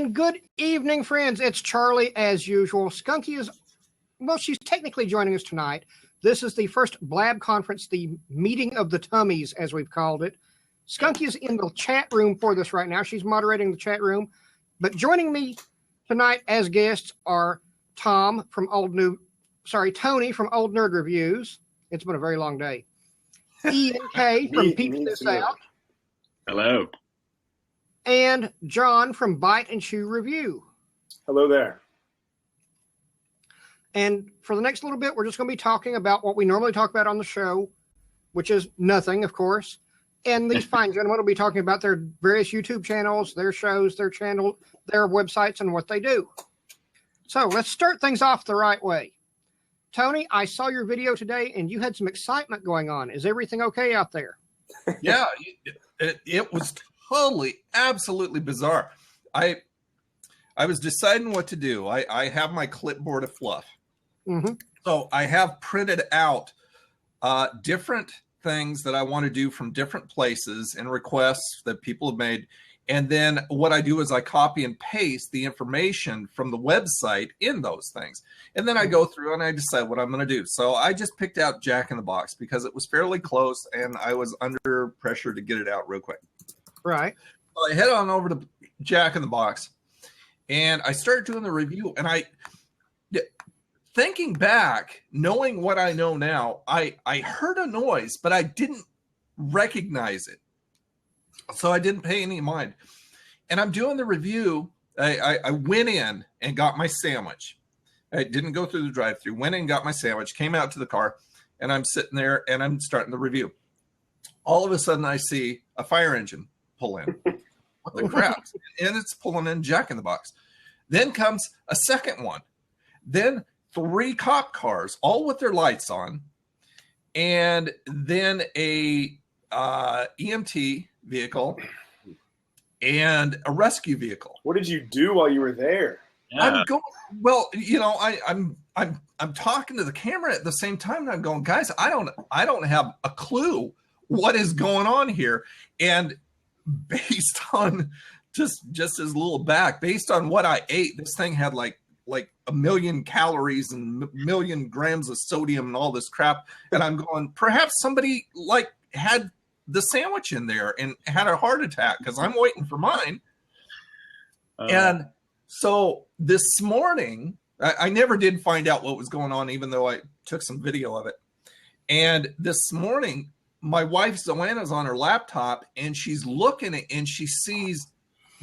And good evening, friends. It's Charlie as usual. Skunkie is, well, she's technically joining us tonight. This is the first BLAB conference, the meeting of the Tummies, as we've called it. Skunkie is in the chat room for this right now. She's moderating the chat room. But joining me tonight as guests are Tony from Old Nerd Reviews. It's been a very long day. Ian K from Peep THIS Out. Hello. And John from Bite and Chew Review. Hello there. And for the next little bit, we're just going to be talking about what we normally talk about on the show, which is nothing, of course. And these fine gentlemen will be talking about their various YouTube channels, their shows, their channel, their websites, and what they do. So let's start things off the right way. Tony, I saw your video today, and you had some excitement going on. Is everything okay out there? Yeah, it was totally, absolutely bizarre. I was deciding what to do. I have my clipboard of fluff. Mm-hmm. So I have printed out different things that I want to do from different places and requests that people have made. And then what I do is I copy and paste the information from the website in those things. And then I go through and I decide what I'm going to do. So I just picked out Jack in the Box because it was fairly close and I was under pressure to get it out real quick. Right. So I head on over to Jack in the Box and I started doing the review. And thinking back, knowing what I know now, I heard a noise, but I didn't recognize it. So I didn't pay any mind. And I'm doing the review. I went in and got my sandwich. I didn't go through the drive-thru. Went in and got my sandwich, came out to the car, and I'm sitting there and I'm starting the review. All of a sudden I see a fire engine pull in. What the crap? And it's pulling in Jack in the Box. Then comes a second one. Then 3 cop cars, all with their lights on. And then a EMT vehicle and a rescue vehicle. What did you do while you were there? Yeah. I'm going, well, you know, I'm talking to the camera at the same time and I'm going, guys, I don't have a clue what is going on here. And based on just as little back, based on what I ate, this thing had like 1 million calories and 1 million grams of sodium and all this crap. And I'm going, perhaps somebody had the sandwich in there and had a heart attack because I'm waiting for mine. And so this morning, I never did find out what was going on, even though I took some video of it. And this morning, my wife Zoanna's on her laptop and she's looking at and she sees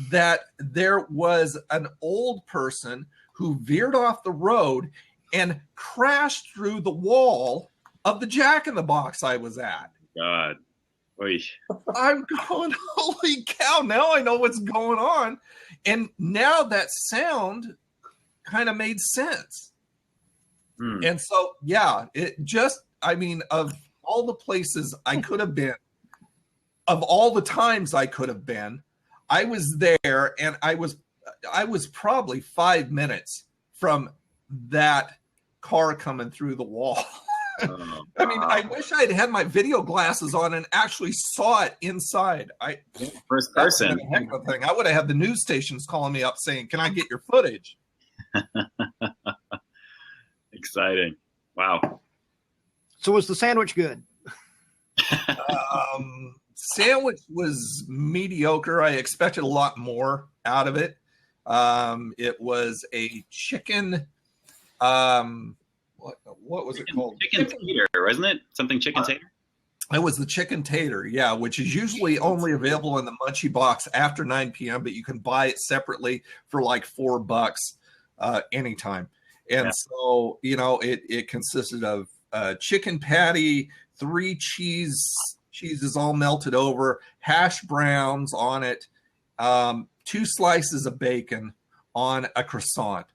that there was an old person who veered off the road and crashed through the wall of the Jack in the Box I was at. God. Oy. I'm going, holy cow, now I know what's going on. And now that sound kind of made sense. And so, yeah, it just, I mean, of all the places I could have been, of all the times I could have been, I was there and I was probably 5 minutes from that car coming through the wall. I mean, I wish I'd had my video glasses on and actually saw it inside. First person. A heck of a thing. I would have had the news stations calling me up saying, "Can I get your footage?" Exciting! Wow. So was the sandwich good? Sandwich was mediocre. I expected a lot more out of it. It was a chicken. What was it called? Chicken tater, wasn't it? Something chicken tater? It was the chicken tater, yeah, which is usually only available in the Munchie box after 9 p.m., but you can buy it separately for like $4 anytime. And so, you know, it consisted of chicken patty, 3 cheeses all melted over, hash browns on it, 2 slices of bacon on a croissant.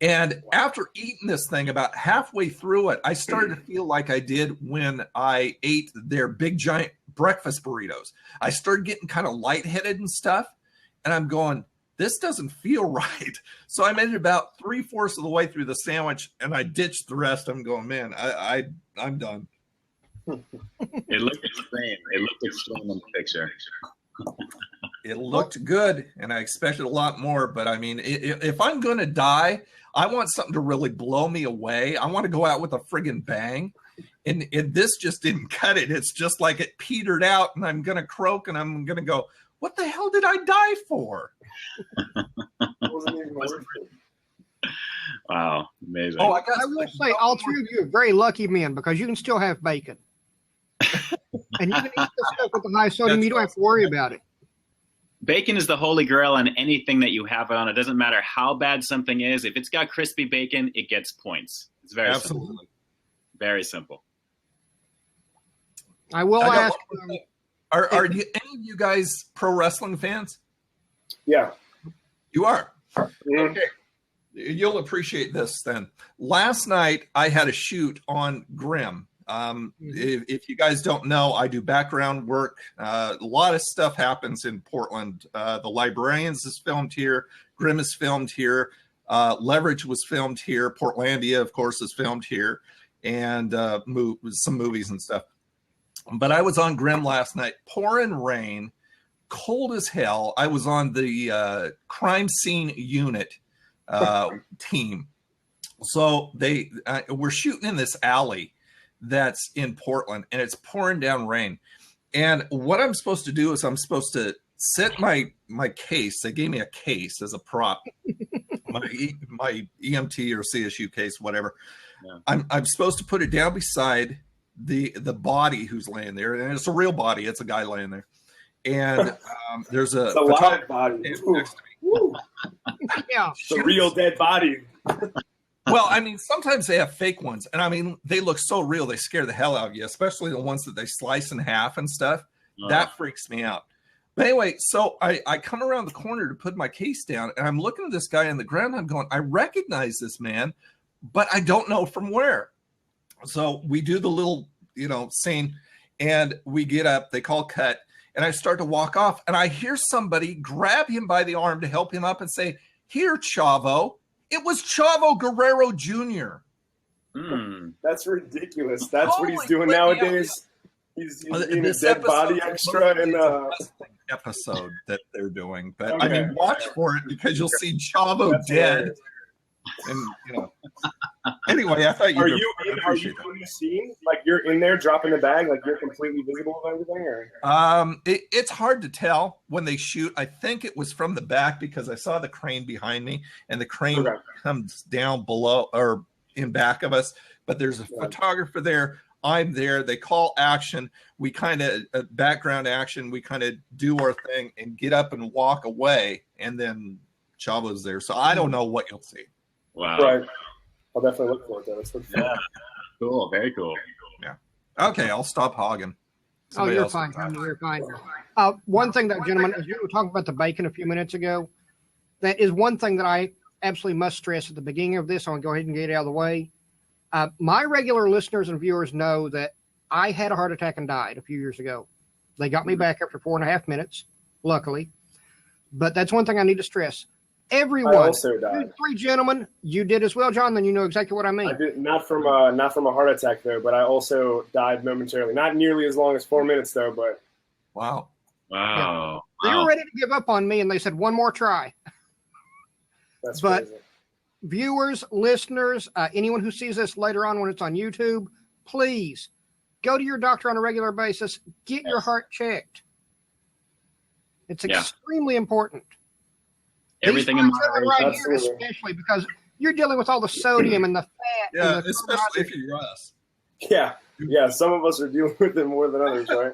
And after eating this thing about halfway through it, I started to feel like I did when I ate their big giant breakfast burritos. I started getting kind of lightheaded and stuff. And I'm going, this doesn't feel right. So I made it about 3/4 of the way through the sandwich and I ditched the rest. I'm going, man, I'm done. It looked extreme. It looked extreme in the picture. It looked good, and I expected a lot more. But I mean, if I'm going to die, I want something to really blow me away. I want to go out with a friggin' bang. And this just didn't cut it. It's just like it petered out, and I'm going to croak, and I'm going to go, what the hell did I die for? Wasn't even worth it. Wow, amazing. I will say, all three of you are very lucky men because you can still have bacon. And you can eat this stuff with the high sodium. You don't have to worry about it. Bacon is the holy grail on anything that you have on. It doesn't matter how bad something is. If it's got crispy bacon, it gets points. It's very simple. Very simple. I will ask. Are any of you guys pro wrestling fans? Yeah. You are? Mm-hmm. Okay. You'll appreciate this then. Last night, I had a shoot on Grimm. If you guys don't know, I do background work. A lot of stuff happens in Portland. The Librarians is filmed here. Grimm is filmed here. Leverage was filmed here. Portlandia, of course, is filmed here. And some movies and stuff. But I was on Grimm last night, pouring rain, cold as hell. I was on the crime scene unit team. So we're shooting in this alley that's in Portland, and it's pouring down rain. And what I'm supposed to do is I'm supposed to set my case. They gave me a case as a prop, my EMT or CSU case, whatever. Yeah. I'm supposed to put it down beside the body who's laying there, and it's a real body. It's a guy laying there, and there's a live body next to me. Yeah, the real dead body. Well, I mean, sometimes they have fake ones, and I mean, they look so real, they scare the hell out of you, especially the ones that they slice in half and stuff. That freaks me out. But anyway, so I come around the corner to put my case down, and I'm looking at this guy on the ground. I'm going, I recognize this man, but I don't know from where. So we do the little, scene, and we get up, they call cut, and I start to walk off, and I hear somebody grab him by the arm to help him up and say, "Here, Chavo." It was Chavo Guerrero Jr. That's ridiculous. That's what he's doing nowadays. He's being a dead body extra in episode that they're doing. But I mean, watch for it because you'll see Chavo dead. And anyway, I thought you. Are you in the scene? Like you're in there dropping the bag, like you're completely visible of everything, or? It's hard to tell when they shoot. I think it was from the back because I saw the crane behind me, and the crane comes down below or in back of us. But there's a photographer there. I'm there. They call action. We kind of background action. We kind of do our thing and get up and walk away, and then Chavo's there. So I don't know what you'll see. Wow. Right. I'll definitely look for it, though. It's yeah. Cool. Very cool. Yeah. Okay, I'll stop hogging. You're fine. You're fine. One thing that, gentlemen, as you were talking about the bacon a few minutes ago, that is one thing that I absolutely must stress at the beginning of this. I'll go ahead and get it out of the way. My regular listeners and viewers know that I had a heart attack and died a few years ago. They got me back after 4.5 minutes, luckily. But that's one thing I need to stress. Everyone, I also died. 3 gentlemen, you did as well, John. Then you know exactly what I mean. I did not from a heart attack though, but I also died momentarily. Not nearly as long as 4 minutes though, but wow. Yeah. They were ready to give up on me, and they said one more try. That's but crazy. Viewers, listeners, anyone who sees this later on when it's on YouTube, please go to your doctor on a regular basis. Get your heart checked. It's extremely important. Everything in moderation. Right here, especially because you're dealing with all the sodium and the fat. Yeah, and the especially if you're us. Yeah. Some of us are dealing with it more than others, right?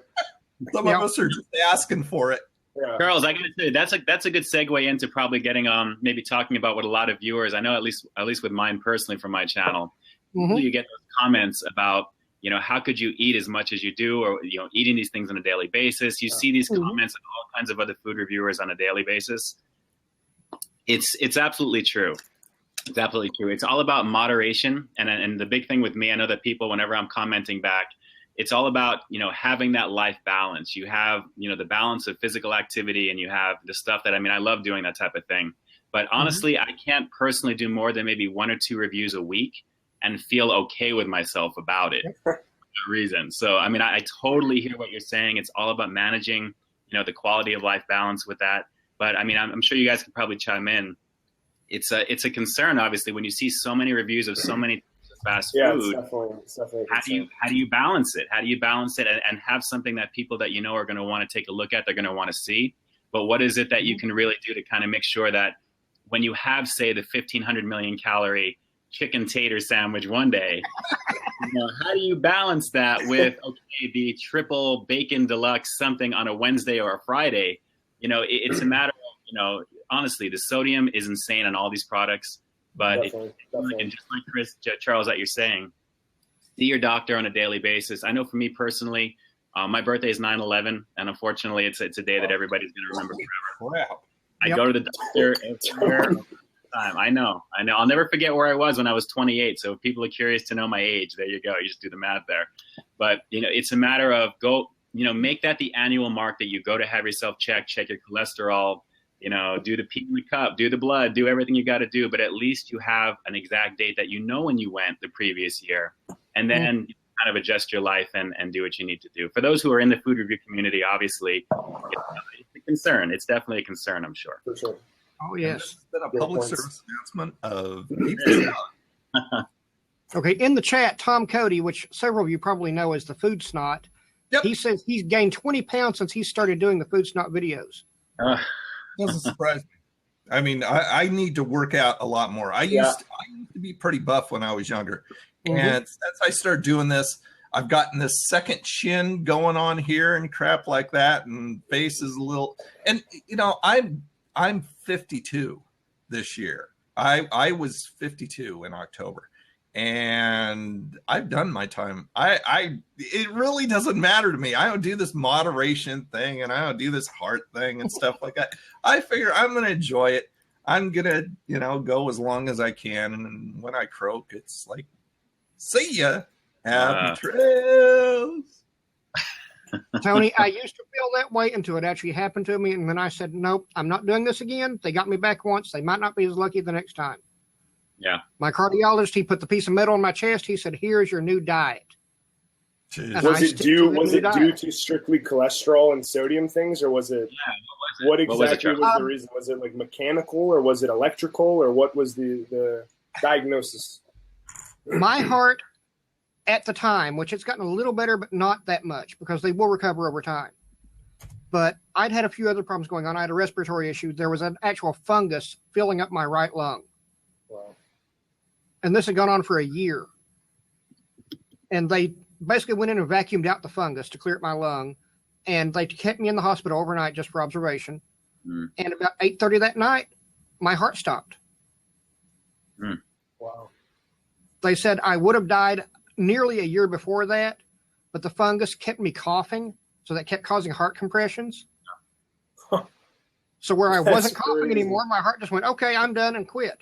Some of us are just asking for it. Yeah. Charles, I got to tell you, that's a good segue into probably getting maybe talking about what a lot of viewers, I know at least with mine personally from my channel, you get those comments about, how could you eat as much as you do, or eating these things on a daily basis. You see these comments of all kinds of other food reviewers on a daily basis. It's absolutely true. It's absolutely true. It's all about moderation. And the big thing with me, I know that people, whenever I'm commenting back, it's all about, having that life balance. You have, the balance of physical activity, and you have the stuff that, I love doing that type of thing. But honestly, I can't personally do more than maybe 1 or 2 reviews a week and feel okay with myself about it for no reason. So, I totally hear what you're saying. It's all about managing the quality of life balance with that. But I mean, I'm sure you guys could probably chime in. It's a concern, obviously, when you see so many reviews of so many fast food. It's definitely how do you balance it? How do you balance it and have something that people that are going to want to take a look at, they're going to want to see? But what is it that you can really do to kind of make sure that when you have, say, the 1,500 million calorie chicken tater sandwich one day, how do you balance that with, okay, the triple bacon deluxe something on a Wednesday or a Friday? It's a matter of, honestly, the sodium is insane on all these products. But definitely. And just like Charles, that you're saying, see your doctor on a daily basis. I know for me personally, my birthday is 9/11, and unfortunately, it's a day that everybody's going to remember forever. Wow. I go to the doctor every time. I know. I'll never forget where I was when I was 28. So if people are curious to know my age, there you go. You just do the math there. But it's a matter of make that the annual mark that you go to have yourself check your cholesterol. Do the pee in the cup, do the blood, do everything you got to do. But at least you have an exact date that when you went the previous year. And then you kind of adjust your life and do what you need to do. For those who are in the food review community, obviously, it's a concern. It's definitely a concern, I'm sure. For sure. Oh, yes. This has been a public service announcement of Peep THIS Out. Okay, in the chat, Tom Cody, which several of you probably know as the Food Snot, he says he's gained 20 pounds since he started doing the Food Snot videos. Doesn't surprise me. I mean, I need to work out a lot more. I used to be pretty buff when I was younger. And since I started doing this, I've gotten this second chin going on here and crap like that. And face is a little, and I'm 52 this year. I was 52 in October. And I've done my time. It really doesn't matter to me. I don't do this moderation thing and I don't do this heart thing and stuff like that. I figure I'm going to enjoy it. I'm going to, go as long as I can. And when I croak, it's like, see ya. Happy trails. Tony, I used to feel that way until it actually happened to me. And then I said, nope, I'm not doing this again. They got me back once. They might not be as lucky the next time. Yeah. My cardiologist, he put the piece of metal on my chest. He said, here's your new diet. Was it due to strictly cholesterol and sodium things, or was it? Yeah, what exactly was the reason? Was it like mechanical, or was it electrical, or what was the diagnosis? My heart at the time, which it's gotten a little better, but not that much because they will recover over time. But I'd had a few other problems going on. I had a respiratory issue. There was an actual fungus filling up my right lung. Wow. And this had gone on for a year. And they basically went in and vacuumed out the fungus to clear up my lung. And they kept me in the hospital overnight just for observation. And about 8:30 that night, my heart stopped. Wow. They said I would have died nearly a year before that, but the fungus kept me coughing. So that kept causing heart compressions. So where I wasn't coughing anymore, my heart just went, okay, I'm done, and quit.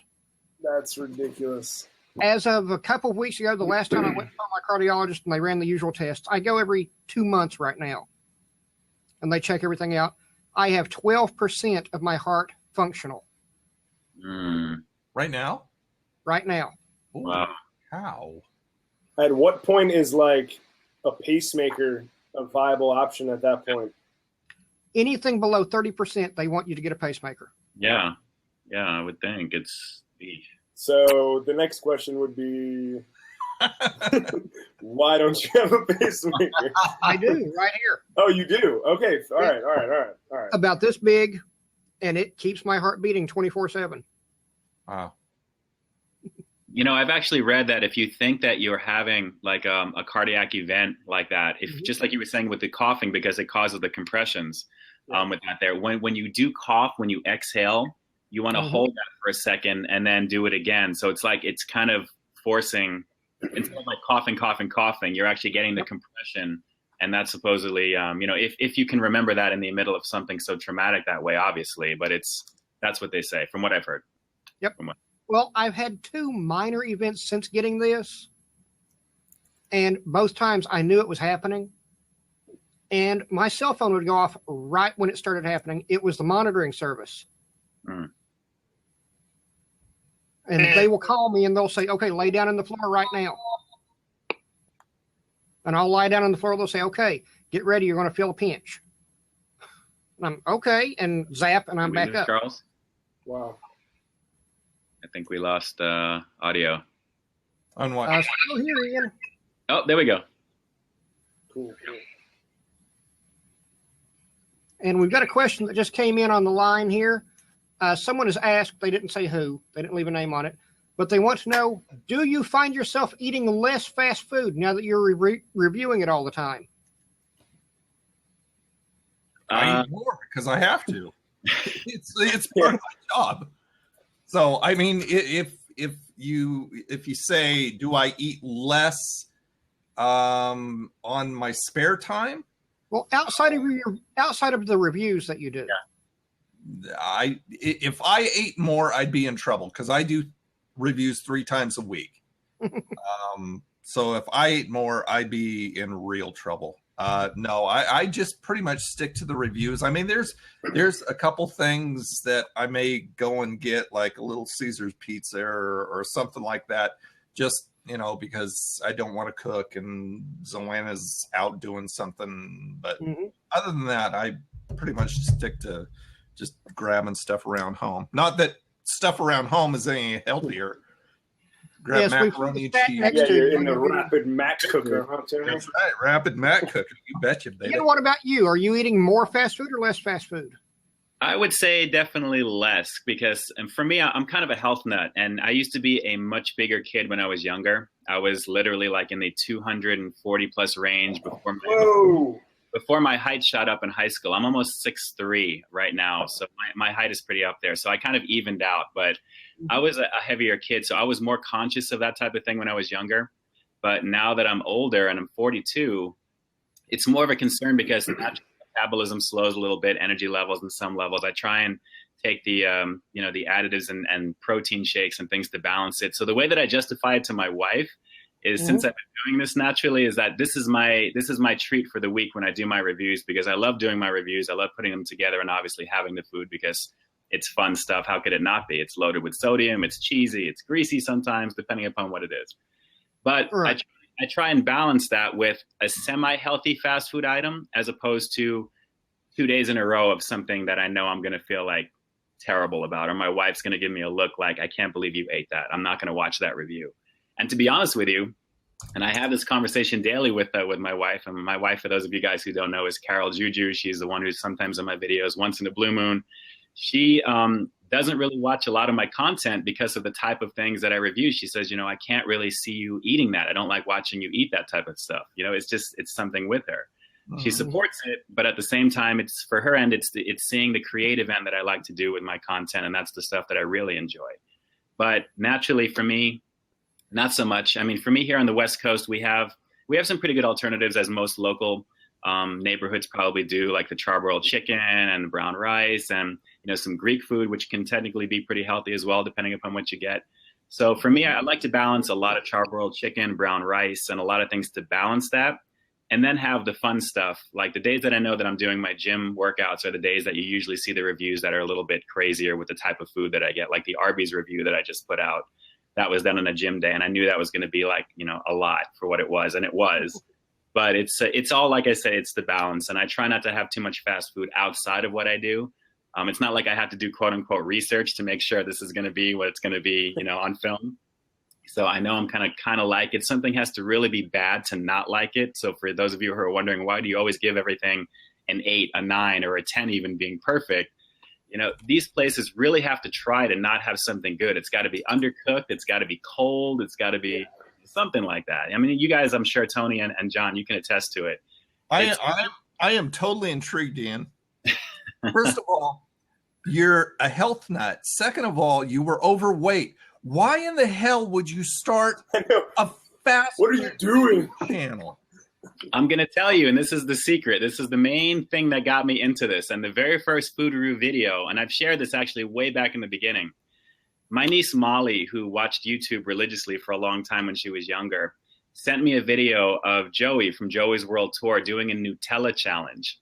That's ridiculous. As of a couple of weeks ago, the last time I went to my cardiologist and they ran the usual tests, I go every 2 months right now. And they check everything out. I have 12% of my heart functional. Right now? Right now. Ooh, wow. How? At what point is like a pacemaker a viable option at that point? Anything below 30%, they want you to get a pacemaker. Yeah. Yeah, I would think it's... So the next question would be, why don't you have a pacemaker? I do, right here. Oh, you do? Okay. All right. About this big, and it keeps my heart beating 24/7. Wow. I've actually read that if you think that you're having like a cardiac event like that, if just like you were saying with the coughing, because it causes the compressions with that there, when you do cough, when you exhale, you want to hold that for a second and then do it again. So it's like, it's kind of forcing, instead of like coughing, you're actually getting the compression. And that's supposedly, if you can remember that in the middle of something so traumatic that way, obviously, but that's what they say from what I've heard. Yep. Well, I've had 2 minor events since getting this. And both times I knew it was happening. And my cell phone would go off right when it started happening. It was the monitoring service. And they will call me and they'll say, okay, lay down on the floor right now. And I'll lie down on the floor. They'll say, okay, get ready. You're going to feel a pinch. I'm okay, and zap, and I'm back up. Charles? Wow. I think we lost audio. On what? Still here, Ian. Oh, there we go. Cool. And we've got a question that just came in on the line here. Someone has asked, they didn't say who, they didn't leave a name on it, but they want to know, do you find yourself eating less fast food now that you're reviewing it all the time? I eat more because I have to. It's part of my job. So I mean, if you say, do I eat less on my spare time? Well, outside of the reviews that you do. Yeah. If I ate more, I'd be in trouble because I do reviews 3 times a week. So if I ate more, I'd be in real trouble. No, I just pretty much stick to the reviews. I mean, there's a couple things that I may go and get, like a Little Caesars pizza or something like that, just, because I don't want to cook and Zoanna's out doing something. But other than that, I pretty much stick to just grabbing stuff around home. Not that stuff around home is any healthier. Grab macaroni and cheese. Yeah, you're in the rapid Mac cooker. That's right, rapid Mac cooker. You betcha, baby. And what about you? Are you eating more fast food or less fast food? I would say definitely less because, and for me, I'm kind of a health nut, and I used to be a much bigger kid when I was younger. I was literally like in the 240 plus range before my height shot up in high school. I'm almost 6'3" right now, so my height is pretty up there. So I kind of evened out, but I was a heavier kid, so I was more conscious of that type of thing when I was younger. But now that I'm older and I'm 42, it's more of a concern because metabolism slows a little bit, energy levels in some levels. I try and take the the additives and protein shakes and things to balance it. So the way that I justify it to my wife is, since I've been doing this naturally, is that this is my treat for the week when I do my reviews, because I love doing my reviews. I love putting them together and obviously having the food because it's fun stuff. How could it not be? It's loaded with sodium. It's cheesy. It's greasy sometimes, depending upon what it is. But I try and balance that with a semi-healthy fast food item as opposed to 2 days in a row of something that I know I'm going to feel like terrible about, or my wife's going to give me a look like, I can't believe you ate that. I'm not going to watch that review. And to be honest with you, and I have this conversation daily with my wife, and my wife, for those of you guys who don't know, is Carol Juju. She's the one who's sometimes in my videos, once in a blue moon. She doesn't really watch a lot of my content because of the type of things that I review. She says, I can't really see you eating that. I don't like watching you eat that type of stuff. It's something with her. She supports it, but at the same time, it's for her end, it's seeing the creative end that I like to do with my content, and that's the stuff that I really enjoy. But naturally, for me, not so much. I mean, for me here on the West Coast, we have some pretty good alternatives, as most local neighborhoods probably do, like the charbroiled chicken and the brown rice, and some Greek food, which can technically be pretty healthy as well, depending upon what you get. So for me, I like to balance a lot of charbroiled chicken, brown rice, and a lot of things to balance that. And then have the fun stuff. Like the days that I know that I'm doing my gym workouts are the days that you usually see the reviews that are a little bit crazier with the type of food that I get, like the Arby's review that I just put out. That was done on a gym day, and I knew that was going to be like, a lot for what it was, and it was. But it's all, like I say, it's the balance. And I try not to have too much fast food outside of what I do. It's not like I have to do quote unquote research to make sure this is going to be what it's going to be, on film. So I know I'm kind of like it. Something has to really be bad to not like it. So for those of you who are wondering, why do you always give everything an 8, a 9, or a 10 even being perfect? These places really have to try to not have something good. It's got to be undercooked. It's got to be cold. It's got to be something like that. I mean, you guys, I'm sure Tony and John, you can attest to it. I am totally intrigued, Ian. First of all, you're a health nut. Second of all, you were overweight. Why in the hell would you start a fast What are you doing? channel? I'm going to tell you, and this is the secret. This is the main thing that got me into this. And the very first food review video, and I've shared this actually way back in the beginning. My niece Molly, who watched YouTube religiously for a long time when she was younger, sent me a video of Joey from Joey's World Tour doing a Nutella challenge.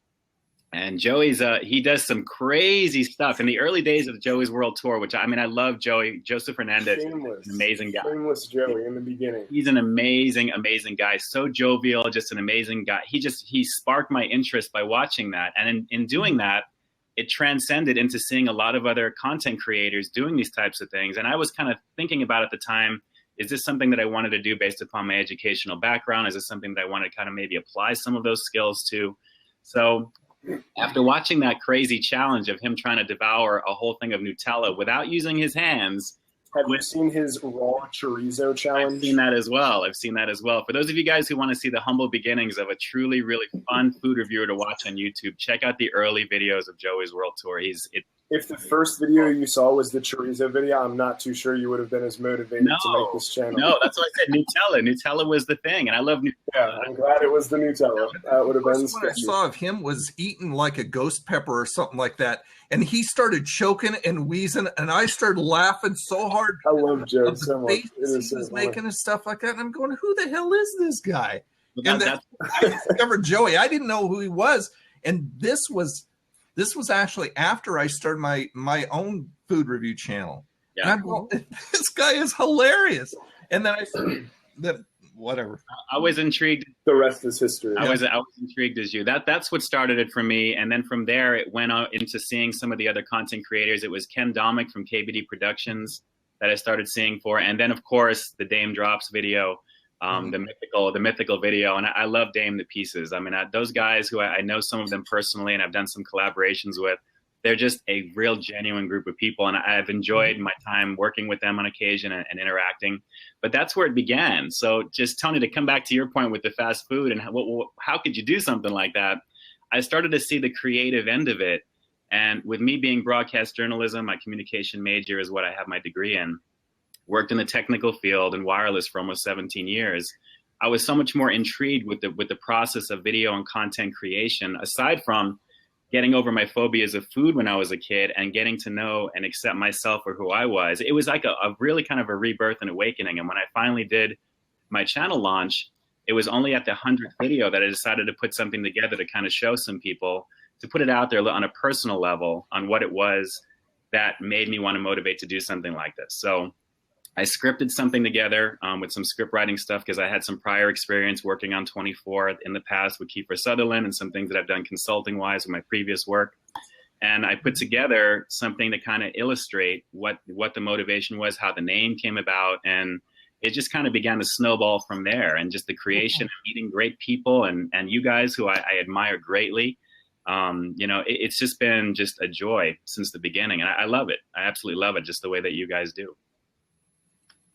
And Joey's, he does some crazy stuff in the early days of Joey's World Tour, which I love Joey. Joseph Hernandez, an amazing guy. Shameless Joey in the beginning. He's an amazing, amazing guy. So jovial, just an amazing guy. He sparked my interest by watching that. And in doing that, it transcended into seeing a lot of other content creators doing these types of things. And I was kind of thinking about at the time, is this something that I wanted to do based upon my educational background? Is this something that I want to kind of maybe apply some of those skills to? So after watching that crazy challenge of him trying to devour a whole thing of Nutella without using his hands. Have you seen his raw chorizo challenge? I've seen that as well. For those of you guys who want to see the humble beginnings of a truly, really fun food reviewer to watch on YouTube, check out the early videos of Joey's World Tour. If the first video you saw was the chorizo video, I'm not too sure you would have been as motivated to make this channel. No, that's why I said Nutella. Nutella was the thing, and I love Nutella. Yeah, I'm glad it was the Nutella. That would have been. What I saw of him was eating like a ghost pepper or something like that, and he started choking and wheezing, and I started laughing so hard. I love Joe so much. He was making and stuff like that, and I'm going, "Who the hell is this guy?" And then I discovered Joey. I didn't know who he was, and this was actually after I started my own food review channel. Yeah. And I'm going, this guy is hilarious. And then I said that whatever. I was intrigued. The rest is history. I was intrigued as you. That's what started it for me. And then from there it went out into seeing some of the other content creators. It was Ken Domick from KBD Productions that I started seeing for. And then of course the Dame Drops video. The mythical video. And I love Dame to pieces. I mean, those guys who I know some of them personally and I've done some collaborations with, they're just a real genuine group of people. And I've enjoyed my time working with them on occasion and interacting, but that's where it began. So just Tony, to come back to your point with the fast food and how could you do something like that? I started to see the creative end of it. And with me being broadcast journalism, my communication major is what I have my degree in. Worked in the technical field and wireless for almost 17 years. I was so much more intrigued with the process of video and content creation, aside from getting over my phobias of food when I was a kid and getting to know and accept myself for who I was. It was like a really kind of a rebirth and awakening. And when I finally did my channel launch, it was only at the 100th video that I decided to put something together to kind of show some people, to put it out there on a personal level on what it was that made me want to motivate to do something like this. So I scripted something together with some script writing stuff because I had some prior experience working on 24 in the past with Kiefer Sutherland and some things that I've done consulting wise with my previous work. And I put together something to kind of illustrate what the motivation was, how the name came about. And it just kind of began to snowball from there. And just the creation of meeting great people and you guys who I admire greatly. It's just been just a joy since the beginning. And I love it. I absolutely love it, just the way that you guys do.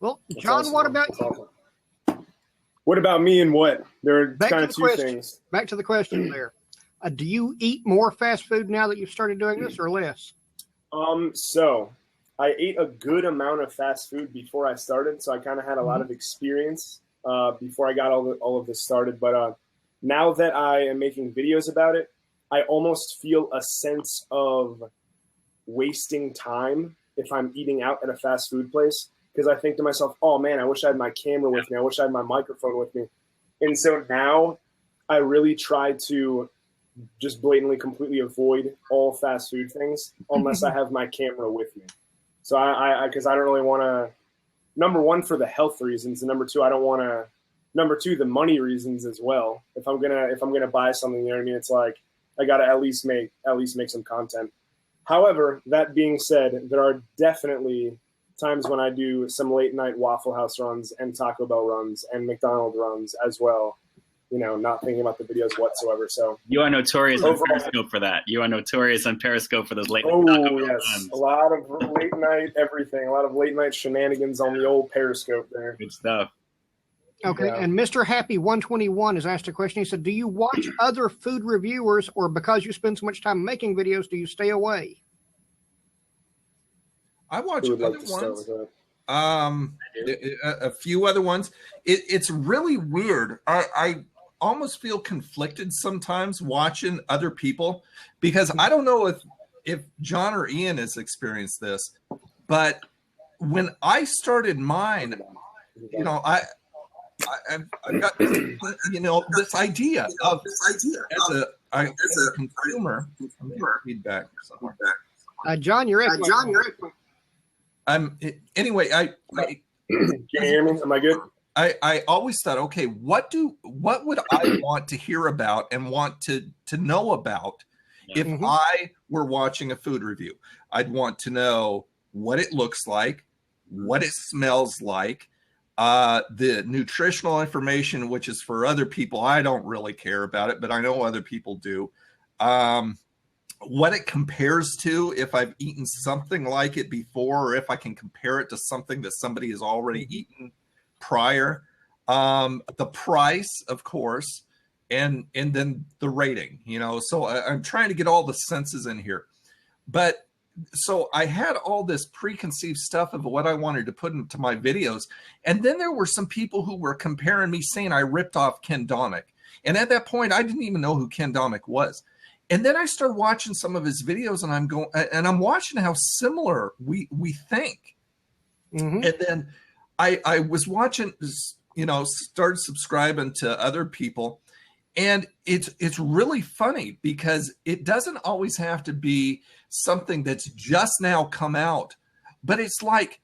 Well, John, awesome. What about you? What about me and what? There are kind of two things. Back to the question there. Do you eat more fast food now that you've started doing this or less? So I ate a good amount of fast food before I started. So I kind of had a lot of experience before I got all of this started. But now that I am making videos about it, I almost feel a sense of wasting time if I'm eating out at a fast food place. Because I think to myself, oh, man, I wish I had my camera with me. I wish I had my microphone with me. And so now I really try to just blatantly, completely avoid all fast food things unless I have my camera with me. So because I don't really want to, number one, for the health reasons. And number two, I don't want to, number two, the money reasons as well. If I'm gonna buy something, you know what I mean? It's like, I got to at least make some content. However, that being said, there are definitely times when I do some late night Waffle House runs and Taco Bell runs and McDonald's runs as well, not thinking about the videos whatsoever. So you are notorious on Periscope for that. You are notorious on Periscope for those late night Taco Bell runs. A lot of late night everything, a lot of late night shenanigans on the old Periscope there. Good stuff. Okay, yeah. And Mr. Happy 121 has asked a question. He said, do you watch other food reviewers, or because you spend so much time making videos, do you stay away? I watch other ones. A few other ones. It's really weird. I almost feel conflicted sometimes watching other people because I don't know if John or Ian has experienced this, but when I started mine, I've got this idea as a consumer. Feedback. John, you're in. Anyway, can you hear me? Am I good? I always thought, okay, what would I want to hear about and want to know about if I were watching a food review. I'd want to know what it looks like, what it smells like, the nutritional information, which is for other people. I don't really care about it, but I know other people do. What it compares to, if I've eaten something like it before, or if I can compare it to something that somebody has already eaten prior. The price, of course, and then the rating, so I'm trying to get all the senses in here. But so I had all this preconceived stuff of what I wanted to put into my videos. And then there were some people who were comparing me, saying I ripped off Ken Domick. And at that point, I didn't even know who Ken Domick was. And then I started watching some of his videos, and I'm watching how similar we think. Mm-hmm. And then I was watching, started subscribing to other people. And it's really funny because it doesn't always have to be something that's just now come out, but it's like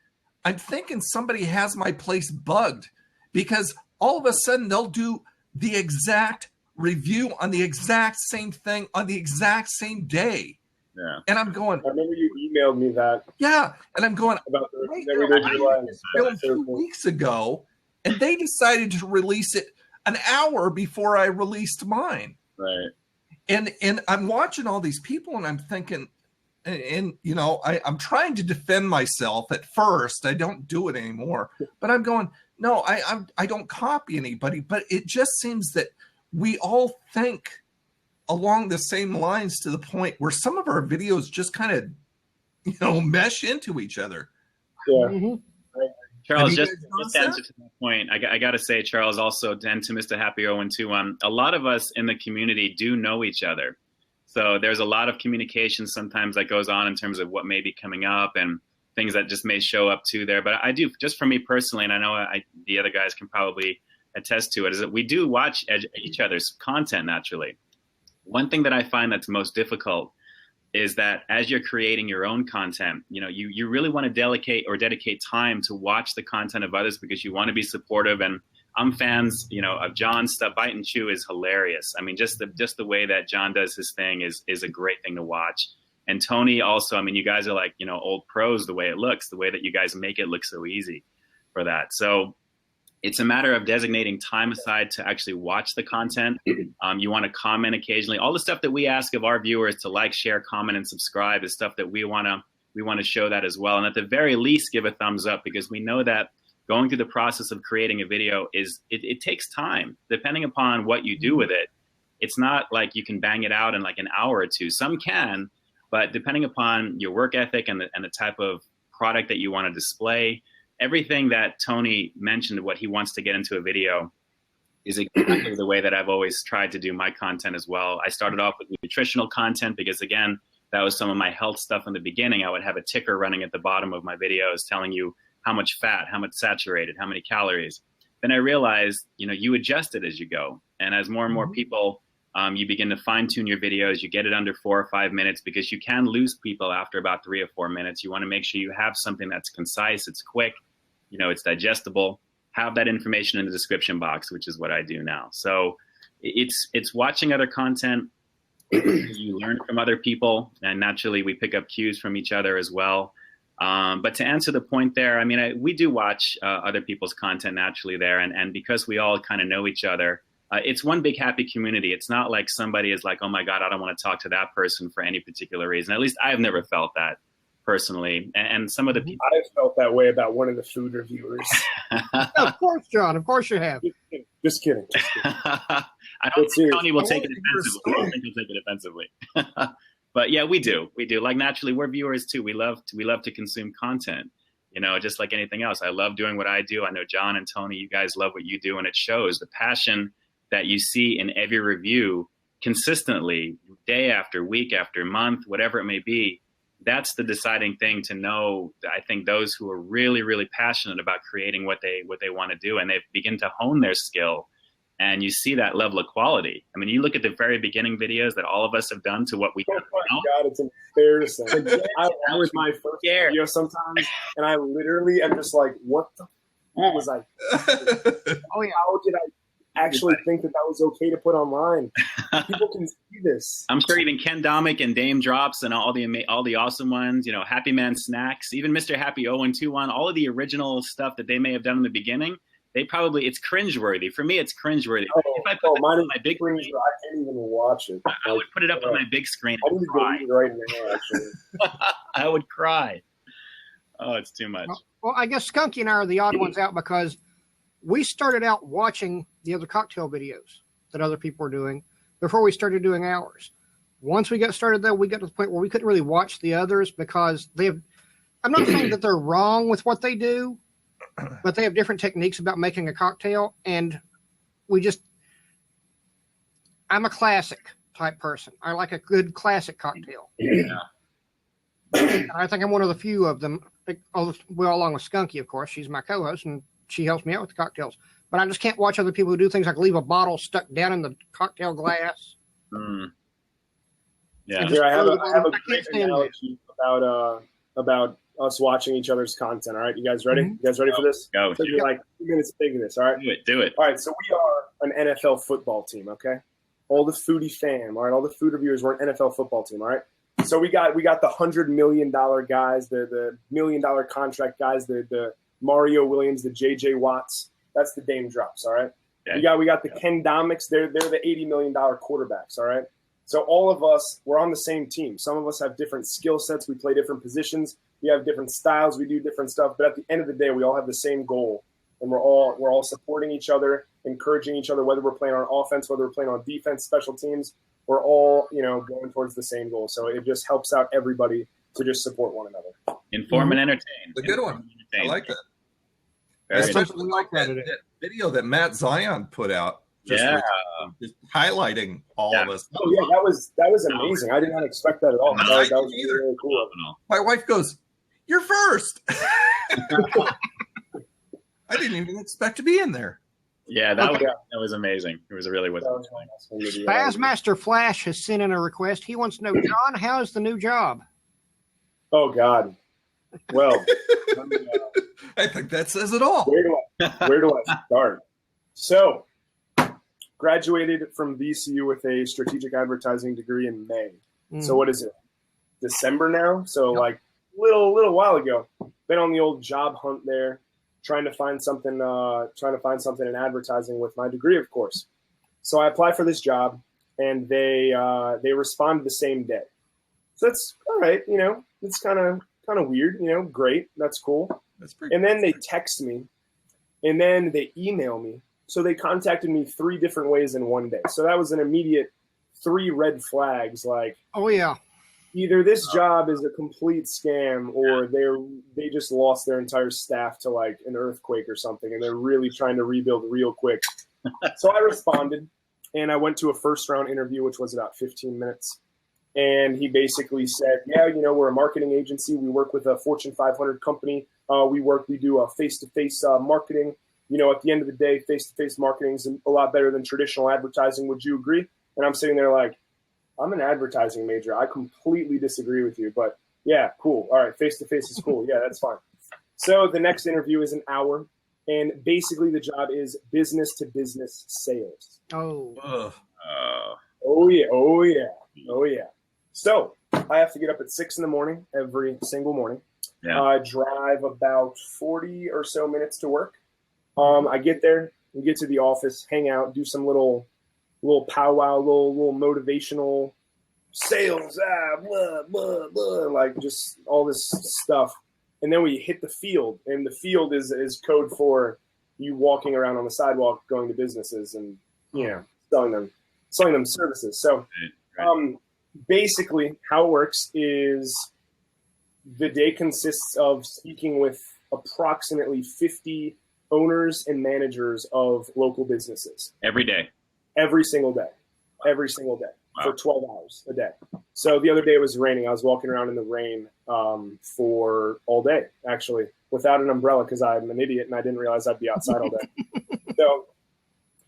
I'm thinking somebody has my place bugged, because all of a sudden they'll do the exact review on the exact same thing on the exact same day. Yeah. And I'm going, I remember you emailed me that. Yeah. And I'm going, about the 2 weeks ago, and they decided to release it an hour before I released mine. Right. And I'm watching all these people, and I'm thinking, and I'm trying to defend myself at first. I don't do it anymore, but I'm going, no, I don't copy anybody, but it just seems that we all think along the same lines, to the point where some of our videos just kind of, mesh into each other. Yeah. Mm-hmm. Charles, just to answer to that point, I got to say, Charles, also, and to Mr. Happy Owen too, a lot of us in the community do know each other. So there's a lot of communication sometimes that goes on in terms of what may be coming up and things that just may show up too there. But I do, just for me personally, and I know the other guys can probably attest to it, is that we do watch each other's content naturally. One thing that I find that's most difficult is that as you're creating your own content, you really want to dedicate time to watch the content of others, because you want to be supportive. And I'm fans, of John's stuff. Bite and Chew is hilarious. I mean, just the way that John does his thing is a great thing to watch. And Tony also, I mean, you guys are like, old pros, the way it looks, the way that you guys make it look so easy for that. So it's a matter of designating time aside to actually watch the content. You want to comment occasionally. All the stuff that we ask of our viewers to like, share, comment, and subscribe is stuff that we want to show that as well. And at the very least, give a thumbs up, because we know that going through the process of creating a video it takes time, depending upon what you do with it. It's not like you can bang it out in like an hour or two. Some can, but depending upon your work ethic and the type of product that you want to display, everything that Tony mentioned, what he wants to get into a video, is exactly the way that I've always tried to do my content as well. I started off with nutritional content because, again, that was some of my health stuff in the beginning. I would have a ticker running at the bottom of my videos telling you how much fat, how much saturated, how many calories. Then I realized, you adjust it as you go. And as more and more people, you begin to fine tune your videos, you get it under 4 or 5 minutes, because you can lose people after about 3 or 4 minutes. You want to make sure you have something that's concise, it's quick, it's digestible. Have that information in the description box, which is what I do now. So it's watching other content. You learn from other people, and naturally we pick up cues from each other as well. But to answer the point there, I mean, we do watch other people's content naturally there. And because we all kind of know each other, it's one big happy community. It's not like somebody is like, oh my God, I don't want to talk to that person for any particular reason. At least I've never felt that personally. And some of the people, I've felt that way about one of the food reviewers. Of course, John. Of course you have. Just kidding. I don't think Tony will take it offensively. I don't think he'll take it offensively. But yeah, we do. Like, naturally, we're viewers too. We love to consume content, just like anything else. I love doing what I do. I know John and Tony, you guys love what you do, and it shows. The passion that you see in every review consistently, day after week after month, whatever it may be, that's the deciding thing to know. I think those who are really, really passionate about creating what they want to do, and they begin to hone their skill, and you see that level of quality. I mean, you look at the very beginning videos that all of us have done to what we do now. God, it's embarrassing. That was my first video sometimes, and I literally am just like, what the fuck was I? Oh yeah, how did I actually think that was okay to put online? People can see this. I'm sure even Ken Domick and Dame Drops and all the awesome ones, you know, Happy Man Snacks, even Mr. Happy 0121, all of the original stuff that they may have done in the beginning, it's cringeworthy. For me, it's cringeworthy. If I put mine on my big screen, I can't even watch it. I would put it up on my big screen and I need cry. to go right now, actually. I would cry. Oh, it's too much. Well, I guess Skunkie and I are the odd ones out because we started out watching the other cocktail videos that other people were doing before we started doing ours. Once we got started, though, we got to the point where we couldn't really watch the others because I'm not saying that they're wrong with what they do, but they have different techniques about making a cocktail. And I'm a classic type person. I like a good classic cocktail. Yeah. And I think I'm one of the few of them. Well, along with Skunkie, of course. She's my co-host, and she helps me out with the cocktails. But I just can't watch other people who do things like leave a bottle stuck down in the cocktail glass. Mm. Yeah. Here, I have a great analogy about us watching each other's content. All right, you guys ready? You guys ready for this? Go. So you're like 2 minutes thinking this. All right. Do it. All right. So we are an NFL football team. Okay. All the foodie fam. All right. All the food reviewers. We're an NFL football team. All right. So we got the $100 million guys, the $1 million contract guys, the Mario Williams, the JJ Watts. That's the Dame Drops. All right. Okay. We got the Ken Domicks. They're the $80 million quarterbacks. All right. So all of us, we're on the same team. Some of us have different skill sets. We play different positions. We have different styles. We do different stuff. But at the end of the day, we all have the same goal, and we're all supporting each other, encouraging each other. Whether we're playing on offense, whether we're playing on defense, special teams, we're all going towards the same goal. So it just helps out everybody to just support one another. Inform and entertain. A good one. I like that. Especially like that video that Matt Zion put out. Just highlighting all of us. Oh yeah, that was amazing. I did not expect that at all. That was really cool. My wife goes, "You're first." I didn't even expect to be in there. Yeah, that was amazing. It was really what Bassmaster Flash has sent in a request. He wants to know, John, how's the new job? Oh God. Well, I think that says it all. Where do I start? So, graduated from VCU with a strategic advertising degree in May. So what is it? December now? So like little while ago. Been on the old job hunt there, trying to find something in advertising with my degree, of course. So I applied for this job, and they responded the same day. So that's all right, it's kind of weird, great, that's cool. That's pretty. And then they text me, and then they email me. So they contacted me 3 different ways in one day. So that was an immediate 3 red flags. Like, oh yeah, either this job is a complete scam, or they just lost their entire staff to like an earthquake or something, and they're really trying to rebuild real quick. So I responded, and I went to a first round interview, which was about 15 minutes. And he basically said, yeah, we're a marketing agency. We work with a Fortune 500 company. We do a face-to-face marketing. At the end of the day, face-to-face marketing is a lot better than traditional advertising. Would you agree? And I'm sitting there like, I'm an advertising major. I completely disagree with you. But, yeah, cool. All right, face-to-face is cool. Yeah, that's fine. So the next interview is an hour. And basically the job is business-to-business sales. Oh. Oh, yeah. So I have to get up at 6 a.m. every single morning. Yeah. Drive about 40 or so minutes to work. I get there, we get to the office, hang out, do some little powwow, little motivational sales, blah, blah, blah, like just all this stuff. And then we hit the field, and the field is code for you walking around on the sidewalk, going to businesses and selling them services. So basically how it works is the day consists of speaking with approximately 50 owners and managers of local businesses. Every day. Every single day. Every single day. Wow. For 12 hours a day. So the other day it was raining. I was walking around in the rain for all day, actually, without an umbrella because I'm an idiot and I didn't realize I'd be outside all day. So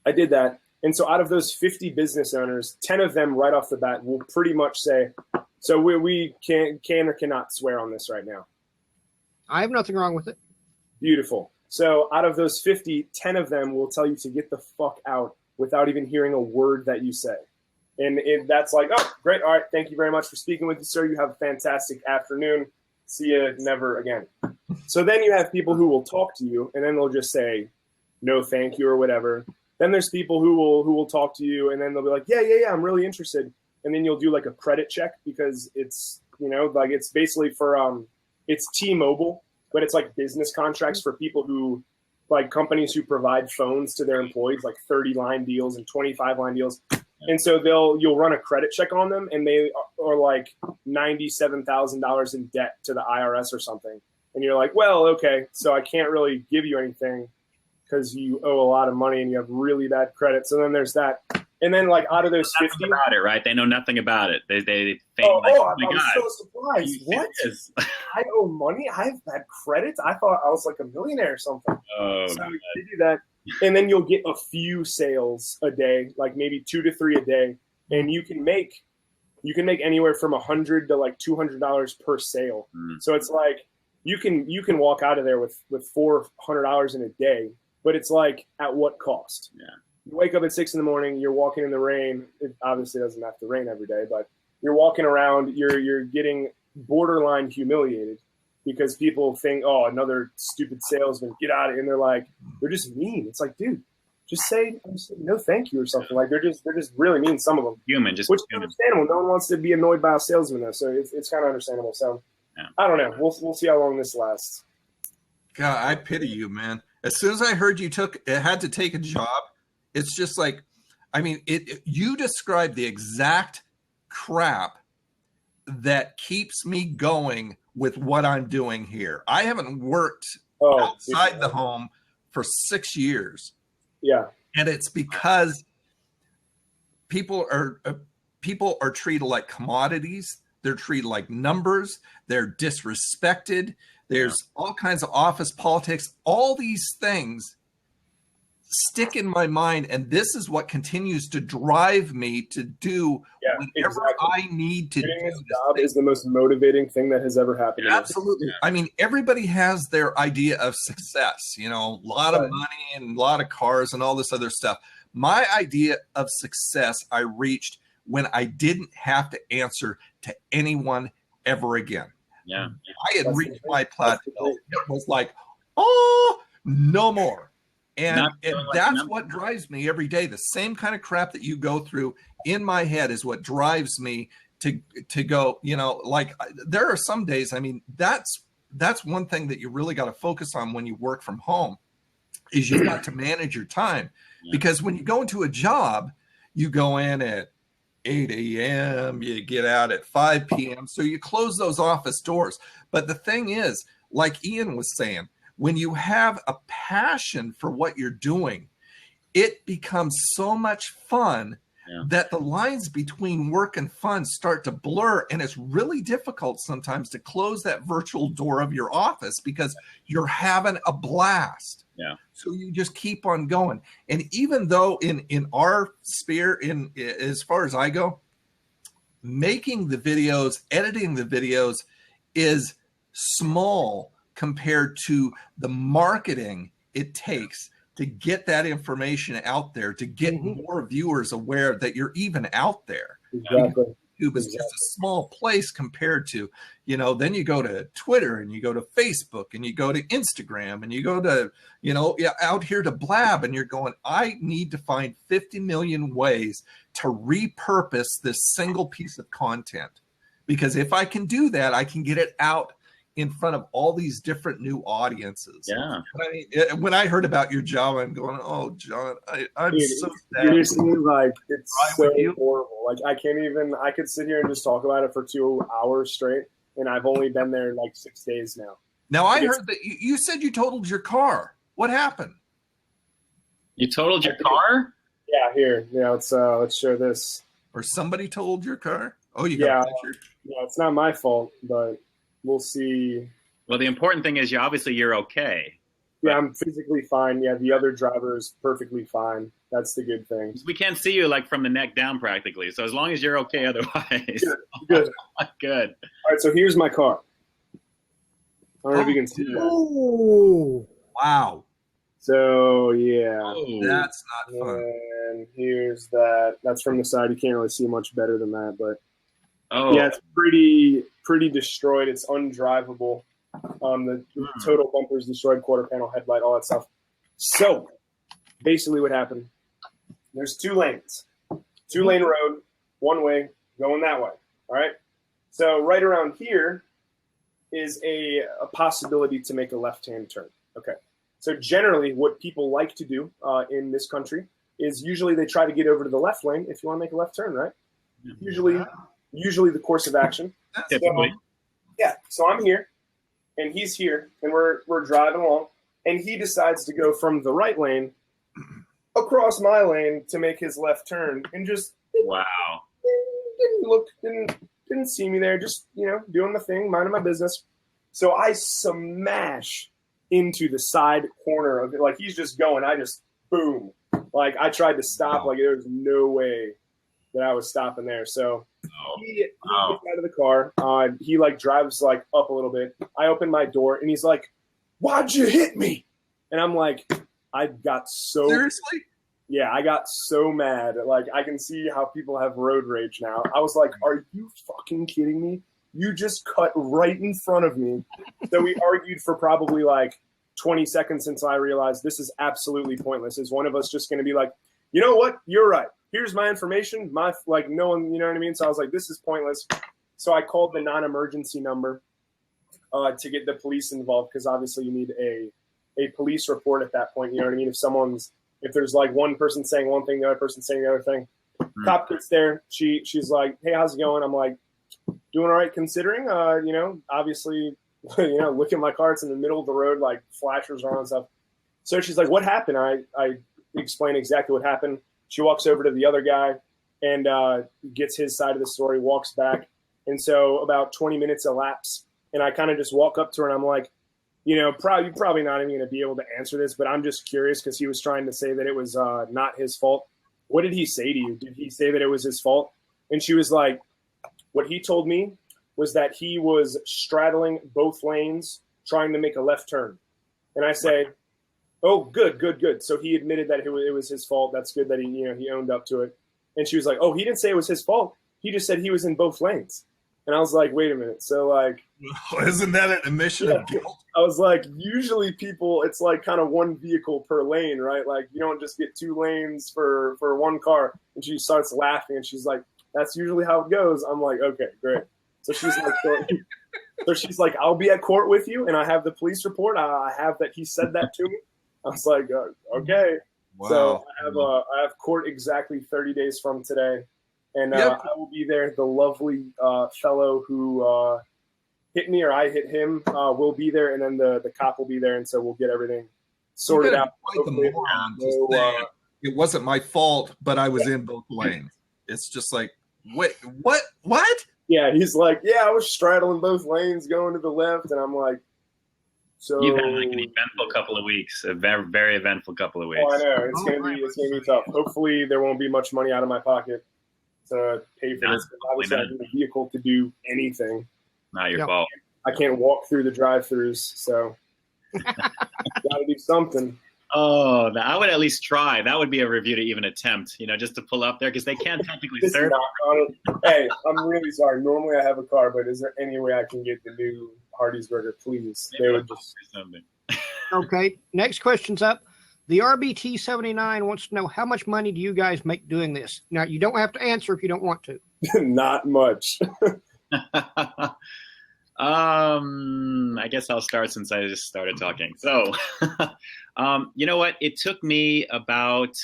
I did that. And so out of those 50 business owners, 10 of them right off the bat will pretty much say, so we can or cannot swear on this right now. I have nothing wrong with it. Beautiful. So out of those 50, 10 of them will tell you to get the fuck out without even hearing a word that you say. And that's like, oh, great. All right. Thank you very much for speaking with you, sir. You have a fantastic afternoon. See you never again. So then you have people who will talk to you, and then they'll just say, no, thank you, or whatever. Then there's people who will talk to you, and then they'll be like, yeah, I'm really interested. And then you'll do like a credit check because it's, like it's basically for, it's T-Mobile, but it's like business contracts for people who, like companies who provide phones to their employees, like 30-line deals and 25-line deals. And so you'll run a credit check on them, and they are like $97,000 in debt to the IRS or something. And you're like, well, okay, so I can't really give you anything because you owe a lot of money and you have really bad credit. So then there's that. And then like out of those 50, about it, right? They know nothing about it. They think, I'm so surprised. What? I owe money? I have bad credit? I thought I was like a millionaire or something. Oh, so they do that. And then you'll get a few sales a day, like maybe 2 to 3 a day. And you can make anywhere from $100 to like $200 per sale. So it's like you can walk out of there with $400 in a day, but it's like at what cost? Yeah. You wake up at 6 a.m, you're walking in the rain. It obviously doesn't have to rain every day, but you're walking around, you're getting borderline humiliated because people think, oh, another stupid salesman, get out of it. And they're just mean. It's like, dude, just say no thank you or something. Like they're just really mean, some of them. Which is understandable. No one wants to be annoyed by a salesman though, so it's kind of understandable. So yeah. I don't know. We'll see how long this lasts. God, I pity you, man. As soon as I heard you had to take a job, it's just like, I mean, you described the exact crap that keeps me going with what I'm doing here. I haven't worked outside the home for 6 years. Yeah. And it's because people are treated like commodities. They're treated like numbers. They're disrespected. There's all kinds of office politics. All these things stick in my mind, and this is what continues to drive me to do whatever I need to do. Getting this job is the most motivating thing that has ever happened. Absolutely. Yeah. I mean, everybody has their idea of success, a lot of money and a lot of cars and all this other stuff. My idea of success I reached when I didn't have to answer to anyone ever again. Yeah. I had reached my plateau. It was like, oh, no more. And that's what drives me every day. The same kind of crap that you go through in my head is what drives me to go, like there are some days, I mean, that's one thing that you really got to focus on when you work from home is you got to manage your time. Because when you go into a job, you go in at 8 a.m., you get out at 5 p.m. So you close those office doors. But the thing is, like Ian was saying, when you have a passion for what you're doing, it becomes so much fun that the lines between work and fun start to blur. And it's really difficult sometimes to close that virtual door of your office because you're having a blast. Yeah. So you just keep on going. And even though in our sphere, as far as I go, making the videos, editing the videos is small compared to the marketing it takes to get that information out there, to get more viewers aware that you're even out there. Exactly. YouTube is just a small place compared to, then you go to Twitter and you go to Facebook and you go to Instagram and you go to, out here to Blab, and you're going, I need to find 50 million ways to repurpose this single piece of content. Because if I can do that, I can get it out in front of all these different new audiences. Yeah. I mean, when I heard about your job, I'm going, oh, John, I'm so sad. Seriously, like, it's so horrible. Like, I could sit here and just talk about it for 2 hours straight, and I've only been there like 6 days now. Now, I heard that you said you totaled your car. What happened? You totaled your car? Yeah, here. Yeah, let's share this. Or somebody totaled your car? Oh, you got a picture? Yeah, it's not my fault, but we'll see. Well, the important thing is you're okay. Yeah, I'm physically fine. Yeah, the other driver is perfectly fine. That's the good thing. We can't see you like from the neck down practically. So as long as you're okay otherwise. Good. Good. All right, so here's my car. I don't know if you can see that. Oh, wow. So yeah, that's not fun. And here's that. That's from the side. You can't really see much better than that, but yeah, it's pretty destroyed. It's undrivable. The total bumper's destroyed, quarter panel headlight, all that stuff. So basically, what happened? There's 2 lanes, 2-lane road, one way going that way. All right. So right around here is a possibility to make a left-hand turn. Okay. So generally, what people like to do in this country is usually they try to get over to the left lane if you want to make a left turn, right? Usually the course of action. Typically. So I'm here, and he's here, and we're driving along, and he decides to go from the right lane across my lane to make his left turn, and just didn't see me there, just doing the thing, minding my business. So I smash into the side corner of it, like he's just going. I just boom, like I tried to stop, like there was no way that I was stopping there. So he gets out of the car. He like drives like up a little bit. I open my door and he's like, "Why'd you hit me?" And I'm like, I got so seriously. Yeah, I got so mad. Like I can see how people have road rage now. I was like, "Are you fucking kidding me? You just cut right in front of me." So we argued for probably like 20 seconds until I realized this is absolutely pointless. Is one of us just going to be like, "You know what? You're right. Here's my information." No one, you know what I mean? So I was like, this is pointless. So I called the non-emergency number to get the police involved, because obviously you need a police report at that point. You know what I mean? If there's like one person saying one thing, the other person saying the other thing. Cop gets there. She's like, "Hey, how's it going?" I'm like, "Doing all right considering, obviously, look at my car. It's in the middle of the road, like flashers are on and stuff." So she's like, "What happened?" I explain exactly what happened. She walks over to the other guy and gets his side of the story, walks back. And so about 20 minutes elapse, and I kind of just walk up to her and I'm like, you're probably not even going to be able to answer this, but I'm just curious, because he was trying to say that it was not his fault. What did he say to you? Did he say that it was his fault? And she was like, what he told me was that he was straddling both lanes trying to make a left turn. And I say, "Oh, good. So he admitted that it was his fault. That's good that he owned up to it." And she was like, "Oh, he didn't say it was his fault. He just said he was in both lanes." And I was like, "Wait a minute. So like, isn't that an admission of guilt?" I was like, usually people, it's like kind of one vehicle per lane, right? Like you don't just get 2 lanes for one car. And she starts laughing and she's like, "That's usually how it goes." I'm like, "Okay, great." So she's like, so she's like, "I'll be at court with you, and I have the police report. I have that he said that to me." I was like, "Okay." Wow. So I have court exactly 30 days from today, and I will be there. The lovely fellow who hit me, or I hit him, will be there, and then the cop will be there, and so we'll get everything sorted out. It wasn't my fault, but I was in both lanes. It's just like, wait, what? Yeah, he's like, "Yeah, I was straddling both lanes going to the left," and I'm like, "So you've had like an eventful couple of weeks, a very, very eventful couple of weeks." Oh, I know it's gonna be tough. Hopefully, there won't be much money out of my pocket to pay for this. Obviously, I need a vehicle to do anything. Not your fault. I can't walk through the drive-thrus, so gotta do something. Oh, I would at least try. That would be a review to even attempt, just to pull up there, because they can't technically serve. Hey, I'm really sorry. Normally I have a car, but is there any way I can get the new Hardee's burger, please? They would just something. Okay, next question's up. The RBT79 wants to know, how much money do you guys make doing this? Now, you don't have to answer if you don't want to. Not much. I guess I'll start since I just started talking. So, you know what? It took me about,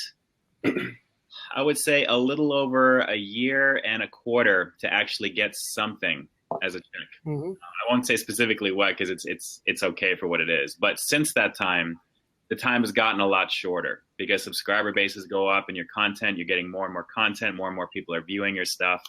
I would say, a little over a year and a quarter to actually get something as a check. Mm-hmm. I won't say specifically what, because it's okay for what it is. But since that time, the time has gotten a lot shorter, because subscriber bases go up and your content, you're getting more and more content, more and more people are viewing your stuff.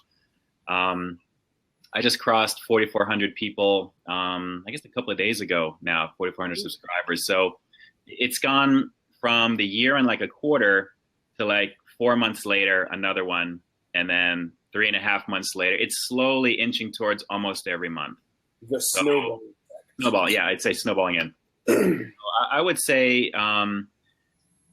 I just crossed 4,400 people, I guess a couple of days ago now, 4,400 subscribers. So it's gone from the year and like a quarter to like 4 months later, another one, and then 3.5 months later. It's slowly inching towards almost every month. The snowball. Snowball, yeah, I'd say snowballing in. I would say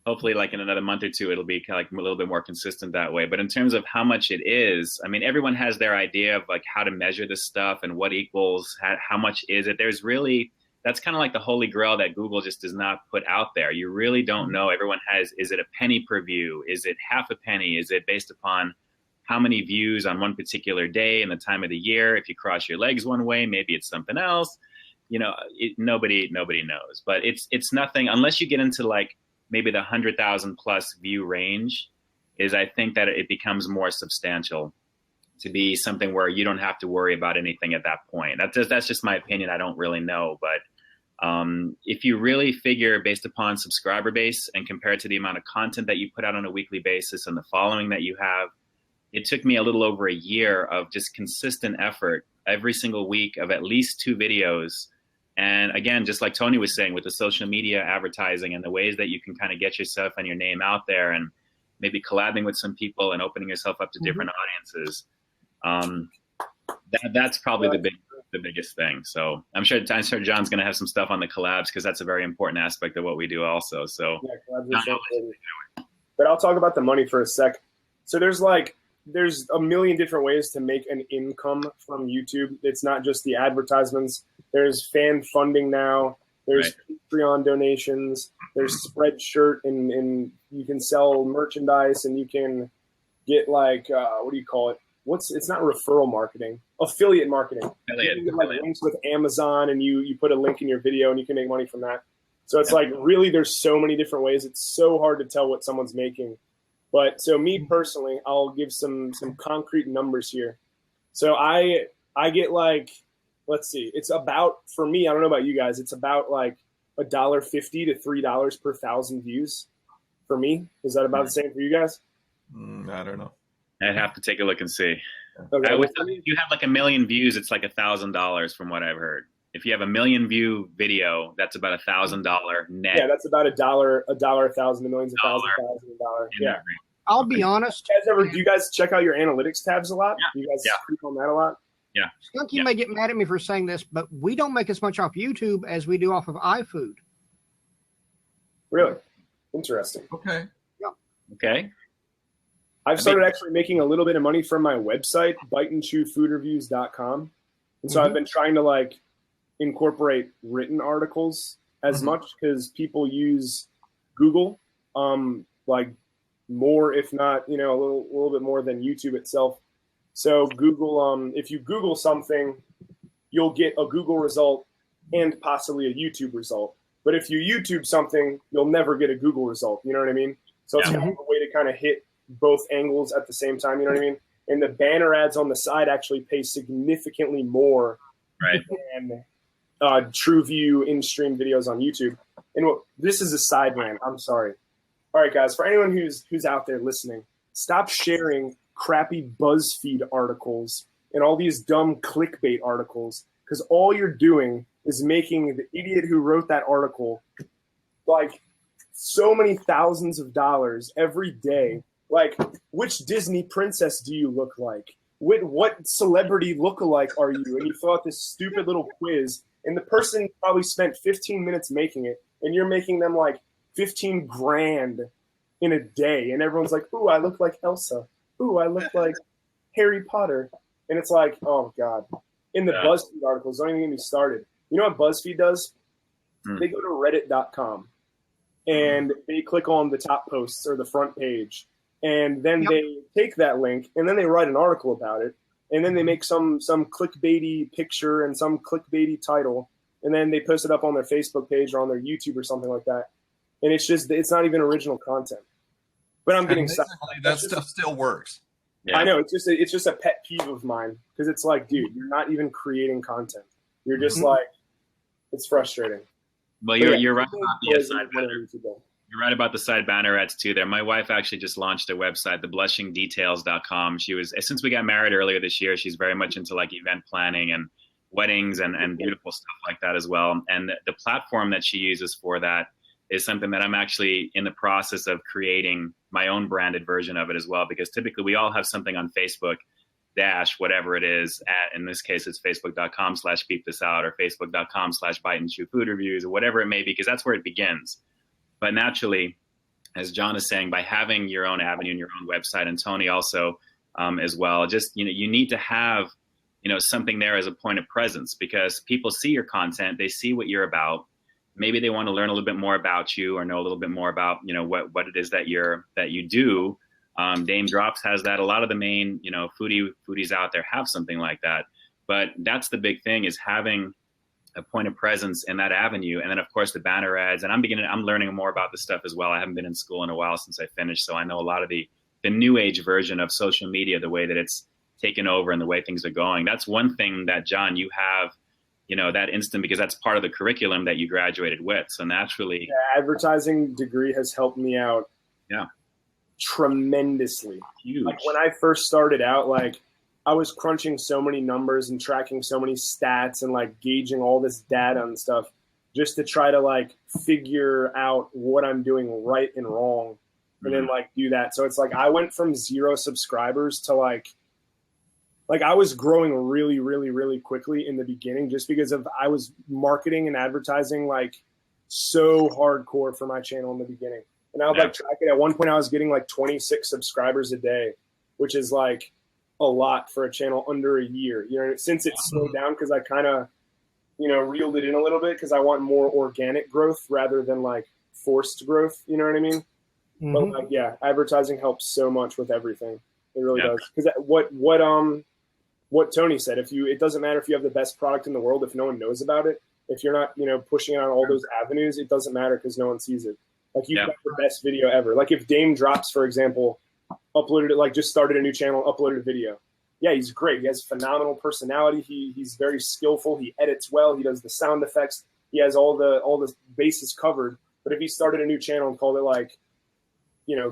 hopefully like in another month or two, it'll be kind of like a little bit more consistent that way. But in terms of how much it is, I mean, everyone has their idea of like how to measure this stuff and what equals, how much is it. There's really, that's kind of like the holy grail that Google just does not put out there. You really don't know. Everyone has, is it a penny per view? Is it half a penny? Is it based upon how many views on one particular day and the time of the year? If you cross your legs one way, maybe it's something else. You know, nobody knows. But it's nothing unless you get into like maybe the 100,000 plus view range. Is I think that it becomes more substantial to be something where you don't have to worry about anything at that point. That's just my opinion. I don't really know, but if you really figure based upon subscriber base and compare it to the amount of content that you put out on a weekly basis and the following that you have, it took me a little over a year of just consistent effort every single week of at least 2 videos. And again, just like Tony was saying, with the social media advertising and the ways that you can kind of get yourself and your name out there and maybe collabing with some people and opening yourself up to different audiences. That's probably the biggest thing. So I'm sure John's going to have some stuff on the collabs because that's a very important aspect of what we do also. So, but I'll talk about the money for a sec. So there's a million different ways to make an income from YouTube. It's not just the advertisements. There's fan funding now. There's Patreon donations. There's Spreadshirt, and you can sell merchandise, and you can get like what do you call it? It's not referral marketing, affiliate marketing. You can get like links with Amazon, and you put a link in your video, and you can make money from that. So it's like really, there's so many different ways. It's so hard to tell what someone's making. But so me personally, I'll give some concrete numbers here. So I get like, let's see, it's about, for me, I don't know about you guys, it's about like $1.50 to $3 per 1,000 views for me. Is that about the same for you guys? I don't know. I'd have to take a look and see. Okay. If you have like 1 million views, it's like $1,000 from what I've heard. If you have 1 million view video, that's about $1,000 net. Yeah, that's about $1, $1,000, the millions of thousands, $1,000. Yeah. I'll be honest. Do you guys check out your analytics tabs a lot? Yeah. You guys click on that a lot? Yeah. Skunkie may get mad at me for saying this, but we don't make as much off YouTube as we do off of iFood. Really? Interesting. Okay. Yeah. Okay. I've started actually making a little bit of money from my website, biteandchewfoodreviews.com. And so I've been trying to like incorporate written articles as much because people use Google like more, if not, you know, a little bit more than YouTube itself. So Google, if you Google something, you'll get a Google result and possibly a YouTube result. But if you YouTube something, you'll never get a Google result. You know what I mean? So it's kind of a way to kind of hit both angles at the same time. You know what I mean? And the banner ads on the side actually pay significantly more than TrueView in-stream videos on YouTube. And this is a side rant. I'm sorry. All right, guys, for anyone who's out there listening, stop sharing crappy BuzzFeed articles and all these dumb clickbait articles, because all you're doing is making the idiot who wrote that article like so many thousands of dollars every day. Like, which Disney princess do you look like? What celebrity lookalike are you? And you fill out this stupid little quiz, and the person probably spent 15 minutes making it, and you're making them like 15 grand in a day. And everyone's like, ooh, I look like Elsa. Ooh, I look like Harry Potter. And it's like, oh, God. In the BuzzFeed articles, don't even get me started. You know what BuzzFeed does? They go to reddit.com, and they click on the top posts or the front page. And then they take that link, and then they write an article about it. And then they make some clickbaity picture and some clickbaity title. And then they post it up on their Facebook page or on their YouTube or something like that. And it's not even original content. But I'm getting that stuff still works. Yeah. I know, it's just a pet peeve of mine, because it's like, dude, you're not even creating content. You're just like, it's frustrating. Well, you're right about the side banner. You're right about the side banner ads too. There, my wife actually just launched a website, theblushingdetails.com. Since we got married earlier this year, she's very much into like event planning and weddings and beautiful stuff like that as well. And the platform that she uses for that is something that I'm actually in the process of creating my own branded version of it as well, because typically we all have something on Facebook whatever it is in this case, it's facebook.com/Peep THIS Out or facebook.com/Bite and Chew Food Reviews or whatever it may be, because that's where it begins. But naturally, as John is saying, by having your own avenue and your own website, and Tony also as well, just, you need to have, something there as a point of presence, because people see your content, they see what you're about. Maybe they want to learn a little bit more about you or know a little bit more about, what it is that you do. Dame Drops has that. A lot of the main, foodies out there have something like that. But that's the big thing, is having a point of presence in that avenue. And then of course the banner ads, and I'm learning more about this stuff as well. I haven't been in school in a while since I finished. So I know a lot of the new age version of social media, the way that it's taken over and the way things are going. That's one thing that, John, you have, that instant, because that's part of the curriculum that you graduated with. So naturally, the advertising degree has helped me out. Yeah. Tremendously. Huge. Like when I first started out, like I was crunching so many numbers and tracking so many stats and like gauging all this data and stuff just to try to like figure out what I'm doing right and wrong, and then like do that. So it's like I went from 0 subscribers to like I was growing really, really, really quickly in the beginning, just because I was marketing and advertising like so hardcore for my channel in the beginning. And I would like track it. At one point I was getting like 26 subscribers a day, which is like a lot for a channel under a year. Since it's slowed down, because I kind of, reeled it in a little bit, because I want more organic growth rather than like forced growth. You know what I mean? Mm-hmm. But like, yeah, advertising helps so much with everything. It really does. Because what Tony said, it doesn't matter if you have the best product in the world, if no one knows about it, if you're not, pushing it on all those avenues, it doesn't matter, because no one sees it. Like you've got the best video ever. Like if Dame Drops, for example, uploaded it, like just started a new channel, uploaded a video. Yeah, he's great. He has phenomenal personality. He's very skillful. He edits well. He does the sound effects. He has all the bases covered. But if he started a new channel and called it like,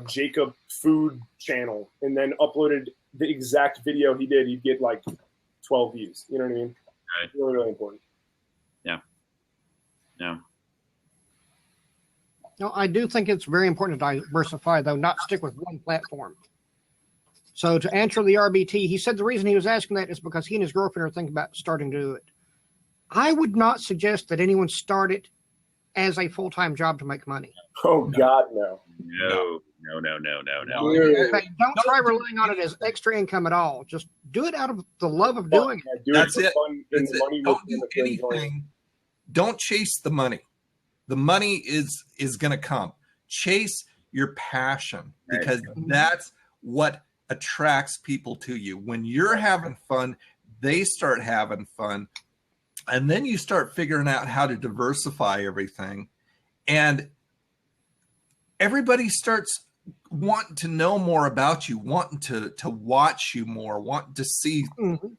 Jacob Food Channel, and then uploaded the exact video he did, he'd get like 12 views. You know what I mean? Right. Really, really important. Yeah. Yeah. No, I do think it's very important to diversify, though, not stick with one platform. So to answer the RBT, he said the reason he was asking that is because he and his girlfriend are thinking about starting to do it. I would not suggest that anyone start it as a full-time job to make money. Oh, God, no. No. In fact, don't try relying on it as extra income at all. Just do it out of the love of doing it. That's it. Don't do anything. Don't chase the money. The money is going to come. Chase your passion, because that's what attracts people to you. When you're having fun, they start having fun. And then you start figuring out how to diversify everything. And everybody starts wanting to know more about you, wanting to watch you more, wanting to see,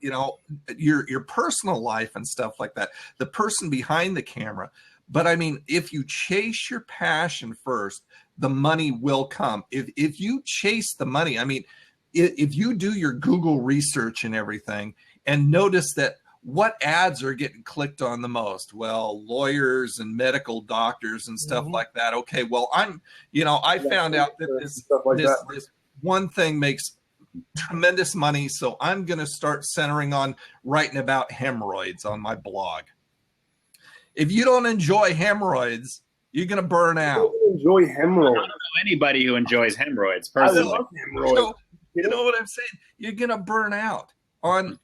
your personal life and stuff like that, the person behind the camera. But I mean, if you chase your passion first, the money will come. If you chase the money, I mean, if you do your Google research and everything and notice that what ads are getting clicked on the most? Well, lawyers and medical doctors and stuff like that. Okay, well, I found out that this one thing makes tremendous money, so I'm going to start centering on writing about hemorrhoids on my blog. If you don't enjoy hemorrhoids, you're going to burn out. I don't enjoy hemorrhoids. I don't know anybody who enjoys hemorrhoids personally. I love hemorrhoids. You know what I'm saying? You're going to burn out on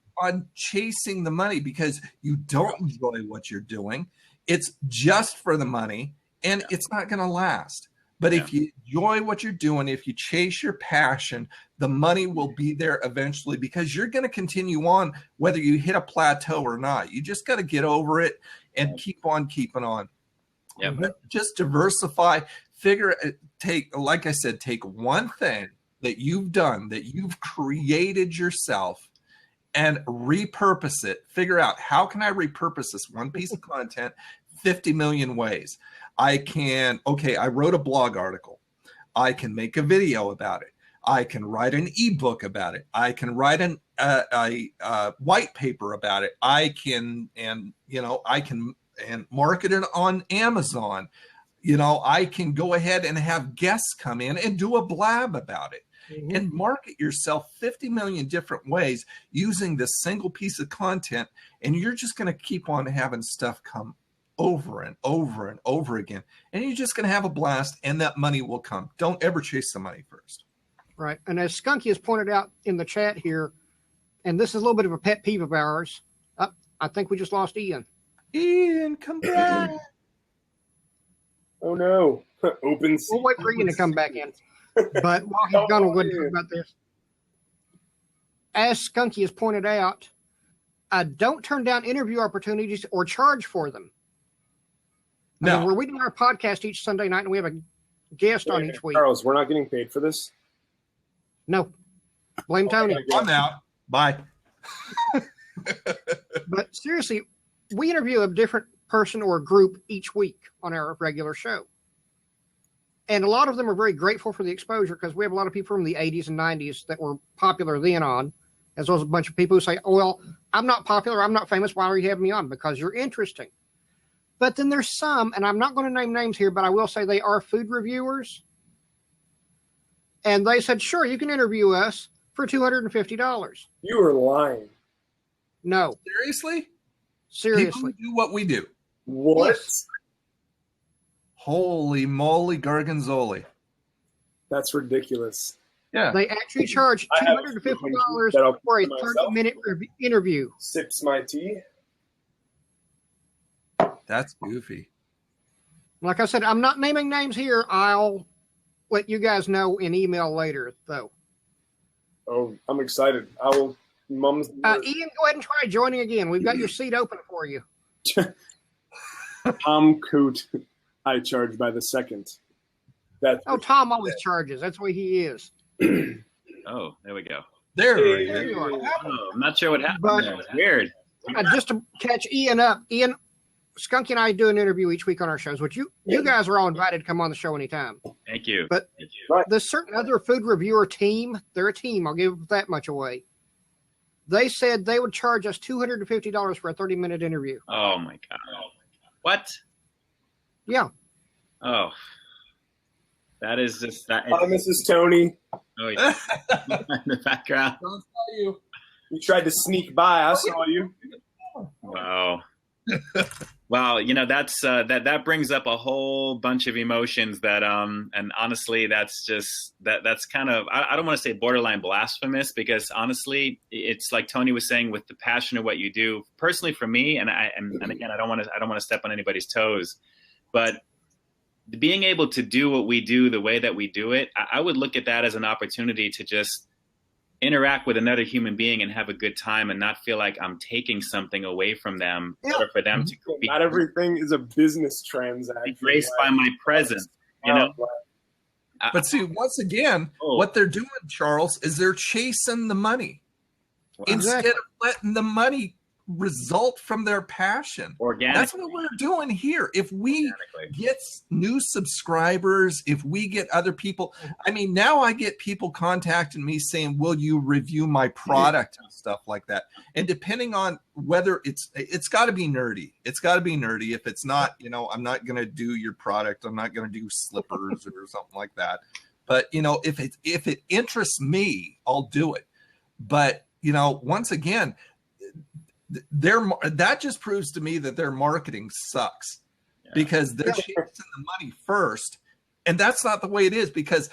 chasing the money because you don't enjoy what you're doing. It's just for the money, and it's not going to last. But if you enjoy what you're doing, if you chase your passion, the money will be there eventually, because you're going to continue on whether you hit a plateau or not. You just got to get over it and keep on keeping on. Yeah. Just diversify, take one thing that you've done, that you've created yourself, and repurpose it. Figure out, how can I repurpose this one piece of content 50 million ways? I wrote a blog article. I can make a video about it. I can write an ebook about it. I can write a white paper about it. I can market it on Amazon. I can go ahead and have guests come in and do a blab about it. And market yourself 50 million different ways using this single piece of content, and you're just going to keep on having stuff come over and over and over again. And you're just going to have a blast, and that money will come. Don't ever chase the money first. Right. And as Skunkie has pointed out in the chat here, and this is a little bit of a pet peeve of ours, I think we just lost Ian. Ian, come back. Oh, no. Open. We'll wait for Ian to come back in. But while he's gone, we'll go ahead and talk about this. As Skunkie has pointed out, don't turn down interview opportunities or charge for them. No. We're doing our podcast each Sunday night, and we have a guest on each week. Charles, we're not getting paid for this? No. Blame Tony. I'm out. Bye. But seriously, we interview a different person or group each week on our regular show. And a lot of them are very grateful for the exposure because we have a lot of people from the 80s and 90s that were popular then on, as well as a bunch of people who say, oh, well, I'm not popular, I'm not famous, why are you having me on? Because you're interesting. But then there's some, and I'm not going to name names here, but I will say they are food reviewers. And they said, sure, you can interview us for $250. You are lying. No. Seriously? Seriously. People do what we do. What? Yes. Holy moly, Gargonzoli. That's ridiculous. Yeah. They actually charge $250 for a 30-minute interview. Sips my tea. That's goofy. Like I said, I'm not naming names here. I'll let you guys know in email later, though. Oh, I'm excited. I will. Ian, go ahead and try joining again. We've got your seat open for you. Tom Coot, I charge by the second. Tom always charges. That's the way he is. Oh, there we go. There you are. Oh, I'm not sure what happened there. It's weird. Just to catch Ian up, Skunkie and I do an interview each week on our shows, which you guys are all invited to come on the show anytime. Thank you. But there's certain other food reviewer team. They're a team. I'll give that much away. They said they would charge us $250 for a 30-minute interview. Oh, my God. What? Yeah. Oh. That is just that. Hi, Mrs. Tony. Oh, yeah. In the background. Don't tell you. You tried to sneak by. I saw you. Wow. Well, that's that brings up a whole bunch of emotions that and honestly that's just that's kind of I don't want to say borderline blasphemous because honestly it's like Tony was saying with the passion of what you do. Personally for me, and again I don't want to step on anybody's toes, but being able to do what we do the way that we do it, I would look at that as an opportunity to just interact with another human being and have a good time and not feel like I'm taking something away from them or for them to be. Not everything is a business transaction. Graced by my presence, you know. But see, once again, what they're doing, Charles, is they're chasing the money instead of letting the money result from their passion. Organically. That's what we're doing here. If we get new subscribers, if we get other people, I mean, now I get people contacting me saying, will you review my product and stuff like that? And depending on whether it's got to be nerdy. It's got to be nerdy. If it's not, I'm not going to do your product. I'm not going to do slippers or something like that. But, if it interests me, I'll do it. But, once again, that just proves to me that their marketing sucks because they're chasing the money first. And that's not the way it is because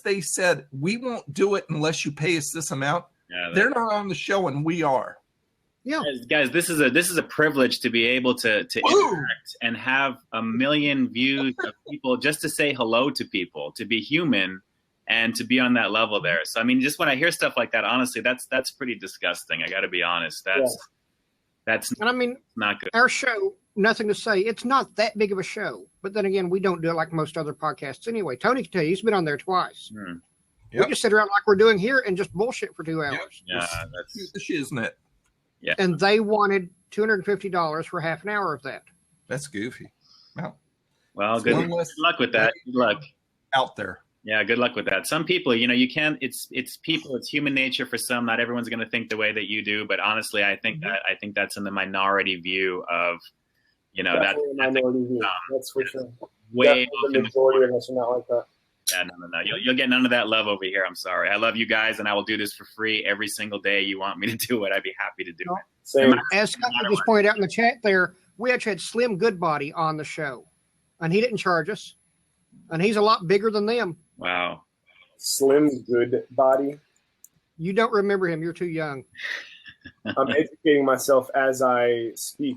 they said, we won't do it unless you pay us this amount. They're not on the show and we are. Yeah. Guys, this is a privilege to be able to interact and have 1 million views of people just to say hello to people, to be human and to be on that level there. So, I mean, just when I hear stuff like that, honestly, that's pretty disgusting. I got to be honest. That's and I mean, not good. Our show, nothing to say. It's not that big of a show. But then again, we don't do it like most other podcasts anyway. Tony can tell you, he's been on there twice. We just sit around like we're doing here and just bullshit for 2 hours. Yeah, that's the shit, isn't it? Yeah. And they wanted $250 for half an hour of that. That's goofy. Well, good luck with that. Good luck out there. Yeah, good luck with that. Some people, you can't. It's people. It's human nature for some. Not everyone's going to think the way that you do. But honestly, I think that's in the minority view of, that minority view. That's for sure. Way the majority of us are not like that. Yeah, no. You'll get none of that love over here. I'm sorry. I love you guys, and I will do this for free every single day you want me to do it. I'd be happy to do it. Same. As Skunkie just pointed out in the chat there, we actually had Slim Goodbody on the show, and he didn't charge us, and he's a lot bigger than them. Wow. Slim Goodbody. You don't remember him. You're too young. I'm educating myself as I speak.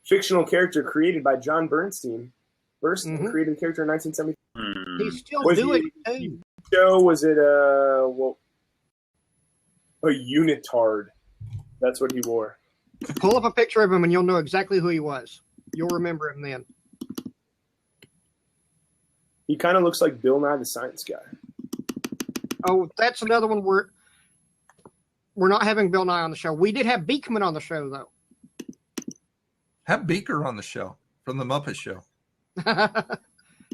Fictional character created by John Bernstein. Bernstein created the character in 1970. He's still doing it too. Show was it a unitard? That's what he wore. Pull up a picture of him and you'll know exactly who he was. You'll remember him then. He kind of looks like Bill Nye the Science Guy. Oh, that's another one we're not having Bill Nye on the show. We did have Beekman on the show though. Have Beaker on the show from the Muppet Show.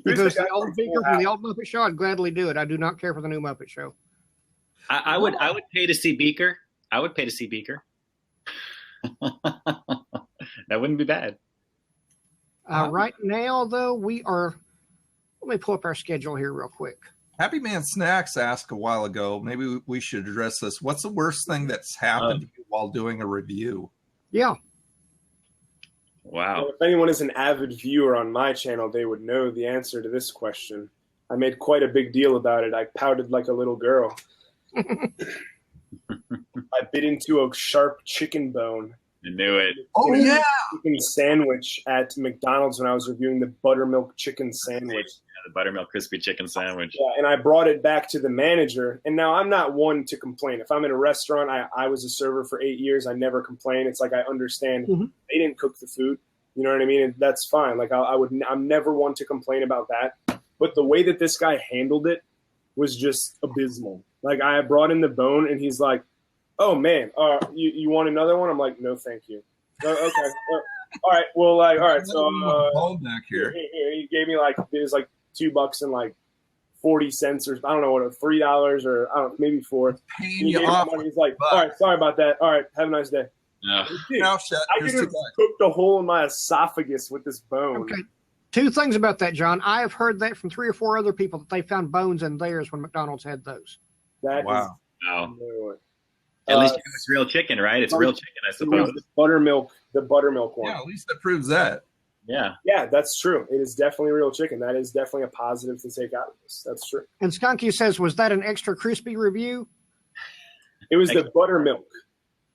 Because the old Beaker from the old Muppet Show, I'd gladly do it. I do not care for the new Muppet Show. I would pay to see Beaker. I would pay to see Beaker. That wouldn't be bad. Right now, though, let me pull up our schedule here real quick. Happy Man Snacks asked a while ago, maybe we should address this. What's the worst thing that's happened to you while doing a review? Yeah. Wow. Well, if anyone is an avid viewer on my channel, they would know the answer to this question. I made quite a big deal about it. I pouted like a little girl. I bit into a sharp chicken bone. I knew it. Oh, yeah. Chicken sandwich at McDonald's when I was reviewing the buttermilk chicken sandwich. Yeah, the buttermilk crispy chicken sandwich. Yeah, and I brought it back to the manager. And now I'm not one to complain. If I'm in a restaurant, I was a server for 8 years. I never complain. It's like I understand they didn't cook the food. You know what I mean? And that's fine. Like I'm never one to complain about that. But the way that this guy handled it was just abysmal. Like I brought in the bone and he's like, "Oh man, you want another one?" I'm like, "No, thank you." Okay. All right. Well, all right. So back here. He gave me it was like $2 and like 40 cents or I don't know what, $3 or I don't know, maybe $4. He's like, "All right, sorry about that. All right, have a nice day." Dude, I could have cooked a hole in my esophagus with this bone. Okay. 2 things about that, John. I have heard that from 3 or 4 other people that they found bones in theirs when McDonald's had those. Wow. At least you know it's real chicken, right? It's real chicken, I suppose. The buttermilk one. Yeah, at least that proves that. Yeah. Yeah, that's true. It is definitely real chicken. That is definitely a positive to take out of this. That's true. And Skunkie says, was that an extra crispy review? It was the buttermilk.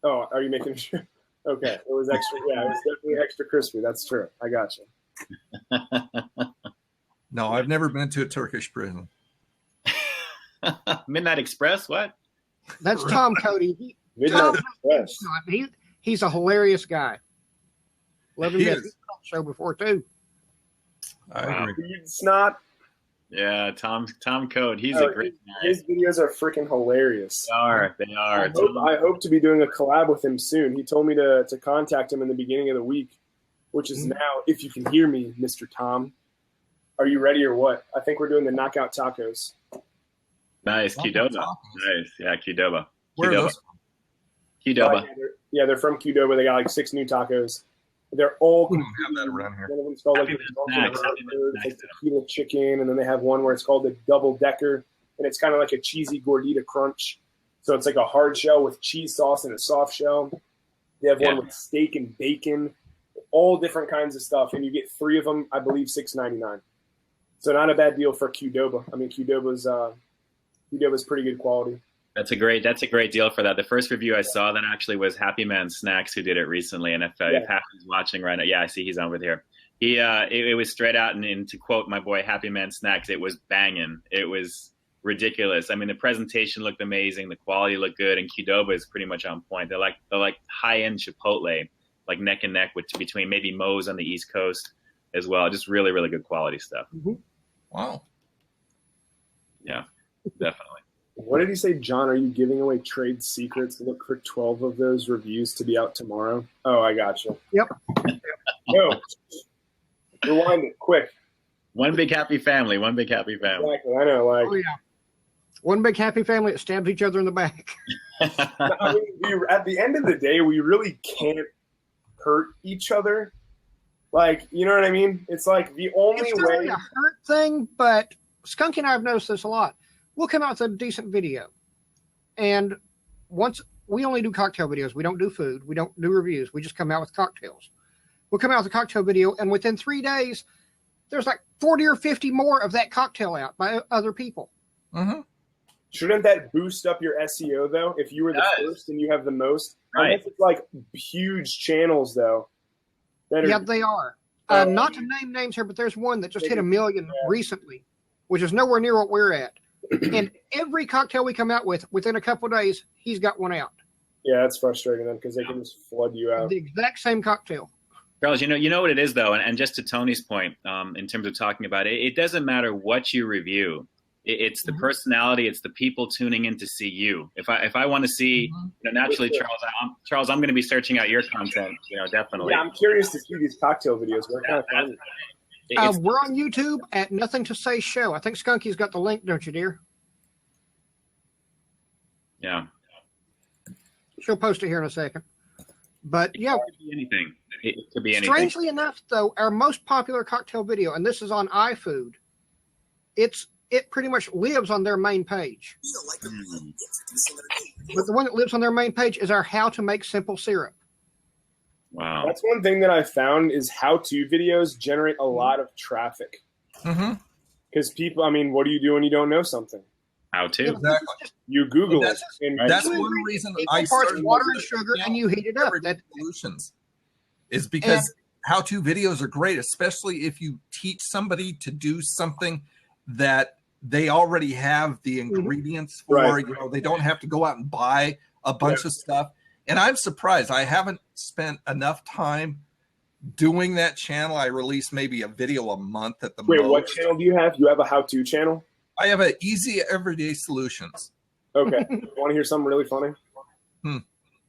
Oh, are you making sure? Okay. It was extra. Yeah, it was definitely extra crispy. That's true. I got you. No, I've never been to a Turkish prison. Midnight Express? What? That's Tom Cody. He's a hilarious guy. Love him. He's on the show before too. I agree. It's not. Yeah, Tom Code. He's a great guy. His videos are freaking hilarious. They are. I hope to be doing a collab with him soon. He told me to contact him in the beginning of the week, which is now. If you can hear me, Mr. Tom, are you ready or what? I think we're doing the knockout tacos. Nice, Qdoba. Nice, yeah, Qdoba. Where are those from? Qdoba. Yeah, they're from Qdoba. They got like 6 new tacos. They're all. We don't have that around here. One of them's called like tequila chicken, and then they have one where it's called the double decker, and it's kind of like a cheesy gordita crunch. So it's like a hard shell with cheese sauce and a soft shell. They have one with steak and bacon, all different kinds of stuff, and you get 3 of them, I believe, $6.99. So not a bad deal for Qdoba. I mean, Qdoba's pretty good quality. That's a great deal for that. The first review I saw that actually was Happy Man Snacks, who did it recently. And if Happy's watching right now, I see he's on with here. It was straight out, and to quote my boy Happy Man Snacks, it was banging. It was ridiculous. I mean, the presentation looked amazing, the quality looked good, and Qdoba is pretty much on point. They're like high end Chipotle, like neck and neck between maybe Moe's on the East Coast as well. Just really, really good quality stuff. Mm-hmm. Wow. Yeah, definitely. What did he say, John? Are you giving away trade secrets? Look for 12 of those reviews to be out tomorrow. Oh, I got you. Yep. No. Rewind it quick. One big happy family. One big happy family. Exactly. I know. Oh, yeah. One big happy family that stabs each other in the back. I mean, at the end of the day, we really can't hurt each other. Like, you know what I mean? It's like the only it's way. Really a hurt thing, but Skunkie and I have noticed this a lot. We'll come out with a decent video, and once we only do cocktail videos, we don't do food, we don't do reviews, we just come out with cocktails. will come out with a cocktail video, and within 3 days, there's like 40 or 50 more of that cocktail out by other people. Mm-hmm. Shouldn't that boost up your SEO though? If you were the first and you have the most, right? Unless it's like huge channels though. Yeah, they are. Not to name names here, but there's one that just hit 1 million recently, which is nowhere near what we're at. And every cocktail we come out with, within a couple of days, he's got one out. Yeah, that's frustrating then because they can just flood you out. The exact same cocktail. Charles, you know what it is though, and just to Tony's point, in terms of talking about it, it doesn't matter what you review. It's the personality, it's the people tuning in to see you. If I want to see, naturally, Charles, I'm going to be searching out your content, definitely. Yeah, I'm curious to see these cocktail videos. We're on YouTube at Nothing to Say Show. I think Skunkie's got the link, don't you, dear? Yeah. She'll post it here in a second. But yeah, it could be anything. It could be anything. Strangely enough, though, our most popular cocktail video, and this is on iFood, it pretty much lives on their main page. But the one that lives on their main page is our how to make simple syrup. Wow. That's one thing that I found is how-to videos generate a lot of traffic. Because people, I mean, what do you do when you don't know something? How to? Exactly. You Google it. That's one reason I started water and sugar, and you heat it up. That's solutions. Is because how-to videos are great, especially if you teach somebody to do something that they already have the ingredients for. Right. They don't have to go out and buy a bunch of stuff. And I'm surprised. I haven't spent enough time doing that channel. I release maybe a video a month at the most. Wait, what channel do you have? You have a how-to channel? I have an Easy Everyday Solutions. Okay. Want to hear something really funny?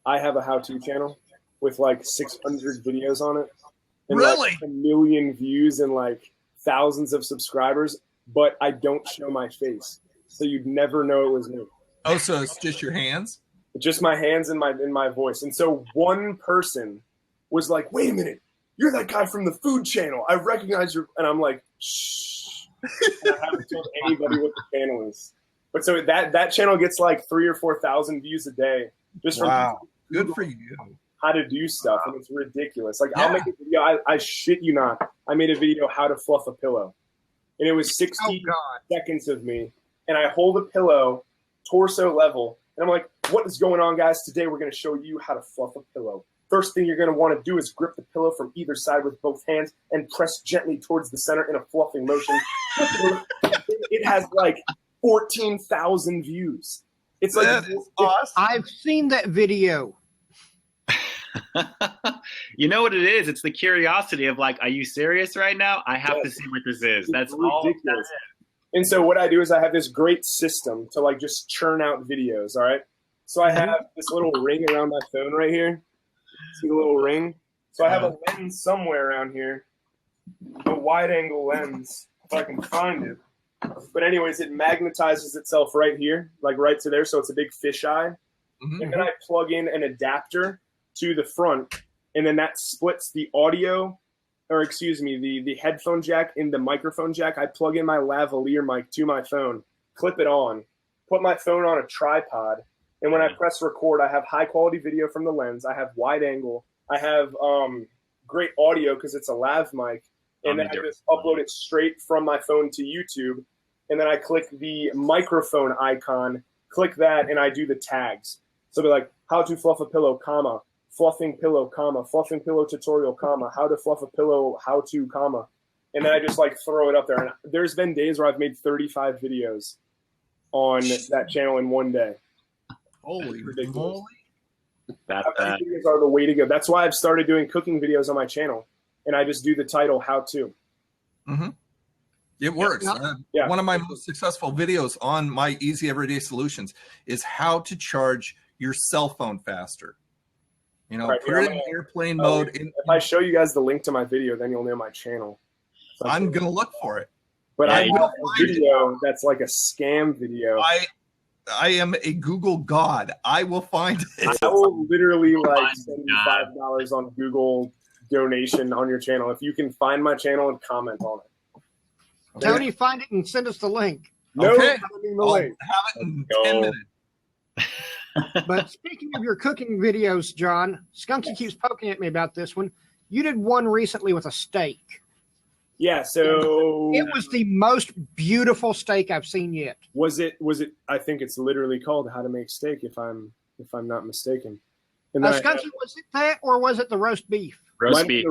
I have a how-to channel with like 600 videos on it. And really? Like 1 million views and like thousands of subscribers, but I don't show my face. So you'd never know it was me. Oh, so it's just your hands? Just my hands and my voice. And so one person was like, wait a minute, you're that guy from the food channel. I recognize your, and I'm like, shh. And I haven't told anybody what the channel is. But so that channel gets like 3,000 or 4,000 views a day. Just from good for you. How to do stuff, and it's ridiculous. Like I'll make a video. I shit you not. I made a video how to fluff a pillow, and it was 60 seconds of me, and I hold a pillow torso level, and I'm like, "What is going on, guys? Today we're going to show you how to fluff a pillow. First thing you're going to want to do is grip the pillow from either side with both hands and press gently towards the center in a fluffing motion." It has like 14,000 views. It's like awesome. I've seen that video. You know what it is? It's the curiosity of like, are you serious right now? I have to see what this is. That's all that is. And so what I do is I have this great system to like just churn out videos. All right. So I have this little ring around my phone right here. See the little ring? So I have a lens somewhere around here, a wide angle lens, if I can find it. But anyways, it magnetizes itself right here, like right to there. So it's a big fisheye. And then I plug in an adapter to the front, and then that splits the audio, or excuse me, the headphone jack in the microphone jack. I plug in my lavalier mic to my phone, clip it on, put my phone on a tripod, and when I press record, I have high quality video from the lens. I have wide angle. I have great audio because it's a lav mic, and then I just upload it straight from my phone to YouTube, and then I click the microphone icon, click that, and I do the tags. So be like, how to fluff a pillow, comma, fluffing pillow, comma, fluffing pillow tutorial, comma, how to fluff a pillow, how to, comma. And then I just like throw it up there. And there's been days where I've made 35 videos on that channel in one day. Holy moly. Videos are the way to go. That's why I've started doing cooking videos on my channel. And I just do the title, how to. It works. One of my most successful videos on my Easy Everyday Solutions is how to charge your cell phone faster. Put it in airplane mode. If I show you guys the link to my video, then you'll know my channel. I'm going to look for it. But I have a video that's like a scam video. I am a Google god. I will find it. I will literally like send you $5 on Google donation on your channel if you can find my channel and comment on it. Tony, find it and send us the link. No, okay. I'll have it in 10 minutes. But speaking of your cooking videos, John, Skunkie keeps poking at me about this one. You did one recently with a steak. Yeah, so it was the most beautiful steak I've seen yet. Was it? I think it's literally called How to Make Steak, if I'm not mistaken. And Skunkie, was it that, or was it the roast beef? Roast beef.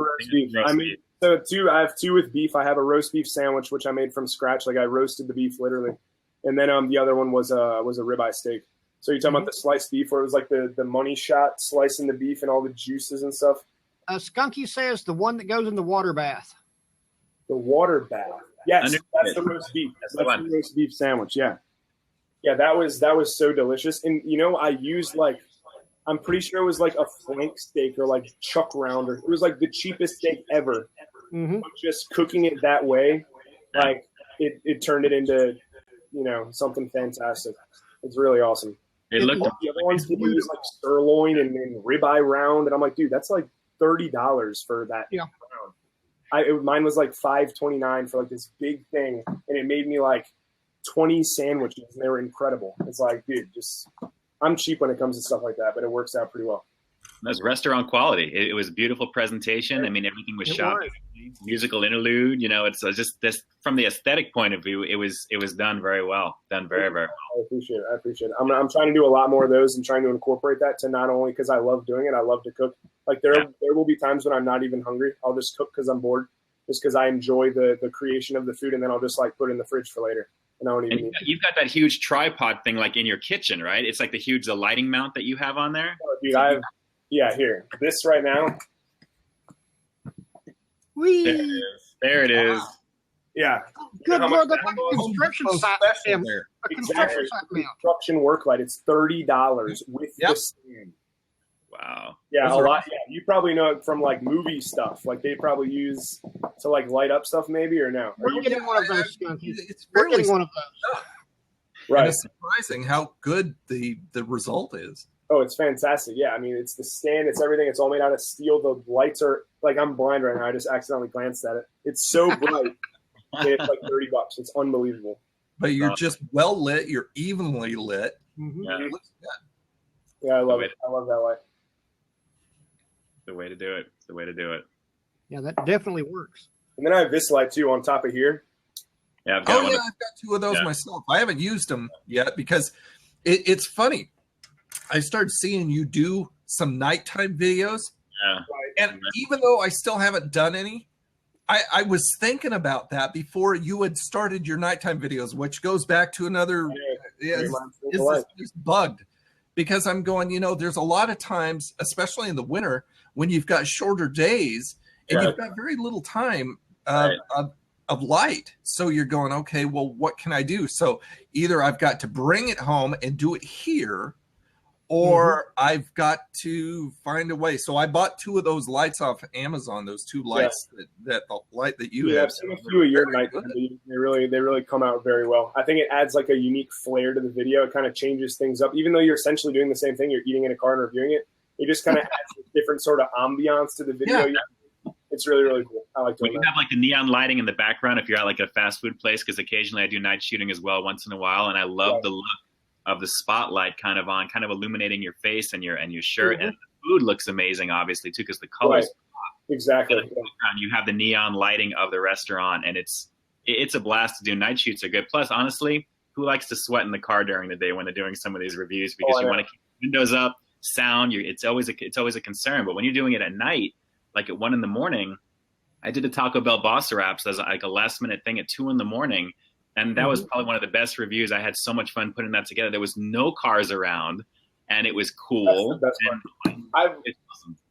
I have two with beef. I have a roast beef sandwich, which I made from scratch. Like I roasted the beef literally, and then the other one was a ribeye steak. So you're talking about the sliced beef, where it was like the money shot slicing the beef and all the juices and stuff. Skunkie says the one that goes in the water bath. The water bath. Yes, that's the roast beef. That's the roast beef sandwich. Yeah, that was so delicious. And I used I'm pretty sure it was like a flank steak or like chuck rounder. It was like the cheapest steak ever. But just cooking it that way, like it turned it into something fantastic. It's really awesome. It looked. The other ones people use like sirloin and ribeye round, and I'm like, dude, that's like $30 for that. Yeah. Mine was like $5.29 for like this big thing, and it made me like 20 sandwiches, and they were incredible. It's like, dude, I'm cheap when it comes to stuff like that, but it works out pretty well. That's restaurant quality. It was beautiful presentation. I mean, everything was shot. Musical interlude. It's just this from the aesthetic point of view. It was done very well. Done very, very well. I appreciate it. I'm trying to do a lot more of those and trying to incorporate that to not only because I love doing it, I love to cook. Like there will be times when I'm not even hungry. I'll just cook because I'm bored, just because I enjoy the creation of the food, and then I'll just like put it in the fridge for later. And I don't even. You've got that huge tripod thing like in your kitchen, right? It's like the lighting mount that you have on there. Oh, dude, here. This right now. Whee! There it is. Wow. Yeah. Good Lord, that's like a construction site. A construction work light. It's $30 with the stand. Wow. Yeah, a lot. Yeah, you probably know it from like movie stuff. Like they probably use to like light up stuff, maybe, or no? We're getting one of those. We're getting one of those. Right. And it's surprising how good the result is. Oh, it's fantastic. Yeah, I mean, it's the stand, it's everything. It's all made out of steel. The lights are like, I'm blind right now. I just accidentally glanced at it. It's so bright. It's like $30. It's unbelievable. But you're just well lit. You're evenly lit. Mm-hmm. Yeah. It looks good. Yeah, I love it. I love that light. The way to do it. It's the way to do it. Yeah, that definitely works. And then I have this light too on top of here. Yeah, I've got I've got two of those myself. I haven't used them yet because it's funny. I started seeing you do some nighttime videos. Yeah. And even though I still haven't done any, I was thinking about that before you had started your nighttime videos, which goes back to another is bugged. Because I'm going, there's a lot of times, especially in the winter, when you've got shorter days and you've got very little time of light. So you're going, okay, well, what can I do? So either I've got to bring it home and do it here, or I've got to find a way. So I bought two of those lights off Amazon, those two lights that the light that you have. I've seen a few of your night videos. They really come out very well. I think it adds like a unique flair to the video. It kind of changes things up. Even though you're essentially doing the same thing, you're eating in a car and reviewing it. It just kind of adds a different sort of ambiance to the video. Yeah. It's really, really cool. I like doing that. You have like the neon lighting in the background if you're at like a fast food place, because occasionally I do night shooting as well once in a while, and I love the look of the spotlight kind of illuminating your face and your shirt, and the food looks amazing, obviously too, because the colors. Exactly. You have the neon lighting of the restaurant, and it's a blast to do. Night shoots are good. Plus, honestly, who likes to sweat in the car during the day when they're doing some of these reviews? Because you want to keep the windows up, sound. It's always a concern. But when you're doing it at night, like at 1 a.m, I did a Taco Bell Boss Wraps as like a last minute thing at 2 a.m. And that was probably one of the best reviews. I had so much fun putting that together. There was no cars around, and it was cool. That's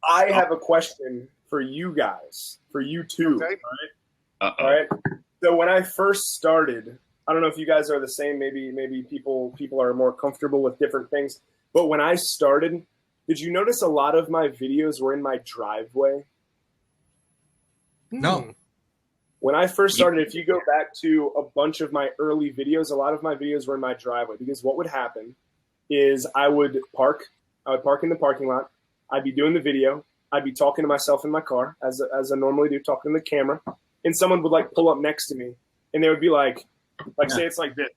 I have a question for you guys, for you too. Okay. All right. So when I first started, I don't know if you guys are the same. Maybe people are more comfortable with different things. But when I started, did you notice a lot of my videos were in my driveway? No. When I first started, if you go back to a bunch of my early videos, a lot of my videos were in my driveway, because what would happen is I would park in the parking lot. I'd be doing the video. I'd be talking to myself in my car as I normally do, talking to the camera, and someone would like pull up next to me, and they would be like say it's like this.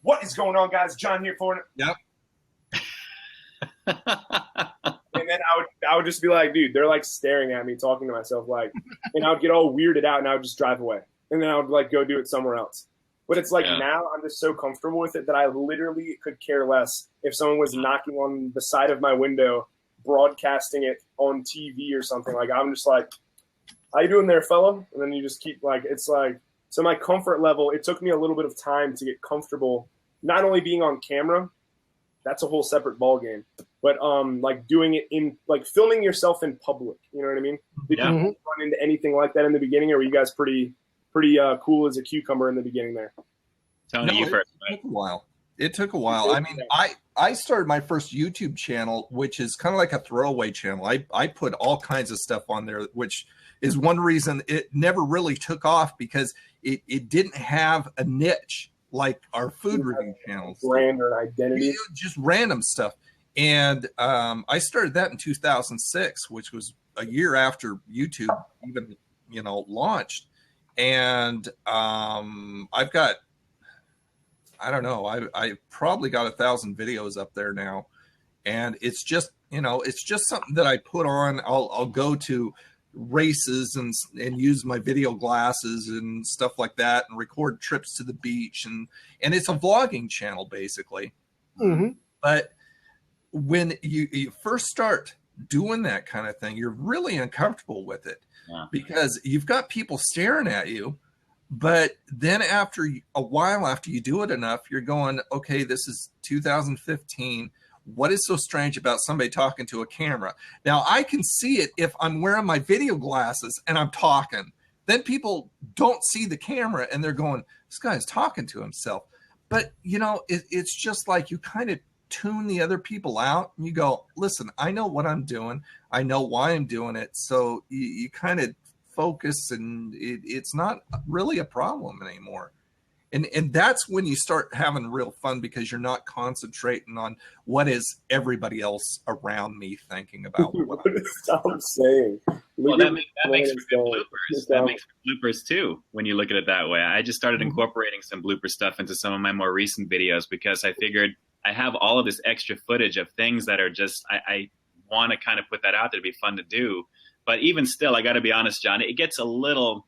What is going on, guys? John here for it. Yep. And then I would just be like, dude, they're like staring at me, talking to myself, like, and I would get all weirded out, and I would just drive away, and then I would like go do it somewhere else. But it's like now I'm just so comfortable with it that I literally could care less if someone was knocking on the side of my window, broadcasting it on TV or something. Like, I'm just like, how you doing there, fella? And then you just keep like, it's like, so my comfort level, it took me a little bit of time to get comfortable, not only being on camera, that's a whole separate ball game, but like doing it in, like filming yourself in public. You know what I mean? Did you run into anything like that in the beginning, or were you guys pretty cool as a cucumber in the beginning there? Tony, you first. It took a while. It took a while. I mean, I started my first YouTube channel, which is kind of like a throwaway channel. I put all kinds of stuff on there, which is one reason it never really took off, because it didn't have a niche like our food review channels. Brand or identity. Just random stuff. And I started that in 2006, which was a year after YouTube even, launched. And I've got, I don't know, I probably got 1,000 videos up there now. And it's just, it's just something that I put on. I'll go to races and use my video glasses and stuff like that, and record trips to the beach, and it's a vlogging channel basically. But when you first start doing that kind of thing, you're really uncomfortable with it, because you've got people staring at you. But then after a while, after you do it enough, you're going, okay, this is 2015. What is so strange about somebody talking to a camera? Now, I can see it if I'm wearing my video glasses and I'm talking. Then people don't see the camera and they're going, this guy's talking to himself. But, it's just like you kind of tune the other people out and you go, listen, I know what I'm doing. I know why I'm doing it. So you kind of focus, and it's not really a problem anymore. And that's when you start having real fun, because you're not concentrating on what is everybody else around me thinking about. What I'm saying. Well, that makes for good bloopers. That makes for bloopers too, when you look at it that way. I just started incorporating some blooper stuff into some of my more recent videos, because I figured I have all of this extra footage of things that are just, I want to kind of put that out there to be fun to do. But even still, I got to be honest, John, it gets a little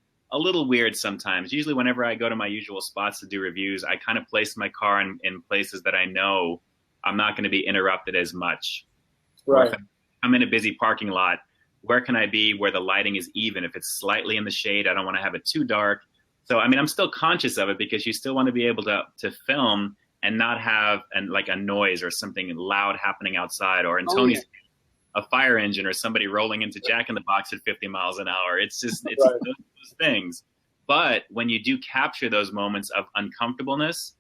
weird sometimes. Usually whenever I go to my usual spots to do reviews, I kind of place my car in places that I know I'm not going to be interrupted as much. Right. If I'm in a busy parking lot, where can I be where the lighting is even? If it's slightly in the shade, I don't want to have it too dark. So, I mean, I'm still conscious of it, because you still want to be able to film and not have like a noise or something loud happening outside, or in Tony's a fire engine or somebody rolling into Jack in the Box at 50 miles an hour. It's just, those things. But when you do capture those moments of uncomfortableness,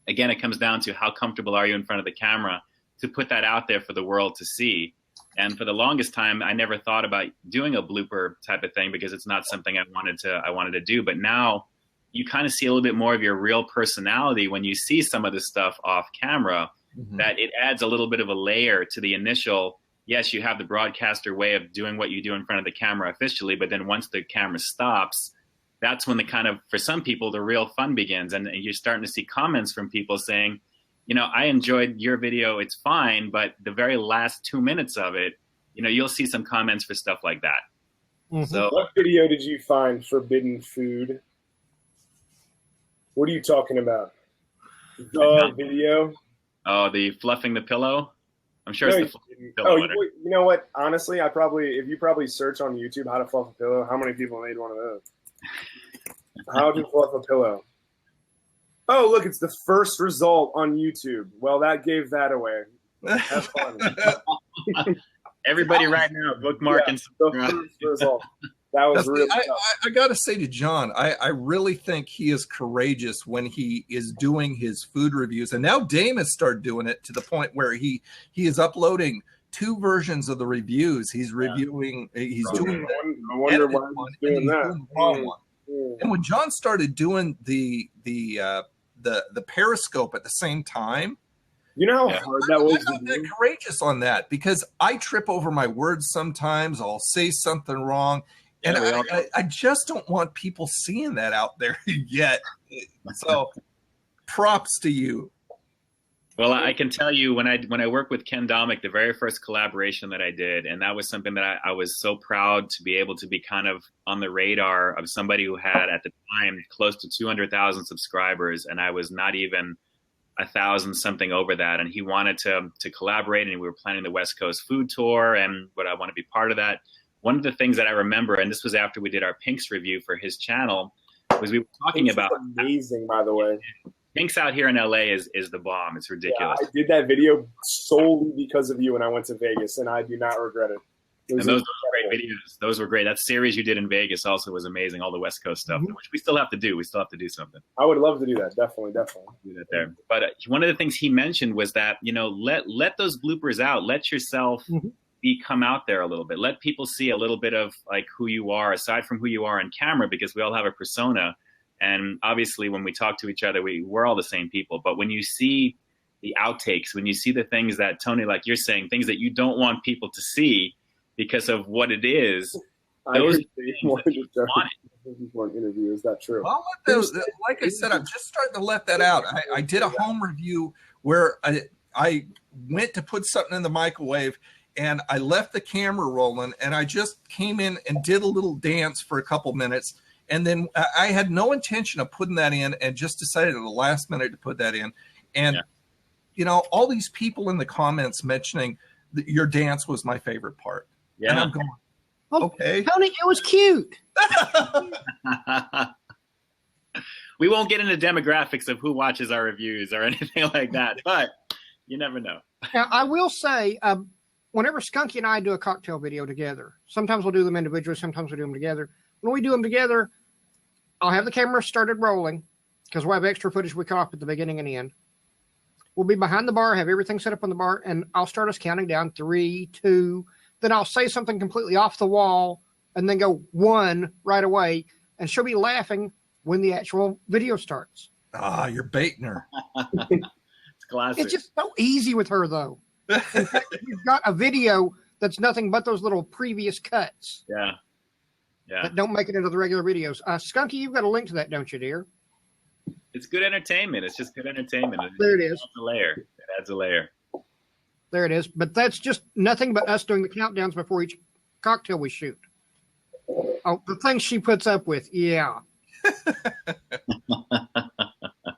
again, it comes down to how comfortable are you in front of the camera to put that out there for the world to see. And for the longest time, I never thought about doing a blooper type of thing, because it's not something I wanted to do. But now you kind of see a little bit more of your real personality when you see some of this stuff off camera, that it adds a little bit of a layer to the initial. Yes, you have the broadcaster way of doing what you do in front of the camera officially, but then once the camera stops, that's when the kind of, for some people, the real fun begins. And you're starting to see comments from people saying, I enjoyed your video, it's fine, but the very last 2 minutes of it, you'll see some comments for stuff like that. So, what video did you find forbidden food? What are you talking about? The video? Oh, the fluffing the pillow? I'm sure it's the pillow. Oh, you know what? Honestly, if you probably search on YouTube how to fluff a pillow, how many people made one of those? How to fluff a pillow. Oh, look, it's the first result on YouTube. Well, that gave that away. Have fun. Everybody right now, bookmark and the first result. That was really tough. I got to say to John, I really think he is courageous when he is doing his food reviews. And now Dame has started doing it to the point where he is uploading 2 versions of the reviews. He's reviewing, he's doing I wonder why he's doing that. And when John started doing the Periscope at the same time, you know how hard that was? I'm not courageous on that, because I trip over my words sometimes. I'll say something wrong. And I just don't want people seeing that out there yet. So props to you. Well, I can tell you when I worked with Ken Domick, the very first collaboration that I did, and that was something that I was so proud to be able to be kind of on the radar of somebody who had at the time close to 200,000 subscribers, and I was not even 1,000 something over that. And he wanted to collaborate, and we were planning the West Coast food tour, and would I want to be part of that? One of the things that I remember, and this was after we did our Pinks review for his channel, was we were talking Pinks about amazing, by the way. Pinks out here in LA is the bomb. It's ridiculous. Yeah, I did that video solely because of you when I went to Vegas, and I do not regret it. And those were great videos. Those were great. That series you did in Vegas also was amazing. All the West Coast stuff, which we still have to do. We still have to do something. I would love to do that. Definitely. Do that there. But one of the things he mentioned was that, let those bloopers out. Let yourself come out there a little bit. Let people see a little bit of like who you are aside from who you are on camera, because we all have a persona. And obviously when we talk to each other, we're all the same people. But when you see the outtakes, when you see the things that, Tony, like you're saying, things that you don't want people to see because of what it is, those are interview. Is that true? Well, like I said, I'm just starting to let that out. I did a home review where I went to put something in the microwave, and I left the camera rolling, and I just came in and did a little dance for a couple minutes. And then I had no intention of putting that in, and just decided at the last minute to put that in. And, all these people in the comments mentioning that your dance was my favorite part. Yeah. And I'm going, okay. Tony, it was cute. We won't get into demographics of who watches our reviews or anything like that, but you never know. Now, I will say, whenever Skunkie and I do a cocktail video together, sometimes we'll do them individually, sometimes we do them together. When we do them together, I'll have the camera started rolling because we'll have extra footage we cut off at the beginning and end. We'll be behind the bar, have everything set up on the bar, and I'll start us counting down 3, 2. Then I'll say something completely off the wall and then go 1 right away. And she'll be laughing when the actual video starts. You're baiting her. It's classic. It's just so easy with her, though. In fact, you've got a video that's nothing but those little previous cuts. Yeah. That don't make it into the regular videos. Skunkie, you've got a link to that, don't you, dear? It's good entertainment. It's just good entertainment. There it is. It adds a layer. There it is. But that's just nothing but us doing the countdowns before each cocktail we shoot. Oh, the things she puts up with. Yeah.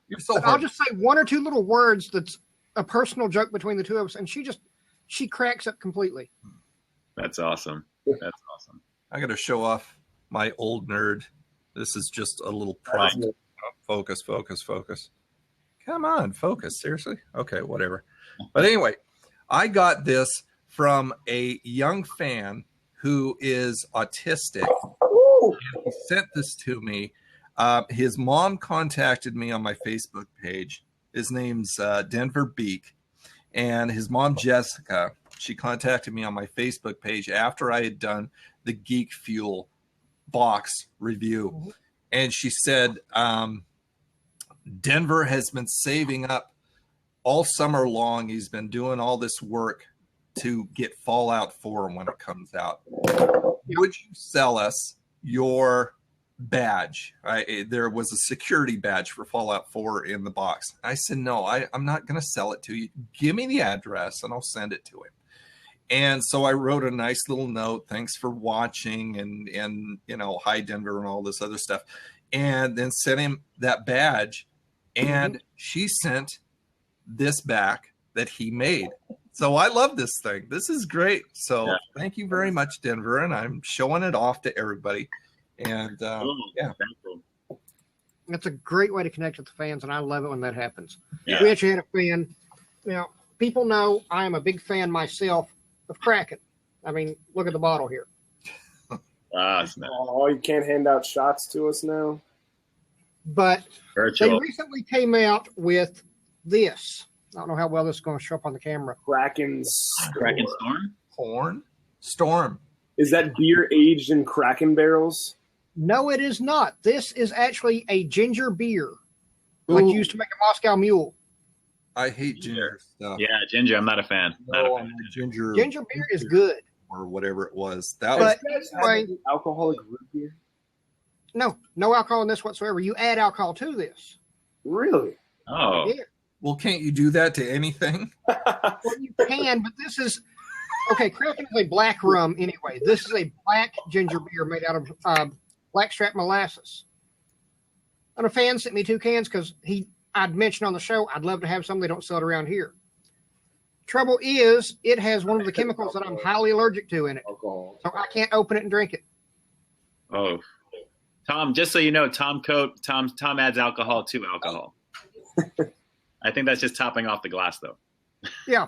You're so I'll just say 1 or 2 little words that's a personal joke between the two of us, and she cracks up completely. That's awesome. I got to show off my old nerd. This is just a little prompt. Focus. Come on, focus. Seriously? Okay, whatever. But anyway, I got this from a young fan who is autistic. And he sent this to me. His mom contacted me on my Facebook page. His name's Denver Beak. And his mom, Jessica, she contacted me on my Facebook page after I had done the Geek Fuel box review. And she said, Denver has been saving up all summer long. He's been doing all this work to get Fallout 4 when it comes out. Would you sell us your badge? There was a security badge for Fallout 4 in the box. I said, no, I'm not going to sell it to you. Give me the address and I'll send it to him. And so I wrote a nice little note. Thanks for watching and hi Denver and all this other stuff. And then sent him that badge. And she sent this back that he made. So I love this thing. This is great. So thank you very much, Denver. And I'm showing it off to everybody. And that's a great way to connect with the fans. And I love it when that happens. Yeah. We actually had a fan. People know I am a big fan myself of Kraken. I mean, look at the bottle here. You can't hand out shots to us now. But Virtual. They recently came out with this. I don't know how well this is going to show up on the camera. Kraken Storm? Storm. Is that beer aged in Kraken barrels? No, it is not. This is actually a ginger beer, like used to make a Moscow Mule. I hate ginger stuff. Yeah, ginger. I'm not a fan. Ginger beer is good. Or whatever it was. Alcoholic root beer? No alcohol in this whatsoever. You add alcohol to this. Really? Oh. Yeah. Well, can't you do that to anything? Well, you can, but this is okay. Kraken is a black rum anyway. This is a black ginger beer made out of blackstrap molasses. And a fan sent me 2 cans because I'd mentioned on the show I'd love to have some. They don't sell it around here. Trouble is, it has one of the chemicals that I'm highly allergic to in it, so I can't open it and drink it. Oh, Tom, just so you know, Tom adds alcohol to alcohol. I think that's just topping off the glass, though. Yeah,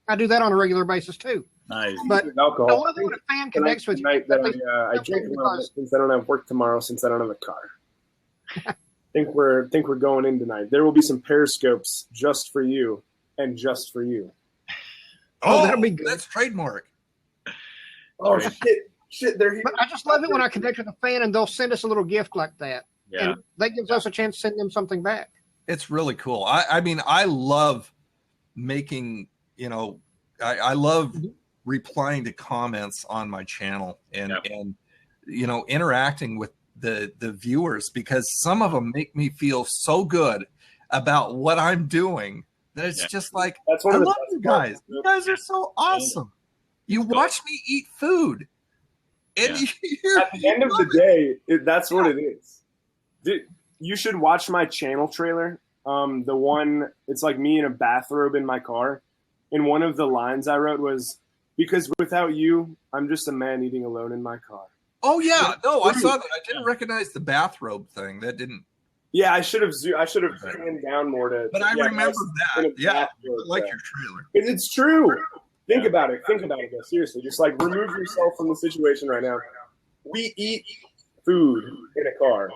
I do that on a regular basis too. Nice. But alcohol. I love it when a fan connects with you. I drink a little bit since I don't have work tomorrow, since I don't have a car. think we're going in tonight. There will be some periscopes just for you and just for you. Oh, that'll be good. That's trademark. Oh shit! They're here. But I just love it when I connect with a fan and they'll send us a little gift like that. Yeah. And that gives us a chance to send them something back. It's really cool. I mean, I love making, I love replying to comments on my channel and interacting with the viewers, because some of them make me feel so good about what I'm doing that it's just like, that's one I of the love you guys. You guys are so awesome. You watch me eat food. And at the end of the day, that's what it is. Dude, you should watch my channel trailer. The one, it's like me in a bathrobe in my car. And one of the lines I wrote was, "Because without you, I'm just a man eating alone in my car." Oh yeah, no, I saw that. I didn't recognize the bathrobe thing. That didn't. Yeah, I should have zoomed down more to. But I remember that. Yeah, I like your trailer. It's true. Think about it. Think about it, though. Seriously, just like remove yourself from the situation right now. We eat food in a car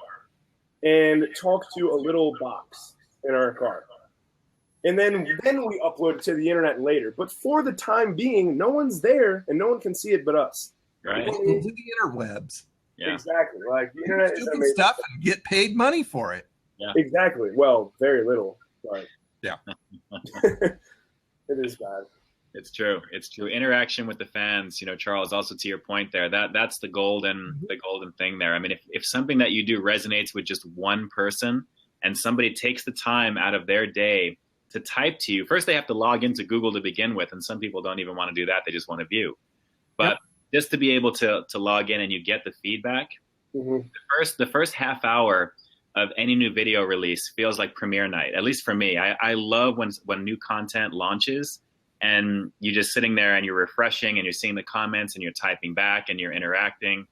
and talk to a little box in our car. And then we upload it to the internet later. But for the time being, no one's there and no one can see it but us. Right. Into the interwebs. Yeah. Exactly. Like the internet is amazing stuff and get paid money for it. Yeah. Exactly. Well, very little. But yeah. It is bad. It's true. It's true. Interaction with the fans, Charles, also to your point there, that's the golden thing there. I mean, if something that you do resonates with just one person and somebody takes the time out of their day to type to you, first they have to log into Google to begin with. And some people don't even want to do that. They just want to view. But just to be able to log in and you get the feedback, the first half hour of any new video release feels like premiere night, at least for me. I love when new content launches and you're just sitting there and you're refreshing and you're seeing the comments and you're typing back and you're interacting.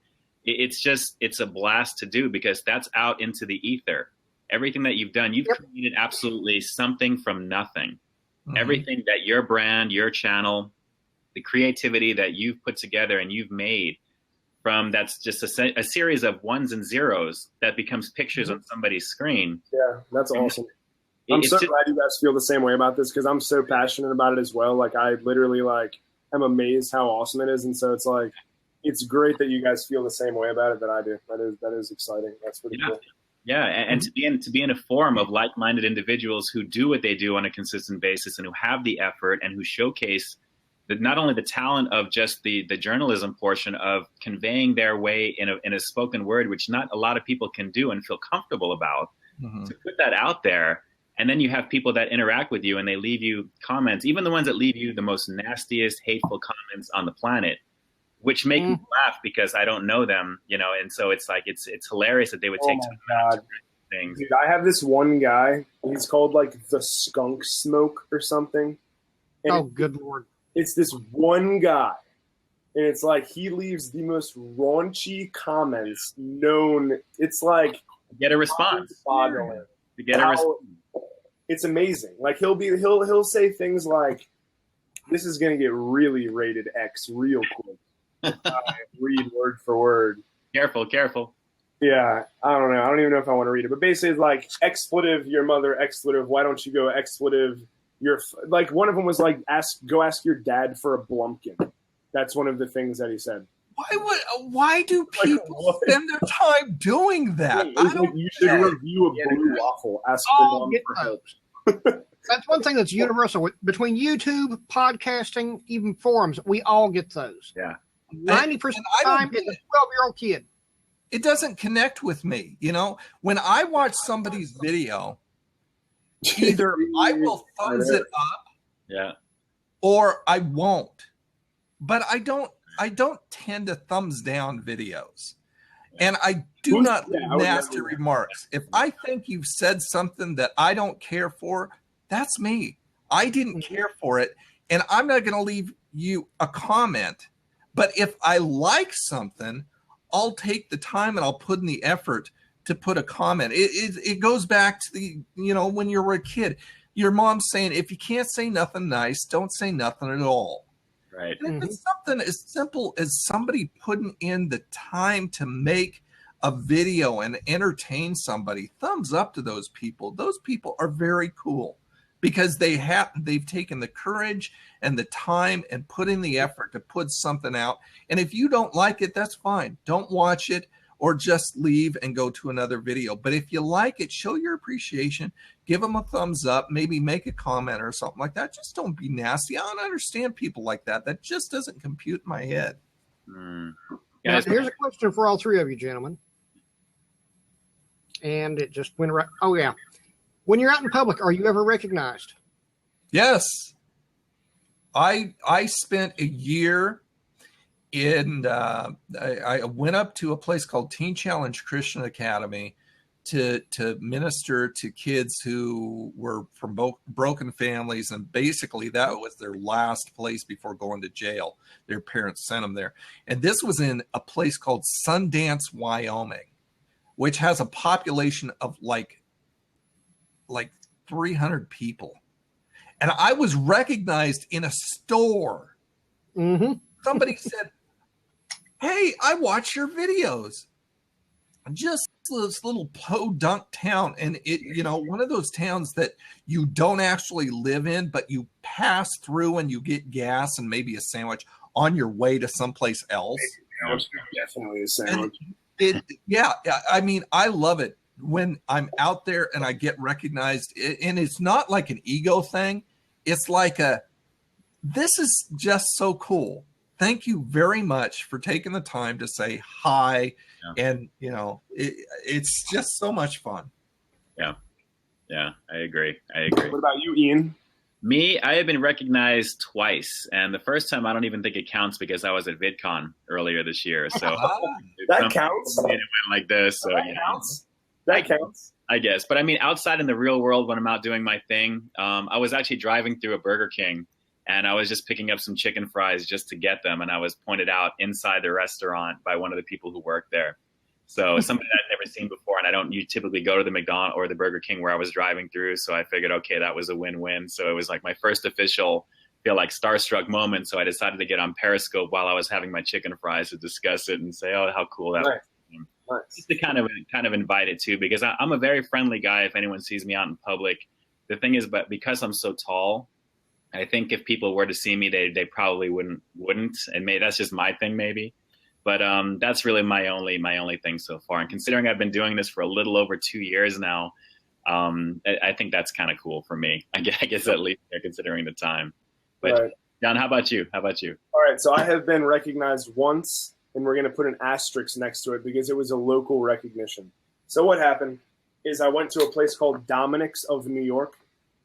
It's a blast to do because that's out into the ether. Everything that you've done, you've created absolutely something from nothing. Everything that your brand, your channel, the creativity that you've put together and you've made from, that's just a series of ones and zeros that becomes pictures on somebody's screen. Yeah, that's awesome. I'm so glad you guys feel the same way about this because I'm so passionate about it as well. Like I literally am amazed how awesome it is. And so it's like, it's great that you guys feel the same way about it that I do. That is exciting. That's pretty cool. Yeah, and to be in a forum of like-minded individuals who do what they do on a consistent basis and who have the effort and who showcase not only the talent of just the journalism portion of conveying their way in a spoken word, which not a lot of people can do and feel comfortable about, to put that out there. And then you have people that interact with you and they leave you comments, even the ones that leave you the most nastiest, hateful comments on the planet, which make me laugh because I don't know them, and so it's like, it's hilarious that they would take time to things. Dude, I have this one guy, he's called the Skunk Smoke or something. And good Lord. It's this one guy. And it's like, he leaves the most raunchy comments known. It's like, get a response. To get a response. It's amazing. Like he'll say things like, "This is going to get really rated X real quick." Read word for word. Careful. Yeah, I don't know. I don't even know if I want to read it. But basically, it's like expletive, your mother, expletive. Why don't you go expletive? Like one of them was like, go ask your dad for a Blumpkin. That's one of the things that he said. Why do people spend their time doing that? You should review a blue waffle. Ask your mom for help. That's one thing that's universal between YouTube, podcasting, even forums. We all get those. Yeah, 90% of the time, it's a 12-year-old kid. It doesn't connect with me. When I watch somebody's video, Either I will thumbs it up, yeah, or I won't. But I don't tend to thumbs down videos. And I do not leave nasty remarks. If I think you've said something that I don't care for, that's me. I didn't care for it, and I'm not going to leave you a comment. But if I like something, I'll take the time and I'll put in the effort to put a comment. It goes back to the, when you were a kid, your mom's saying, if you can't say nothing nice, don't say nothing at all. Right. And if it's something as simple as somebody putting in the time to make a video and entertain somebody, thumbs up to those people. Those people are very cool because they've taken the courage and the time and put in the effort to put something out. And if you don't like it, that's fine. Don't watch it or just leave and go to another video. But if you like it, show your appreciation, give them a thumbs up, maybe make a comment or something like that. Just don't be nasty. I don't understand people like that. That just doesn't compute in my head. Now, here's a question for all three of you, gentlemen. And it just went right. Oh, yeah. When you're out in public, are you ever recognized? Yes. I spent a year in, I went up to a place called Teen Challenge Christian Academy to minister to kids who were from broken families. And basically that was their last place before going to jail. Their parents sent them there. And this was in a place called Sundance, Wyoming, which has a population of like 300 people. And I was recognized in a store. Mm-hmm. Somebody said, hey, I watch your videos. Just this little podunk town. And it, one of those towns that you don't actually live in, but you pass through and you get gas and maybe a sandwich on your way to someplace else. Definitely a sandwich. I mean, I love it when I'm out there and I get recognized. And it's not like an ego thing. It's like this is just so cool. Thank you very much for taking the time to say hi. Yeah. And, it's just so much fun. Yeah. Yeah, I agree. What about you, Ian? Me, I have been recognized twice. And the first time, I don't even think it counts because I was at VidCon earlier this year. So that counts. It went like this. So that counts. I guess. But I mean, outside in the real world, when I'm out doing my thing, I was actually driving through a Burger King and I was just picking up some chicken fries just to get them. And I was pointed out inside the restaurant by one of the people who worked there. So something that I'd never seen before. And I don't typically go to the McDonald's or the Burger King where I was driving through. So I figured, okay, that was a win-win. So it was like my first official, feel like starstruck moment. So I decided to get on Periscope while I was having my chicken fries to discuss it and say, oh, how cool that was. Nice. Just to kind of invite it too, because I'm a very friendly guy. If anyone sees me out in public, the thing is, but because I'm so tall, I think if people were to see me, they probably wouldn't. And maybe that's just my thing, maybe. But that's really my only thing so far. And considering I've been doing this for a little over 2 years now, I think that's kind of cool for me. I guess at least considering the time. But right. John, how about you? All right, so I have been recognized once. And we're going to put an asterisk next to it because it was a local recognition. So what happened is I went to a place called Dominic's of New York,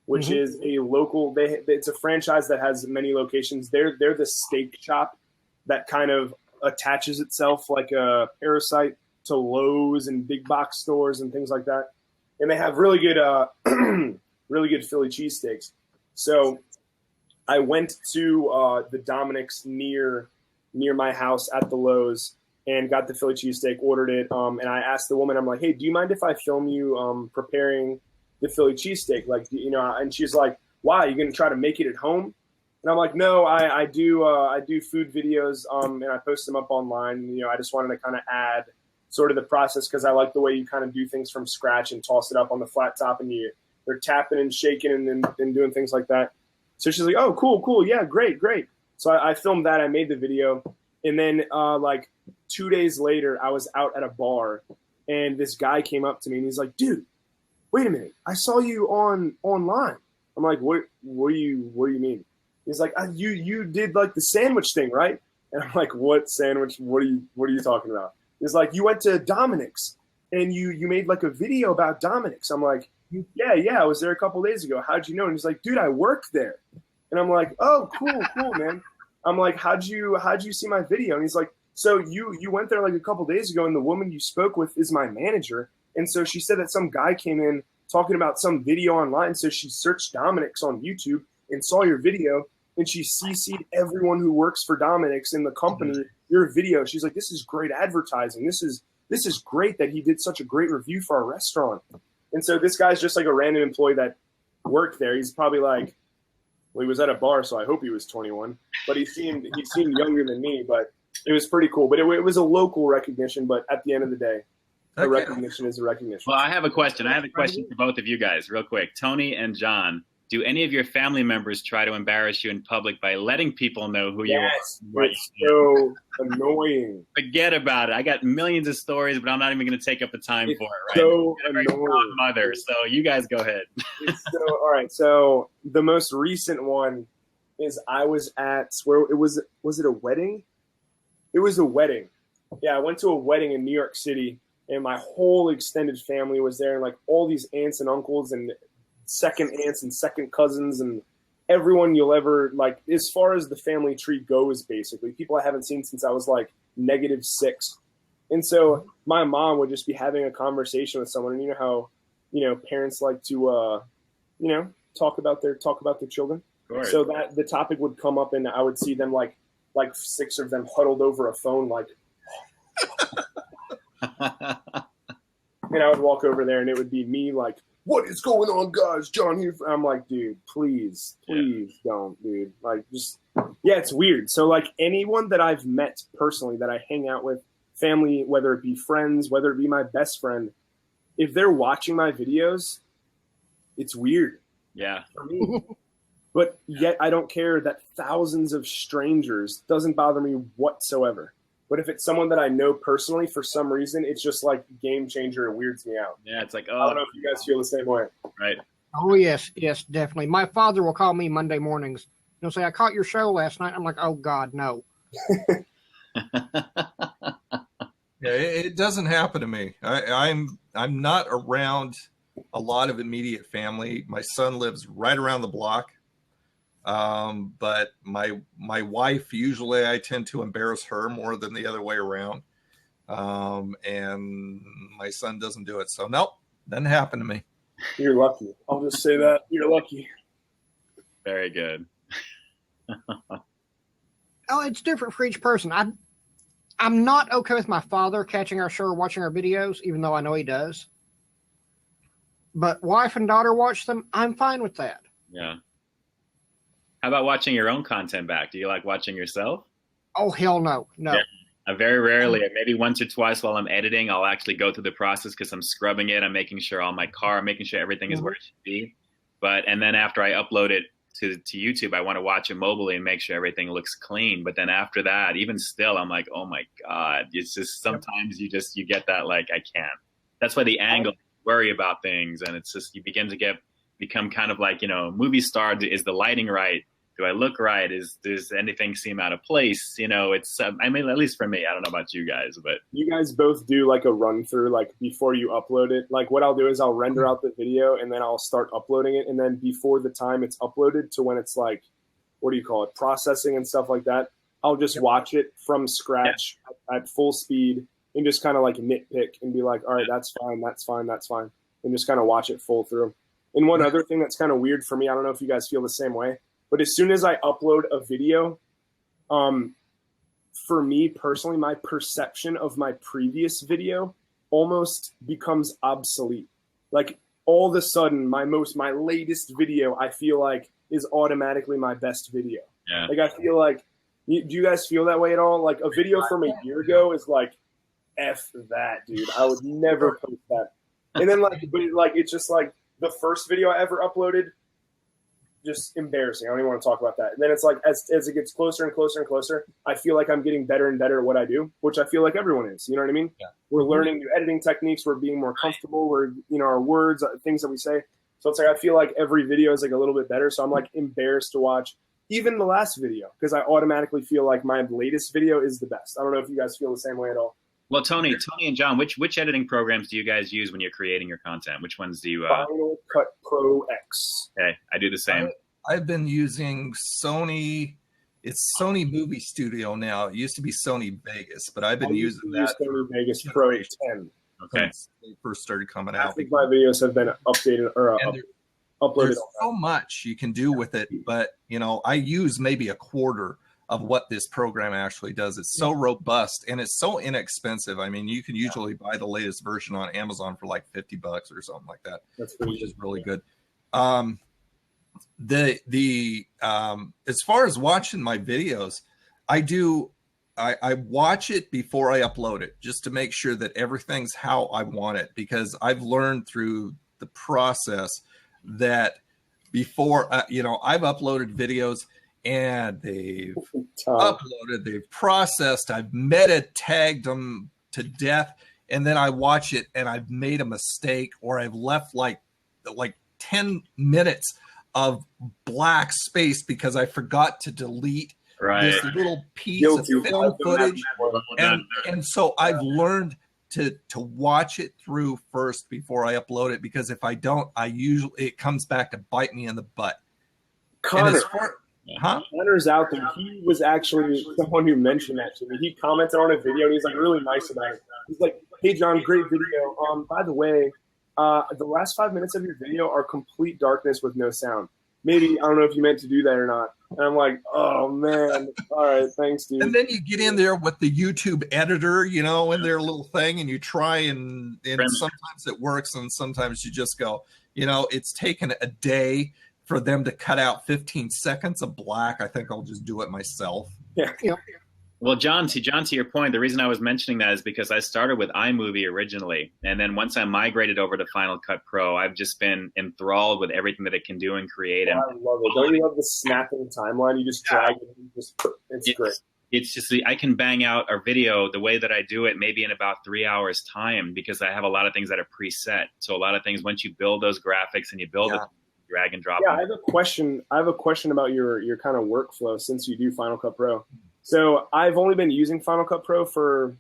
which is a local. It's a franchise that has many locations. They're the steak shop that kind of attaches itself like a parasite to Lowe's and big box stores and things like that. And they have really good Philly cheesesteaks. So I went to the Dominic's near my house at the Lowe's and got the Philly cheesesteak, ordered it. And I asked the woman, I'm like, hey, do you mind if I film you preparing the Philly cheesesteak? Like, and she's like, why? Are you going to try to make it at home? And I'm like, no, I do food videos and I post them up online. I just wanted to kind of add sort of the process because I like the way you kind of do things from scratch and toss it up on the flat top and they're tapping and shaking and doing things like that. So she's like, oh, cool. Yeah, great. So I filmed that. I made the video. And then like 2 days later, I was out at a bar and this guy came up to me and he's like, dude, wait a minute. I saw you online. I'm like, what do you mean? He's like, you did like the sandwich thing, right? And I'm like, what sandwich? What are you talking about? He's like, you went to Dominic's and you made like a video about Dominic's. I'm like, yeah, I was there a couple days ago. How'd you know? And he's like, dude, I work there. And I'm like, oh, cool, man. I'm like, how'd you see my video? And he's like, so you went there like a couple days ago, and the woman you spoke with is my manager. And so she said that some guy came in talking about some video online. So she searched Dominic's on YouTube and saw your video, and she CC'd everyone who works for Dominic's in the company your video. She's like, this is great advertising. This is great that he did such a great review for our restaurant. And so this guy's just like a random employee that worked there. He's probably like, well, he was at a bar, so I hope he was 21. But he seemed younger than me. But it was pretty cool. But it was a local recognition. But at the end of the day, the recognition is a recognition. Well, I have a question. For both of you guys, real quick. Tony and John, do any of your family members try to embarrass you in public by letting people know who you are? Right. It's so annoying. Forget about it. I got millions of stories, but I'm not even going to take up the time for it. Right? So annoying. Mother. So you guys go ahead. All right. So the most recent one is I was at was it a wedding? It was a wedding. Yeah, I went to a wedding in New York City, and my whole extended family was there, and like all these aunts and uncles and second aunts and second cousins and everyone you'll ever like, as far as the family tree goes, basically people I haven't seen since I was like -6. And so my mom would just be having a conversation with someone, and you know how parents like to talk about their children. So that the topic would come up, and I would see them like 6 of them huddled over a phone, like and I would walk over there, and it would be me like, what is going on, guys? John here. I'm like, dude, please don't, dude. Like, just, yeah, it's weird. So, like, anyone that I've met personally that I hang out with, family, whether it be friends, whether it be my best friend, if they're watching my videos, it's weird. Yeah. For me. But yet I don't care that thousands of strangers doesn't bother me whatsoever. But if it's someone that I know personally, for some reason, it's just like game changer. It weirds me out. Yeah, it's like, I don't know if you guys feel the same way. Right. Oh, yes, definitely. My father will call me Monday mornings. He'll say, I caught your show last night. I'm like, oh, God, no. Yeah, it doesn't happen to me. I'm not around a lot of immediate family. My son lives right around the block. But my wife, usually I tend to embarrass her more than the other way around. And my son doesn't do it. So nope, doesn't happen to me. You're lucky. I'll just say that. You're lucky. Very good. Oh, it's different for each person. I'm not okay with my father catching our show or watching our videos, even though I know he does. But wife and daughter watch them. I'm fine with that. Yeah. How about watching your own content back? Do you like watching yourself? Oh, hell no. No. Yeah. Very rarely, maybe once or twice while I'm editing, I'll actually go through the process because I'm scrubbing it. I'm making sure making sure everything is where it should be. And then after I upload it to YouTube, I want to watch it mobily and make sure everything looks clean. But then after that, even still, I'm like, oh my God, it's just sometimes you get that, like, I can't. That's why the angle, worry about things. And it's just, you begin to become kind of like, movie star. Is the lighting right? Do I look right? Does anything seem out of place? It's, I mean, at least for me, I don't know about you guys, but. You guys both do like a run through, like before you upload it. Like what I'll do is I'll render out the video and then I'll start uploading it. And then before the time it's uploaded to when it's like, what do you call it? Processing and stuff like that. I'll just watch it from scratch at full speed and just kind of like nitpick and be like, all right, that's fine. That's fine. That's fine. And just kind of watch it full through. And one other thing that's kind of weird for me, I don't know if you guys feel the same way, but as soon as I upload a video, for me personally, my perception of my previous video almost becomes obsolete. Like all of a sudden, my latest video, I feel like is automatically my best video. Yeah. Like I feel like, do you guys feel that way at all? Like a video from a year ago is like, F that, dude. I would never post that. And then it's just like the first video I ever uploaded, just embarrassing. I don't even want to talk about that. And then it's like as it gets closer and closer and closer, I feel like I'm getting better and better at what I do, which I feel like everyone is. You know what I mean? Yeah. We're learning new editing techniques. We're being more comfortable. We're, our words, things that we say. So it's like I feel like every video is like a little bit better. So I'm like embarrassed to watch even the last video because I automatically feel like my latest video is the best. I don't know if you guys feel the same way at all. Well, Tony and John, which editing programs do you guys use when you're creating your content? Which ones do you? Final Cut Pro X. Okay, I do the same. I've been using Sony. It's Sony Movie Studio now. It used to be Sony Vegas, but I've been using that. Sony Vegas Pro 10. Okay. Since they first started coming out. I think my videos have been updated or uploaded. There's so much you can do with it, but I use maybe a quarter of what this program actually does. It's so robust and it's so inexpensive. I mean, you can usually buy the latest version on Amazon for like $50 or something like that, which is really good. As far as watching my videos, I watch it before I upload it just to make sure that everything's how I want it, because I've learned through the process that before, I've uploaded videos and they've uploaded, they've processed, I've meta tagged them to death. And then I watch it and I've made a mistake, or I've left like 10 minutes of black space because I forgot to delete this little piece of film footage. And so I've learned to watch it through first before I upload it, because if I don't, it comes back to bite me in the butt. Connor's out there. He was actually someone who mentioned that to me. He commented on a video and he's like really nice about it. He's like, "Hey John, great video. By the way, the last 5 minutes of your video are complete darkness with no sound. Maybe, I don't know if you meant to do that or not." And I'm like, "Oh man, all right, thanks, dude." And then you get in there with the YouTube editor, in their little thing, and you try and sometimes it works, and sometimes you just go, it's taken a day for them to cut out 15 seconds of black. I think I'll just do it myself. Yeah. Well, John, to your point, the reason I was mentioning that is because I started with iMovie originally. And then once I migrated over to Final Cut Pro, I've just been enthralled with everything that it can do and create. And I love it. Don't you love the snapping timeline? You just drag it and it's great. It's just, I can bang out a video the way that I do it maybe in about 3 hours time, because I have a lot of things that are preset. So a lot of things, once you build those graphics and you build it, drag and drop them. I have a question about your kind of workflow since you do Final Cut Pro. So I've only been using Final Cut Pro for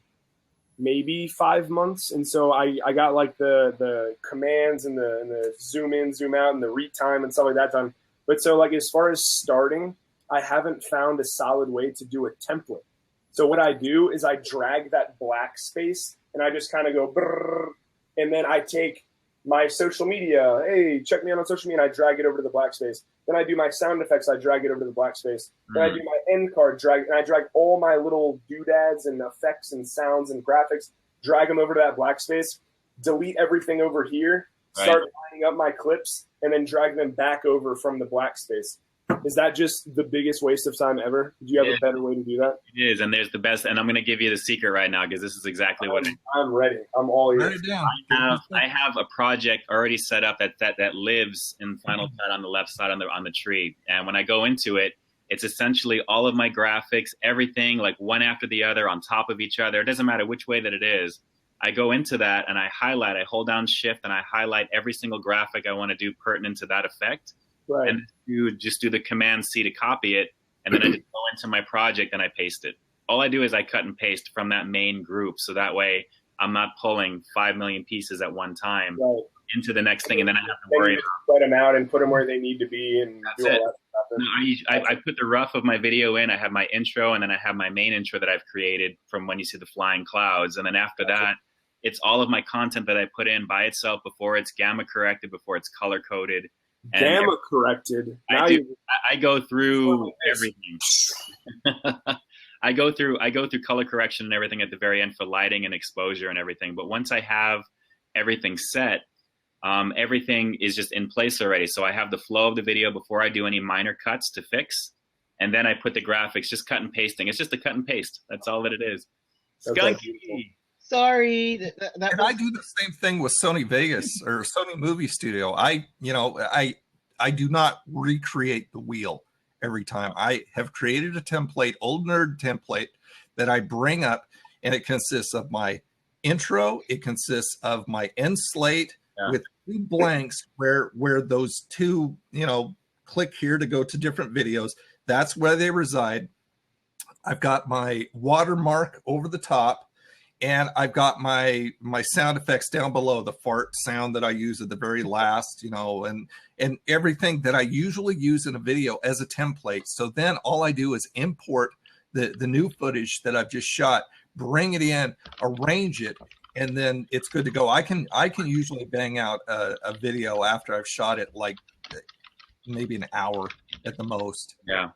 maybe 5 months. And so I got like the commands and the zoom in, zoom out, and the retime and stuff like that done. But so like as far as starting, I haven't found a solid way to do a template. So what I do is I drag that black space and I just kind of go brrr, and then I take my social media, hey, check me out on social media, and I drag it over to the black space. Then I do my sound effects, I drag it over to the black space. Then I do my end card, and I drag all my little doodads and effects and sounds and graphics, drag them over to that black space, delete everything over here, start lining up my clips, and then drag them back over from the black space. Is that just the biggest waste of time ever? Do you have a better way to do that? It is, and there's the best. And I'm going to give you the secret right now, because this is exactly what I'm ready. I'm all ears. I have a project already set up that lives in Final Cut on the left side on the tree. And when I go into it, it's essentially all of my graphics, everything like one after the other on top of each other. It doesn't matter which way that it is. I go into that and I highlight. I hold down Shift and I highlight every single graphic I want to do pertinent to that effect. Right. And you just do the Command C to copy it, and then I just go into my project and I paste it. All I do is I cut and paste from that main group, so that way I'm not pulling 5 million pieces at one time into the next thing, and then I have to worry about spread them out and put them where they need to be. And that's it. No, I put the rough of my video in. I have my intro, and then I have my main intro that I've created from when you see the flying clouds, and then after that, it's all of my content that I put in by itself before it's gamma corrected, before it's color coded. Gamma corrected. I go through everything. I go through color correction and everything at the very end for lighting and exposure and everything. But once I have everything set, everything is just in place already. So I have the flow of the video before I do any minor cuts to fix, and then I put the graphics, just cut and pasting. It's just a cut and paste. That's all that it is. Skunkie. Sorry. I do the same thing with Sony Vegas or Sony Movie Studio. I do not recreate the wheel every time. I have created a template, old nerd template, that I bring up, and it consists of my intro. It consists of my end slate with 2 blanks where those 2, click here to go to different videos. That's where they reside. I've got my watermark over the top. And I've got my sound effects down below, the fart sound that I use at the very last, you know, and everything that I usually use in a video as a template. So then all I do is import the new footage that I've just shot, bring it in, arrange it, and then it's good to go. I can usually bang out a video after I've shot it, like maybe an hour at the most. Yeah.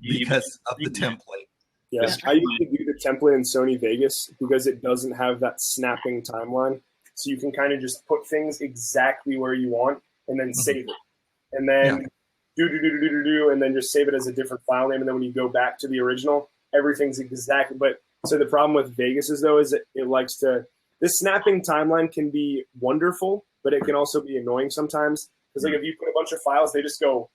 Because of the template. Yeah, I used to do the template in Sony Vegas because it doesn't have that snapping timeline. So you can kind of just put things exactly where you want and then save it. And then do, and then just save it as a different file name. And then when you go back to the original, everything's exactly. But so the problem with Vegas is, though, is that it likes to, this snapping timeline can be wonderful, but it can also be annoying sometimes. Because like if you put a bunch of files, they just go,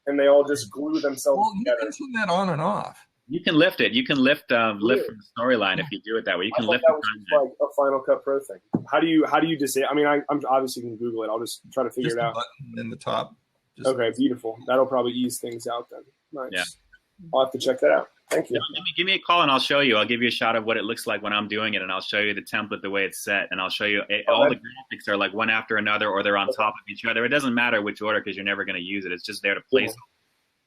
and they all just glue themselves together. You can turn that on and off. You can lift it. You can lift from the storyline if you do it that way. You can lift that was like a Final Cut Pro thing. How do you disable? I mean, I'm obviously going to Google it. I'll just try to figure it out. Button in the top. Okay, beautiful. That'll probably ease things out then. Nice. Yeah. I'll have to check that out. Thank you. Give me a call and I'll show you. I'll give you a shot of what it looks like when I'm doing it, and I'll show you the template, the way it's set, and I'll show you all the graphics are like one after another, or they're on top of each other. It doesn't matter which order because you're never going to use it. It's just there to place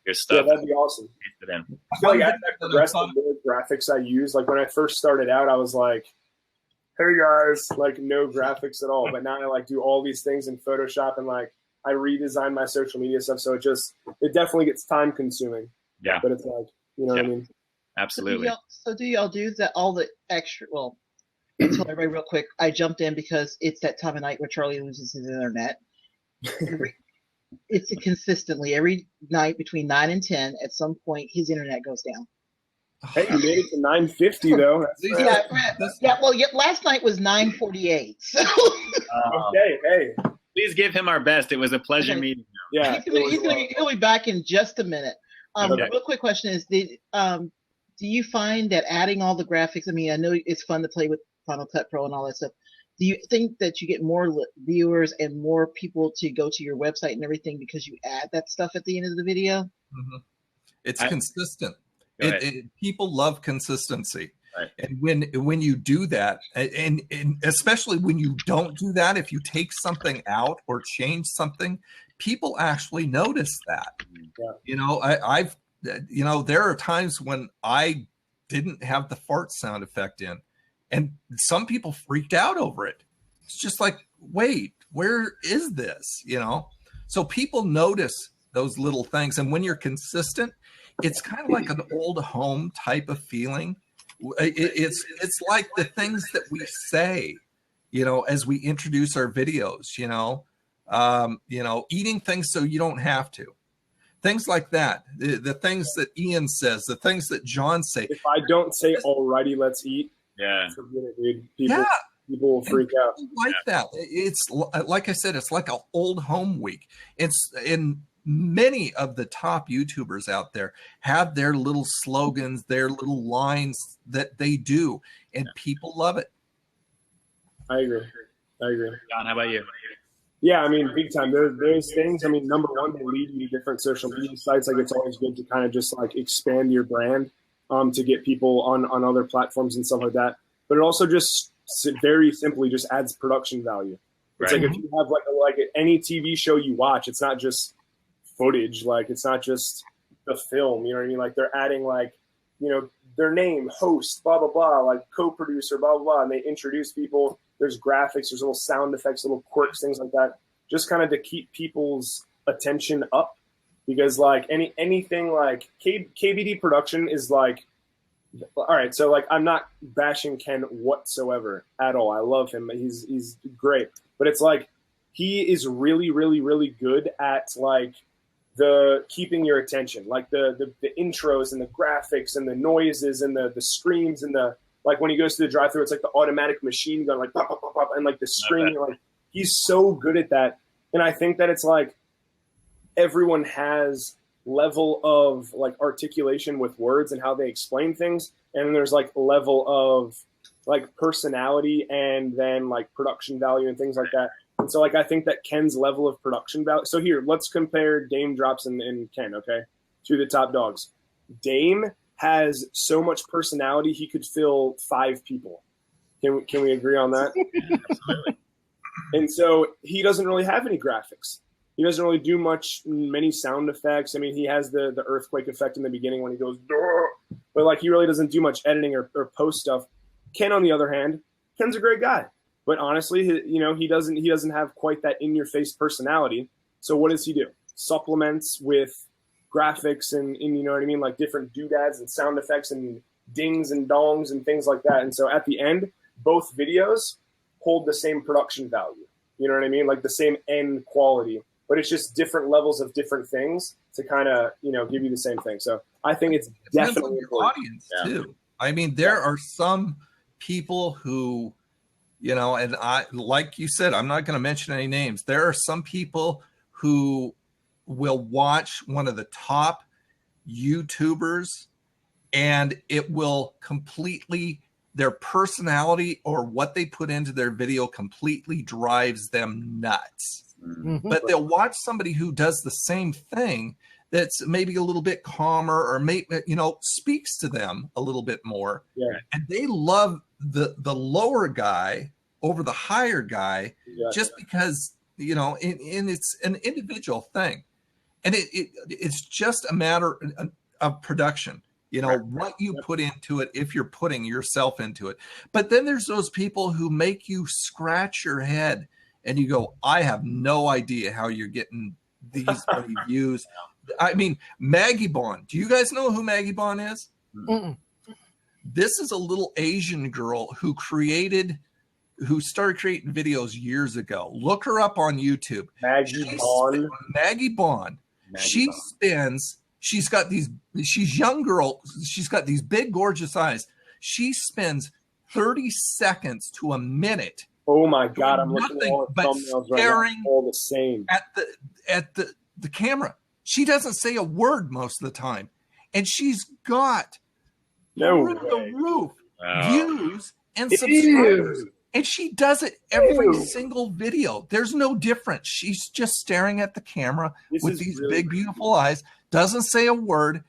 your stuff. Yeah, that'd be awesome. I feel like as I progressed, the more graphics I use, like when I first started out, I was like, hey guys, like no graphics at all. But now I like do all these things in Photoshop, and like I redesign my social media stuff. So it definitely gets time consuming. Yeah. But it's like, you know what I mean? Absolutely. So do y'all do that, all the extra, well, I'll tell everybody real quick. I jumped in because it's that time of night where Charlie loses his internet. It's consistently every night between 9 and 10. At some point, his internet goes down. Hey, you made it to 950 though. Well, last night was 9:48. So. Okay, hey. Please give him our best. It was a pleasure meeting him. Yeah, he'll be back in just a minute. Okay. Real quick question is: do you find that adding all the graphics? I mean, I know it's fun to play with Final Cut Pro and all that stuff. Do you think that you get more viewers and more people to go to your website and everything because you add that stuff at the end of the video? Mm-hmm. It's consistent. People love consistency. Right. And when you do that, and especially when you don't do that, if you take something out or change something, people actually notice that. Yeah. You know, I've there are times when I didn't have the fart sound effect in, and some people freaked out over it. It's just like, wait, where is this? You know, so people notice those little things, and when you're consistent, it's kind of like an old home type of feeling. It's like the things that we say, you know, as we introduce our videos, you know, eating things so you don't have to. Things like that. The things that Ian says, the things that John say. If I don't say, alrighty, let's eat. Yeah. Forget it, dude. People will freak out. Like that. It's like I said, it's like an old home week. It's in many of the top YouTubers out there have their little slogans, their little lines that they do, and people love it. I agree. John, how about you? Yeah, I mean, big time. Those things, I mean, number one, they lead you to different social media sites. Like, it's always good to kind of just, like, expand your brand to get people on other platforms and stuff like that. But it also just very simply just adds production value. It's like if you have, like any TV show you watch, it's not just footage. Like, it's not just the film, you know what I mean? Like, they're adding, like, you know, their name, host, blah, blah, blah, like co-producer, blah, blah, blah. And they introduce people. There's graphics, there's little sound effects, little quirks, things like that, just kind of to keep people's attention up. Because like anything like KBD production is like, all right, so like I'm not bashing Ken whatsoever at all. I love him. He's great. But it's like he is really, really, really good at like the keeping your attention, like the intros and the graphics and the noises and the screams and the, like when he goes to the drive-thru, it's like the automatic machine gun, like pop, pop, pop, pop, and like the screaming. Like he's so good at that, and I think that it's like everyone has level of like articulation with words and how they explain things, and then there's like level of like personality and then like production value and things like that. And so like I think that Ken's level of production value. So here, let's compare Dame Drops and Ken, okay, to the top dogs. Dame has so much personality, he could fill 5 people. Can we agree on that? Absolutely. And so he doesn't really have any graphics. He doesn't really do many sound effects. I mean, he has the earthquake effect in the beginning when he goes, but like he really doesn't do much editing or post stuff. Ken, on the other hand, Ken's a great guy, but honestly, he doesn't have quite that in-your-face personality. So what does he do? Supplements with graphics and you know what I mean, like different doodads and sound effects and dings and dongs and things like that. And so at the end, both videos hold the same production value. You know what I mean? Like the same end quality, but it's just different levels of different things to kind of, give you the same thing. So I think it's definitely your audience too. I mean, there are some people who, and I, like you said, I'm not going to mention any names. There are some people who will watch one of the top YouTubers and it will completely, their personality or what they put into their video completely drives them nuts. Mm-hmm. But they'll watch somebody who does the same thing that's maybe a little bit calmer or maybe, speaks to them a little bit more. Yeah. And they love the lower guy over the higher guy just because, and it's an individual thing. And it's just a matter of production. What you put into it, if you're putting yourself into it. But then there's those people who make you scratch your head and you go, I have no idea how you're getting these many views. I mean, Maggie Bond. Do you guys know who Maggie Bond is? Mm-mm. This is a little Asian girl who started creating videos years ago. Look her up on YouTube. Maggie Bond. She's young girl. She's got these big, gorgeous eyes. She spends 30 seconds to a minute. Oh my God. I'm looking at all the thumbnails right now. All the same. At the camera. She doesn't say a word most of the time. And she's got through the roof views and subscribers. And she does it every single video. There's no difference. She's just staring at the camera with these really big, beautiful eyes, doesn't say a word.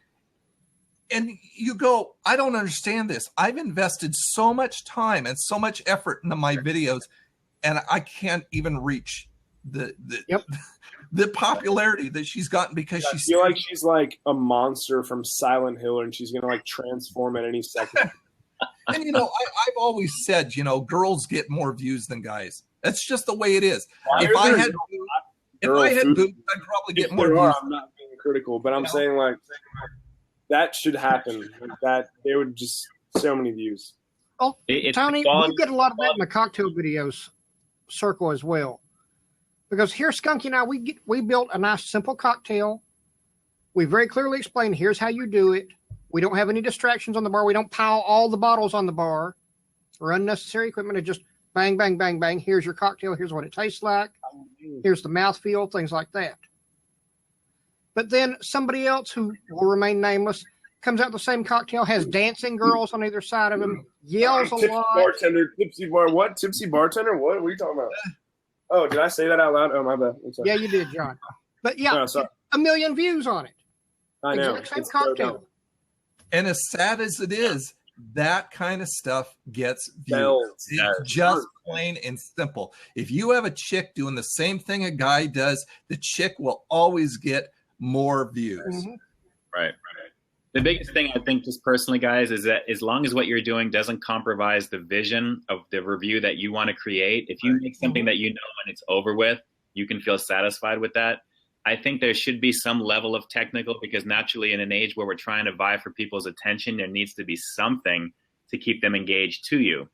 And you go, I don't understand this. I've invested so much time and so much effort into my videos, and I can't even reach the popularity that she's gotten because I feel like she's like a monster from Silent Hill, and she's going to like transform at any second. And, I've always said, girls get more views than guys. That's just the way it is. If I had boobs, I'd probably get more views. I'm not being critical, but I'm saying like that should happen. That they would just so many views. Oh, Tony, we get a lot of that in the cocktail videos circle as well. Because here, Skunkie and I, we built a nice, simple cocktail. We very clearly explained, here's how you do it. We don't have any distractions on the bar. We don't pile all the bottles on the bar or unnecessary equipment. It just bang, bang, bang, bang. Here's your cocktail. Here's what it tastes like. Here's the mouthfeel, things like that. But then somebody else who will remain nameless comes out the same cocktail, has dancing girls on either side of him, yells a lot. Tipsy bartender? What are we talking about? Oh, did I say that out loud? Oh, my bad. Yeah, you did, John. But yeah, a million views on it. I know. Exact same cocktail. And as sad as it is, that kind of stuff gets views. It's just plain and simple. If you have a chick doing the same thing a guy does, the chick will always get more views. Mm-hmm. Right. The biggest thing I think just personally, guys, is that as long as what you're doing doesn't compromise the vision of the review that you want to create, if you make something that when it's over with, you can feel satisfied with that. I think there should be some level of technical, because naturally in an age where we're trying to vie for people's attention, there needs to be something to keep them engaged to you.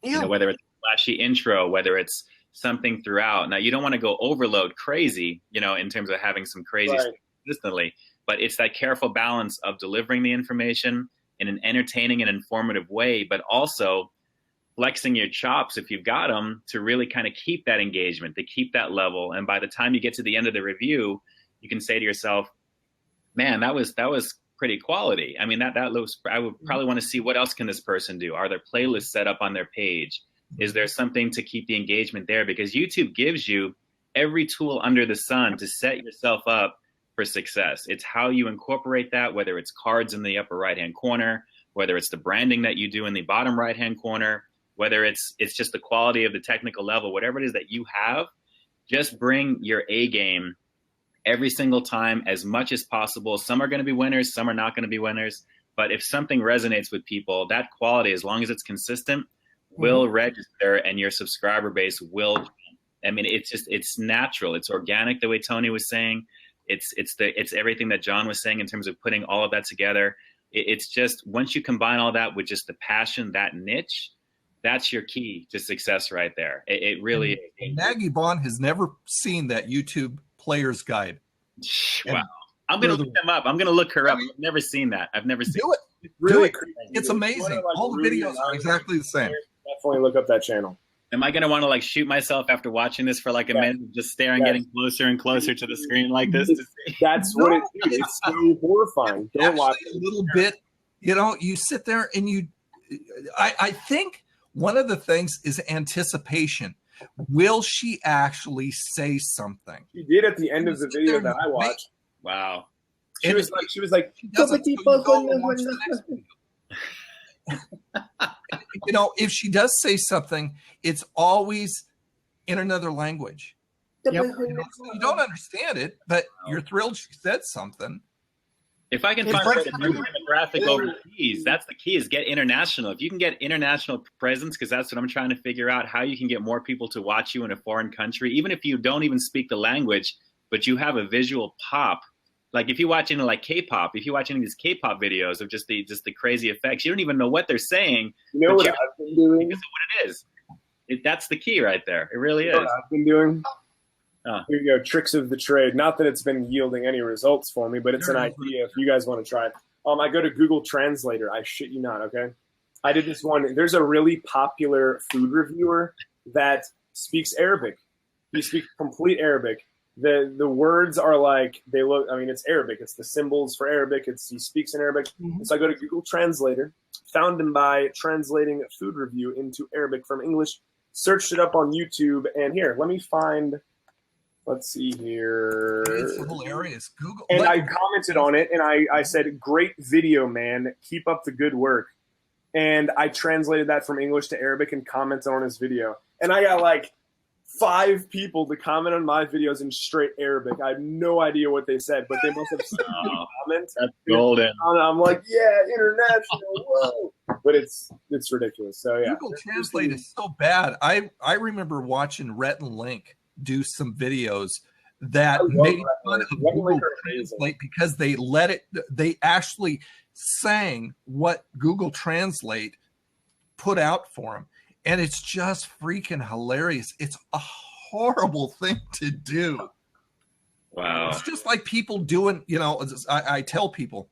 Yeah. Whether it's a flashy intro, whether it's something throughout. Now, you don't want to go overload crazy, in terms of having some crazy stuff consistently, but it's that careful balance of delivering the information in an entertaining and informative way, but also flexing your chops if you've got them to really kind of keep that engagement, to keep that level. And by the time you get to the end of the review, you can say to yourself, man, that was pretty quality. I mean, that looks, I would probably want to see what else can this person do? Are there playlists set up on their page? Is there something to keep the engagement there? Because YouTube gives you every tool under the sun to set yourself up for success. It's how you incorporate that, whether it's cards in the upper right-hand corner, whether it's the branding that you do in the bottom right-hand corner, whether it's just the quality of the technical level, whatever it is that you have, just bring your A game every single time as much as possible. Some are going to be winners, some are not going to be winners. But if something resonates with people, that quality, as long as it's consistent, will register, and your subscriber base will. I mean, it's natural. It's organic, the way Tony was saying. It's everything that John was saying in terms of putting all of that together. It's just, once you combine all that with just the passion, that niche, that's your key to success right there. It really is. Maggie Bond has never seen that YouTube player's guide. Wow. I'm going to look them up. I'm going to look her up. I've never seen that. I've never seen it. It's really crazy. It's amazing. All the videos are exactly the same. Definitely look up that channel. Am I going to want to like shoot myself after watching this for like a minute, just staring, getting closer and closer to the screen like this? To see? That's what it is. It's so horrifying. Don't watch it. A little bit, you know, you sit there and you, I think one of the things is anticipation. Will she actually say something? She did at the end of the video that I watched. Wow. She was like, you know, if she does say something, it's always in another language. Yep. You don't understand it, but you're thrilled she said something. If I can find a demographic overseas, that's the key, is get international. If you can get international presence, because that's what I'm trying to figure out, how you can get more people to watch you in a foreign country, even if you don't even speak the language, but you have a visual pop. Like if you watch into like K-pop, if you watch any of these K-pop videos of just the crazy effects, you don't even know what they're saying. You know what I've been doing? Because of what it is. That's the key right there. It really is. What I've been doing? Here you go, tricks of the trade. Not that it's been yielding any results for me, but it's an idea if you guys want to try it. I go to Google Translator. I shit you not, okay? I did this one. There's a really popular food reviewer that speaks Arabic. He speaks complete Arabic. The words are like, they look, I mean, it's Arabic. It's the symbols for Arabic. He speaks in Arabic. So I go to Google Translator, found him by translating a food review into Arabic from English, searched it up on YouTube, and here, let me find, let's see here. It's hilarious. Google. And I commented on it, and I said, great video, man. Keep up the good work. And I translated that from English to Arabic and commented on his video. And I got like 5 people to comment on my videos in straight Arabic. I have no idea what they said, but they must have seen the comments. That's golden. And I'm like, yeah, international, whoa. But it's ridiculous. So yeah. Google Translate is so bad. I remember watching Rhett and Link do some videos that made fun of Google Translate because they actually sang what Google Translate put out for them. And it's just freaking hilarious. It's a horrible thing to do. Wow. It's just like people doing, you know, I tell people,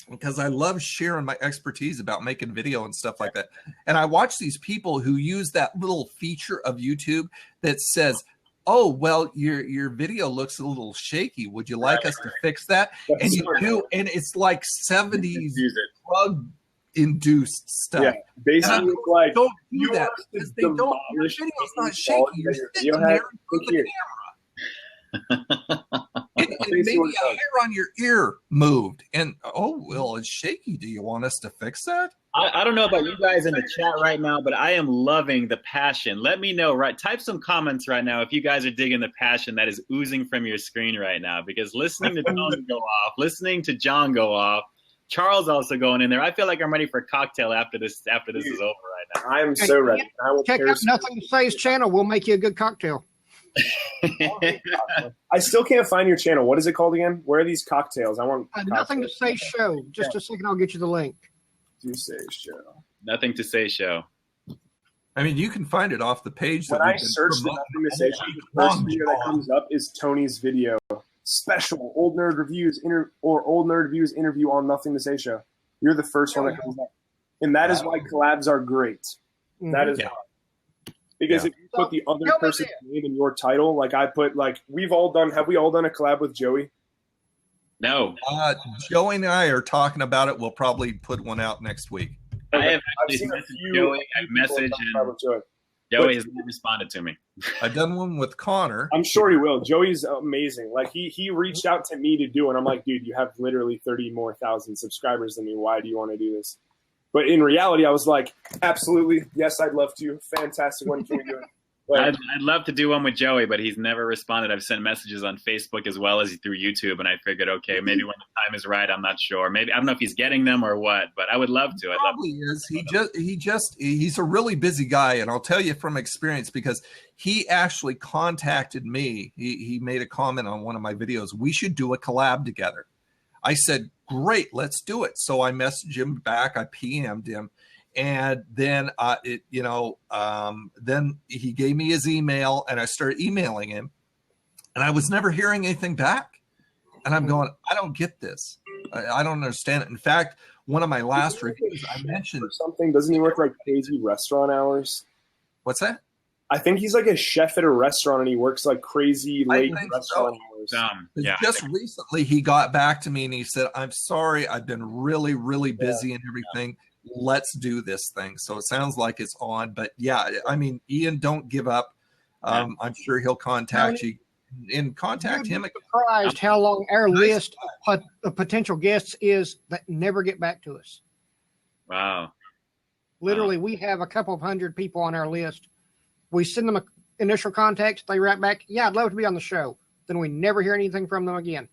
because I love sharing my expertise about making video and stuff like that. And I watch these people who use that little feature of YouTube that says, oh, well, your video looks a little shaky. Would you like us to fix that? And you do, and it's like 70s drug induced stuff. Yeah, basically like don't do that because they don't. Your video's not shaky. You're sitting there with the camera, and maybe a hair on your ear moved, and oh well, it's shaky. Do you want us to fix that? I don't know about you guys in the chat right now, but I am loving the passion. Let me know, right? Type some comments right now if you guys are digging the passion that is oozing from your screen right now. Because listening to Tony go off, listening to John go off, Charles also going in there. I feel like I'm ready for a cocktail after this is over right now. I am so ready. I will check out Nothing to Say's channel. We'll make you a good cocktail. I still can't find your channel. What is it called again? Where are these cocktails? I want Nothing to Say Show. Just a second, I'll get you the link. To Say Show. Nothing to Say Show. I mean, you can find it off the page. When I search the Nothing to Say Show, the first video that comes up is Tony's video. Special Old Nerd Reviews Old Nerd Reviews interview on Nothing to Say Show. You're the first one that comes up, and that is why collabs are great. That is why. Because if you put the other person's name in your title, like I put, like have we all done a collab with Joey? No. Joey and I are talking about it. We'll probably put one out next week. I have actually messaged Joey. I've messaged and Joey has not responded to me. I've done one with Connor. I'm sure he will. Joey's amazing. Like he reached out to me to do it. I'm like, dude, you have literally 30,000 more subscribers than me. Why do you want to do this? But in reality, I was like, absolutely, yes, I'd love to. Fantastic. When can we do it? I'd love to do one with Joey, but he's never responded. I've sent messages on Facebook as well as through YouTube, and I figured, okay, maybe when the time is right, I'm not sure. Maybe I don't know if he's getting them or what, but I would love to. He probably is. He's a really busy guy, and I'll tell you from experience because he actually contacted me. He made a comment on one of my videos. We should do a collab together. I said, great, let's do it. So I messaged him back. I PM'd him. And then, then he gave me his email and I started emailing him and I was never hearing anything back. And I'm going, I don't get this. I don't understand it. In fact, one of my last reviews, I mentioned something. Doesn't he work like crazy restaurant hours? What's that? I think he's like a chef at a restaurant and he works like crazy late restaurant hours. Yeah. Just recently he got back to me and he said, I'm sorry, I've been really, really busy and everything. Yeah. Let's do this thing. So it sounds like it's on, but yeah, I mean, Ian, don't give up. I'm sure he'll contact you and contact him. Surprised how long our list of potential guests is that never get back to us. Wow. Literally, we have a couple of hundred people on our list. We send them an initial contact. They write back, yeah, I'd love to be on the show. Then we never hear anything from them again.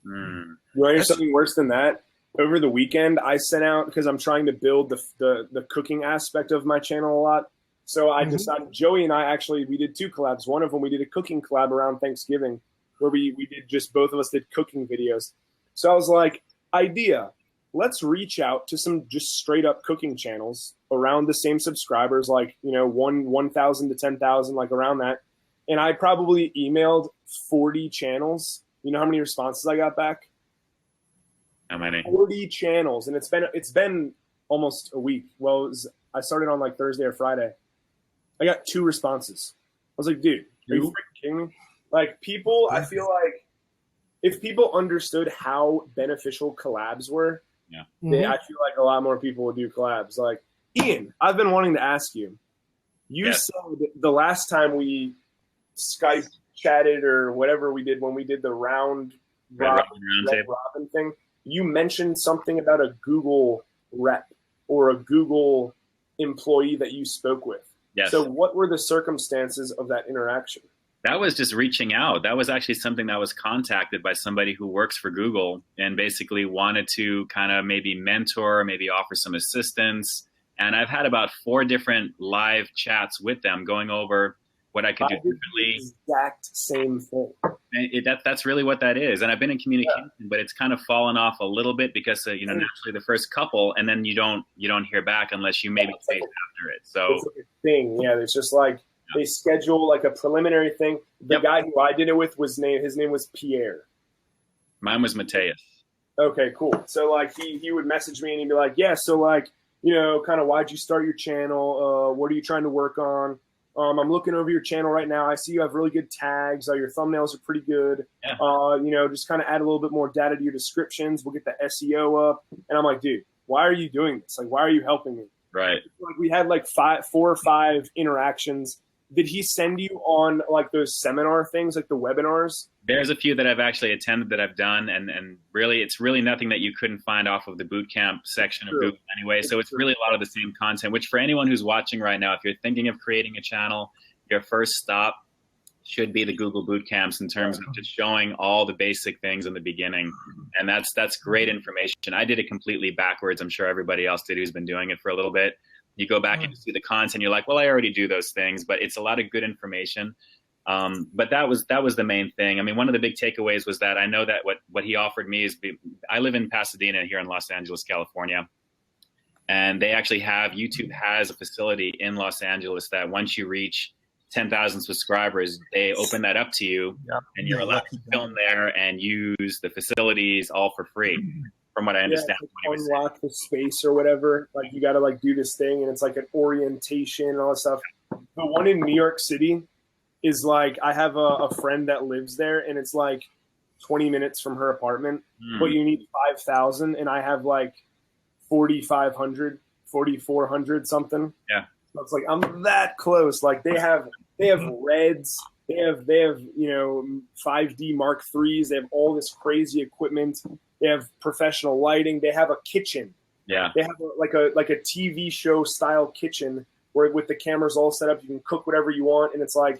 You want to hear something worse than that? Over the weekend, I sent out, because I'm trying to build the cooking aspect of my channel a lot. So I decided, Joey and I we did 2 collabs. One of them, we did a cooking collab around Thanksgiving where we did just, both of us did cooking videos. So I was like, idea, let's reach out to some just straight up cooking channels around the same subscribers, like, 1,000 to 10,000, like around that. And I probably emailed 40 channels. You know how many responses I got back? How many? 40 channels, and it's been almost a week. Well, I started on like Thursday or Friday. I got 2 responses. I was like, dude, are you freaking kidding me? Like, people, I feel like if people understood how beneficial collabs were, I feel like a lot more people would do collabs. Like, Ian, I've been wanting to ask you. You said the last time we Skype chatted or whatever we did when we did the round robin thing, you mentioned something about a Google rep or a Google employee that you spoke with. Yes. So what were the circumstances of that interaction? That was just reaching out. That was actually something that was contacted by somebody who works for Google and basically wanted to kind of maybe mentor, maybe offer some assistance. And I've had about 4 different live chats with them going over what I could do differently. Exact same thing. That's really what that is. And I've been in communication, but it's kind of fallen off a little bit because naturally the first couple, and then you don't hear back unless you maybe chase after it. So it's like a thing. Yeah, it's just like they schedule like a preliminary thing. The guy who I did it with his name was Pierre. Mine was Mateus. Okay, cool. So like he would message me and he'd be like, yeah, so like, kind of why'd you start your channel? What are you trying to work on? I'm looking over your channel right now. I see you have really good tags. Your thumbnails are pretty good. Yeah. Just kind of add a little bit more data to your descriptions. We'll get the SEO up. And I'm like, dude, why are you doing this? Like, why are you helping me? Right. Like, we had like 4 or 5 interactions. Did he send you on like those seminar things, like the webinars? There's a few that I've actually attended that I've done, and really, it's really nothing that you couldn't find off of the bootcamp section of Google anyway. So it's really a lot of the same content, which for anyone who's watching right now, if you're thinking of creating a channel, your first stop should be the Google bootcamps in terms of just showing all the basic things in the beginning. And that's great information. I did it completely backwards. I'm sure everybody else did who's been doing it for a little bit. You go back and you see the content, you're like, well, I already do those things, but it's a lot of good information. But that was the main thing. I mean, one of the big takeaways was that I know that what he offered me is, I live in Pasadena here in Los Angeles, California. And they actually YouTube has a facility in Los Angeles that once you reach 10,000 subscribers, they open that up to you and you're allowed to film there and use the facilities all for free. From what I understand. Like unlock the space or whatever. Like you got to like do this thing and it's like an orientation and all that stuff. The one in New York City is like, I have a friend that lives there and it's like 20 minutes from her apartment, but you need 5,000 and I have like 4,500, 4,400 something. Yeah. So it's like, I'm that close. Like they have Reds. They have 5D Mark IIIs. They have all this crazy equipment. They have professional lighting. They have a kitchen Yeah. They have like a TV show style kitchen where with the cameras all set up, you can cook whatever you want. And it's like,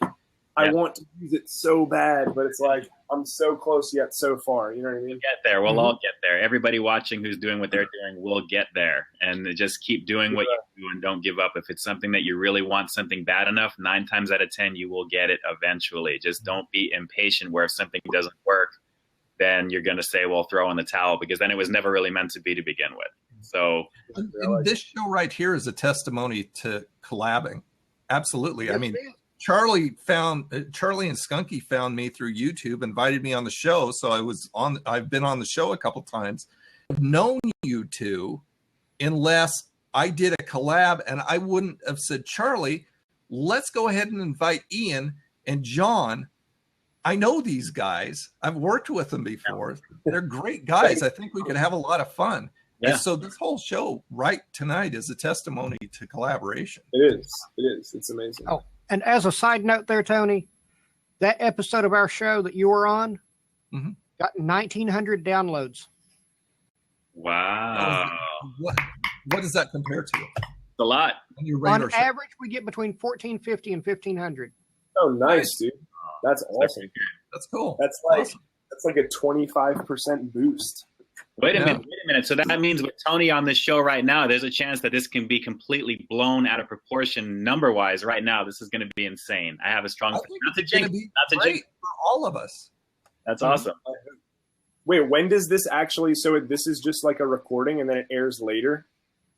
I want to use it so bad, but it's like, I'm so close yet so far. You know what I mean? We'll get there. We'll all get there. Everybody watching who's doing what they're doing will get there. And just keep doing what you do and don't give up. If it's something that you really want something bad enough, 9 times out of 10, you will get it eventually. Just don't be impatient where if something doesn't work, then you're going to say, well, throw in the towel, because then it was never really meant to be to begin with. So and this show right here is a testimony to collabing. Absolutely. I mean, Charlie and Skunkie found me through YouTube, invited me on the show. So I've been on the show a couple times. I've known you two unless I did a collab, and I wouldn't have said, Charlie, let's go ahead and invite Ian and John. I know these guys. I've worked with them before. They're great guys. I think we could have a lot of fun. Yeah. And so this whole show right tonight is a testimony to collaboration. It is. It's amazing. Oh, and as a side note there, Tony, that episode of our show that you were on got 1,900 downloads. Wow. What does that compare to? A lot. On average, we get between 1,450 and 1,500. Oh, nice, dude. That's awesome. That's cool. That's like a 25% boost. Wait a minute. So that means with Tony on this show right now, there's a chance that this can be completely blown out of proportion number-wise. Right now, this is going to be insane. I have a strong. Not to jinx for all of us. That's awesome. Wait, when does this actually? So this is just like a recording, and then it airs later.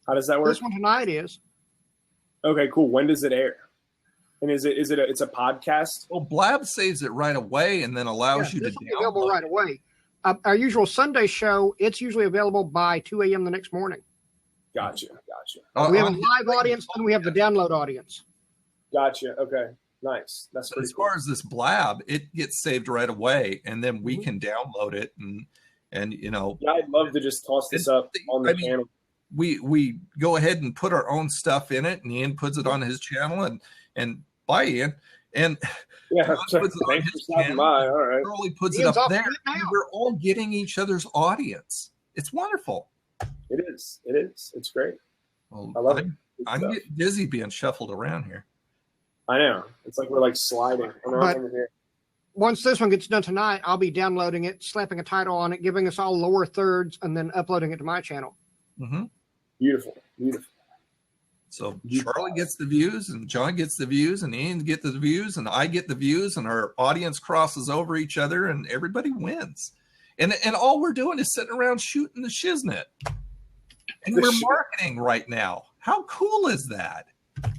How does that work? This one tonight is. Okay, cool. When does it air? And it's a podcast? Well, BLAB saves it right away and then allows you to download available right away. Our usual Sunday show, it's usually available by 2 a.m. the next morning. Gotcha. We have a live audience, and we have the download audience. Gotcha. Okay. Nice. That's pretty cool. As far as this BLAB, it gets saved right away, and then we can download it and you know. Yeah, I'd love to just toss this up on the channel. We go ahead and put our own stuff in it, and Ian puts it on his channel, and bye, Ian. And puts it on his channel. All right. Charlie puts it up there. We're all getting each other's audience. It's wonderful. It is. It's great. Well, I love it. I'm getting dizzy being shuffled around here. I know. It's like we're like sliding. Once this one gets done tonight, I'll be downloading it, slapping a title on it, giving us all lower thirds, and then uploading it to my channel. Mm-hmm. Beautiful. So Charlie gets the views, and John gets the views, and Ian gets the views, and I get the views, and our audience crosses over each other, and everybody wins. And all we're doing is sitting around shooting the shiznit. And we're marketing right now. How cool is that?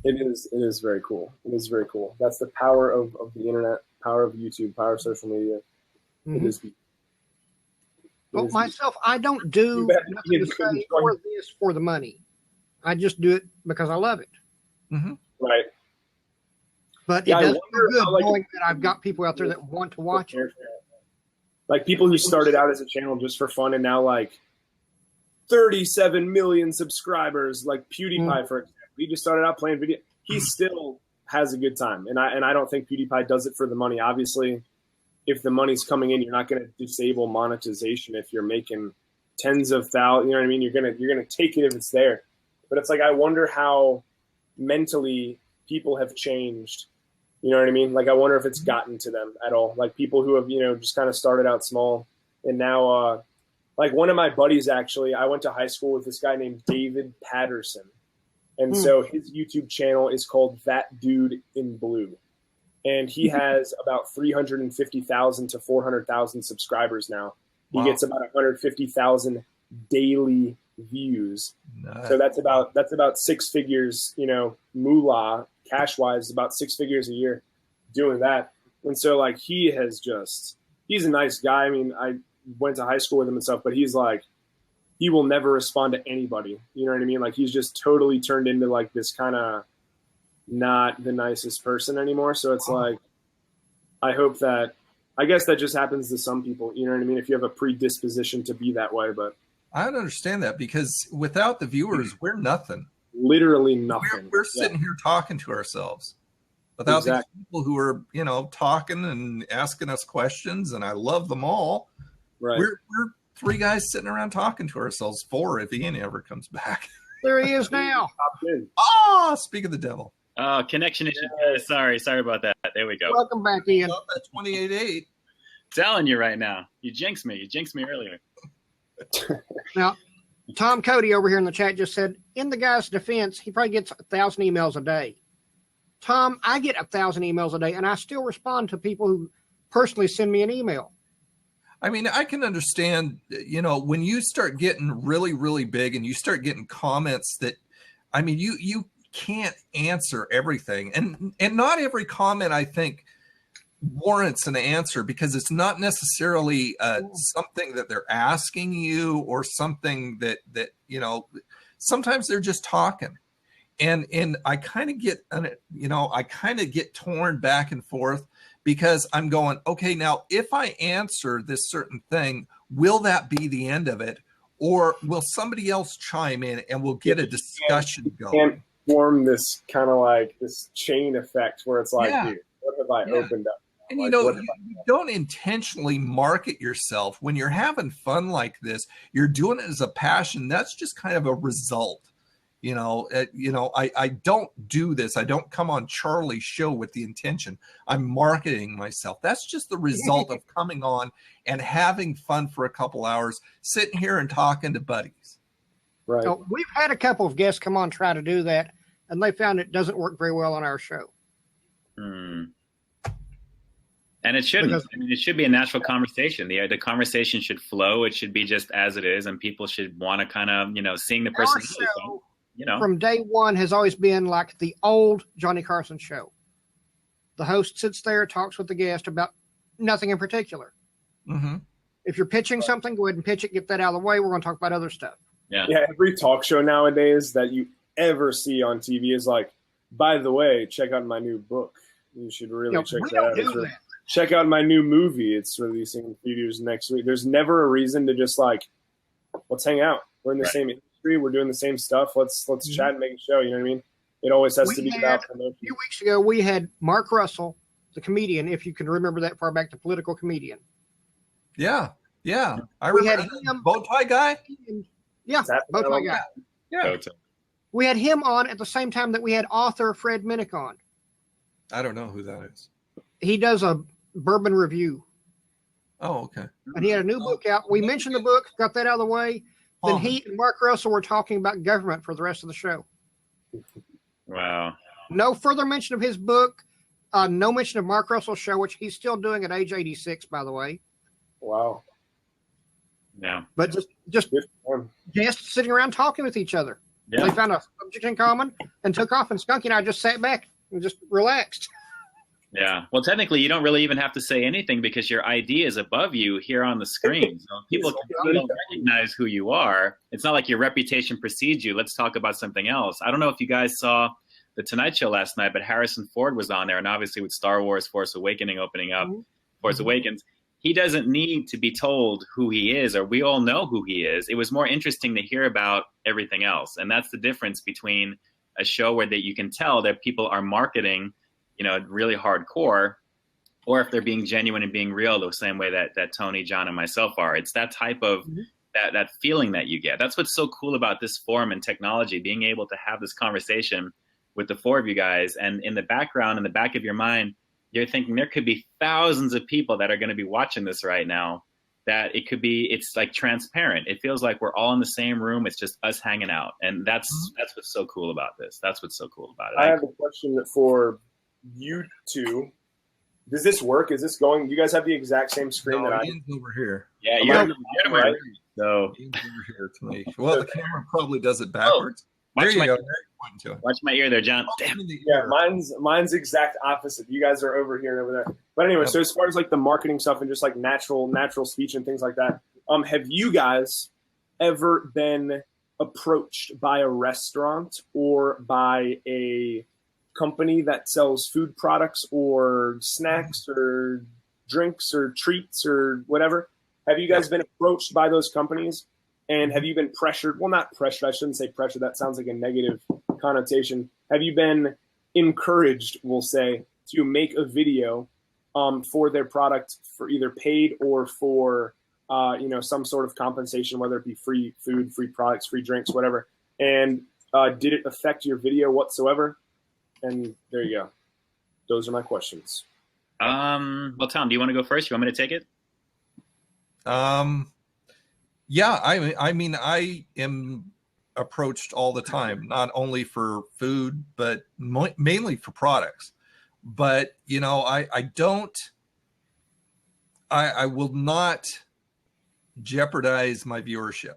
It is very cool. It is very cool. That's the power of the internet, power of YouTube, power of social media. Mm-hmm. Well, myself, I don't do nothing to say or this for the money. I just do it because I love it. Mm-hmm. Right. But it does feel good knowing that I've got people out there that want to watch it. Like people who started out as a channel just for fun and now like 37 million subscribers, like PewDiePie, for example. He just started out playing video. He still has a good time. And I don't think PewDiePie does it for the money. Obviously, if the money's coming in, you're not going to disable monetization if you're making tens of thousands. You know what I mean? You're gonna take it if it's there. But it's like I wonder how mentally people have changed. You know what I mean? Like I wonder if it's gotten to them at all. Like people who have just kind of started out small and now like one of my buddies actually, I went to high school with this guy named David Patterson. And so his YouTube channel is called That Dude in Blue. And he has about 350,000 to 400,000 subscribers now. He gets about 150,000 daily views. Nice. So that's about 6 figures, moolah, cash-wise, about 6 figures a year doing that. And so like he's a nice guy. I mean, I went to high school with him and stuff, but he's like, he will never respond to anybody. You know what I mean? Like he's just totally turned into like this kind of not the nicest person anymore. So it's like, I guess that just happens to some people. You know what I mean? If you have a predisposition to be that way, but I don't understand that because without the viewers, we're nothing. Literally nothing. We're sitting here talking to ourselves without these people who are, talking and asking us questions. And I love them all. Right. We're 3 guys sitting around talking to ourselves. 4 if Ian ever comes back. There he is now. Oh, speak of the devil. Oh, connection issue. Sorry about that. There we go. Welcome back, Ian. Up at 28.8. Telling you right now. You jinxed me. You jinxed me earlier. Now, Tom Cody over here in the chat just said, in the guy's defense, he probably gets 1,000 emails a day. Tom, I get 1,000 emails a day, and I still respond to people who personally send me an email. I mean, I can understand, when you start getting really, really big and you start getting comments that, I mean, you can't answer everything. And not every comment, I think, warrants an answer, because it's not necessarily something that they're asking you or something that sometimes they're just talking. And I kind of get torn back and forth, because I'm going, okay, now if I answer this certain thing, will that be the end of it? Or will somebody else chime in and we'll get a discussion going? And form this kind of like this chain effect where it's like, dude, what have I opened up? And you don't intentionally market yourself when you're having fun like this. You're doing it as a passion. That's just kind of a result. I don't do this. I don't come on Charlie's show with the intention. I'm marketing myself. That's just the result of coming on and having fun for a couple hours, sitting here and talking to buddies. Right. So we've had a couple of guests come on try to do that, and they found it doesn't work very well on our show. And it shouldn't. It should be a natural conversation. The conversation should flow. It should be just as it is, and people should want to kind of, seeing the person. From day one has always been like the old Johnny Carson show. The host sits there, talks with the guest about nothing in particular. Mm-hmm. If you're pitching something, go ahead and pitch it, get that out of the way. We're going to talk about other stuff. Yeah. Every talk show nowadays that you ever see on TV is like, by the way, check out my new book. You should really check that out. Check out my new movie. It's releasing in theaters next week. There's never a reason to just like, let's hang out. We're in the same industry. We're doing the same stuff. Let's chat and make a show. You know what I mean? It always has to be about promotion. A few weeks ago, we had Mark Russell, the comedian, if you can remember that far back, the political comedian. Yeah. I remember him. Bow tie guy? Yeah, bow tie guy. Yeah. We had him on at the same time that we had author Fred Minnick on. I don't know who that is. He does a bourbon review. Oh, okay. And he had a new book out. We mentioned the book, got that out of the way. Then he and Mark Russell were talking about government for the rest of the show. Wow. No further mention of his book. No mention of Mark Russell's show, which he's still doing at age 86, by the way. Wow. Yeah. But just guests sitting around talking with each other. Yeah. They found a subject in common and took off, and Skunkie and I just sat back and just relaxed. Yeah. Well, technically, you don't really even have to say anything because your ID is above you here on the screen. So people can recognize who you are. It's not like your reputation precedes you. Let's talk about something else. I don't know if you guys saw the Tonight Show last night, but Harrison Ford was on there. And obviously with Star Wars Force Awakening opening up, Force Awakens, he doesn't need to be told who he is, or we all know who he is. It was more interesting to hear about everything else. And that's the difference between a show where that you can tell that people are marketing really hardcore, or if they're being genuine and being real the same way that Tony, John, and myself are. It's that type of that feeling that you get. That's what's so cool about this forum and technology, being able to have this conversation with the 4 of you guys. And in the background, in the back of your mind, you're thinking there could be thousands of people that are going to be watching this right now, that it's like transparent. It feels like we're all in the same room. It's just us hanging out. And that's what's so cool about this. That's what's so cool about it. I have a question for you two. Does this work? Is this going? You guys have the exact same screen that I Ian's over here. Yeah, you're right. So Ian's over here to me. Well, the camera probably does it backwards. There you go. Watch my ear there, John. Damn. Yeah, mine's exact opposite. You guys are over here and over there. But anyway, so as far as like the marketing stuff and just like natural speech and things like that, have you guys ever been approached by a restaurant or by a company that sells food products or snacks or drinks or treats or whatever? Have you guys been approached by those companies? And have you been pressured? Well, not pressured. I shouldn't say pressured. That sounds like a negative connotation. Have you been encouraged, we'll say, to make a video for their product for either paid or for some sort of compensation, whether it be free food, free products, free drinks, whatever. And did it affect your video whatsoever? And there you go. Those are my questions. Well, Tom, do you want to go first? You want me to take it? Yeah, I mean, I am approached all the time, not only for food, but mainly for products. But, I will not jeopardize my viewership.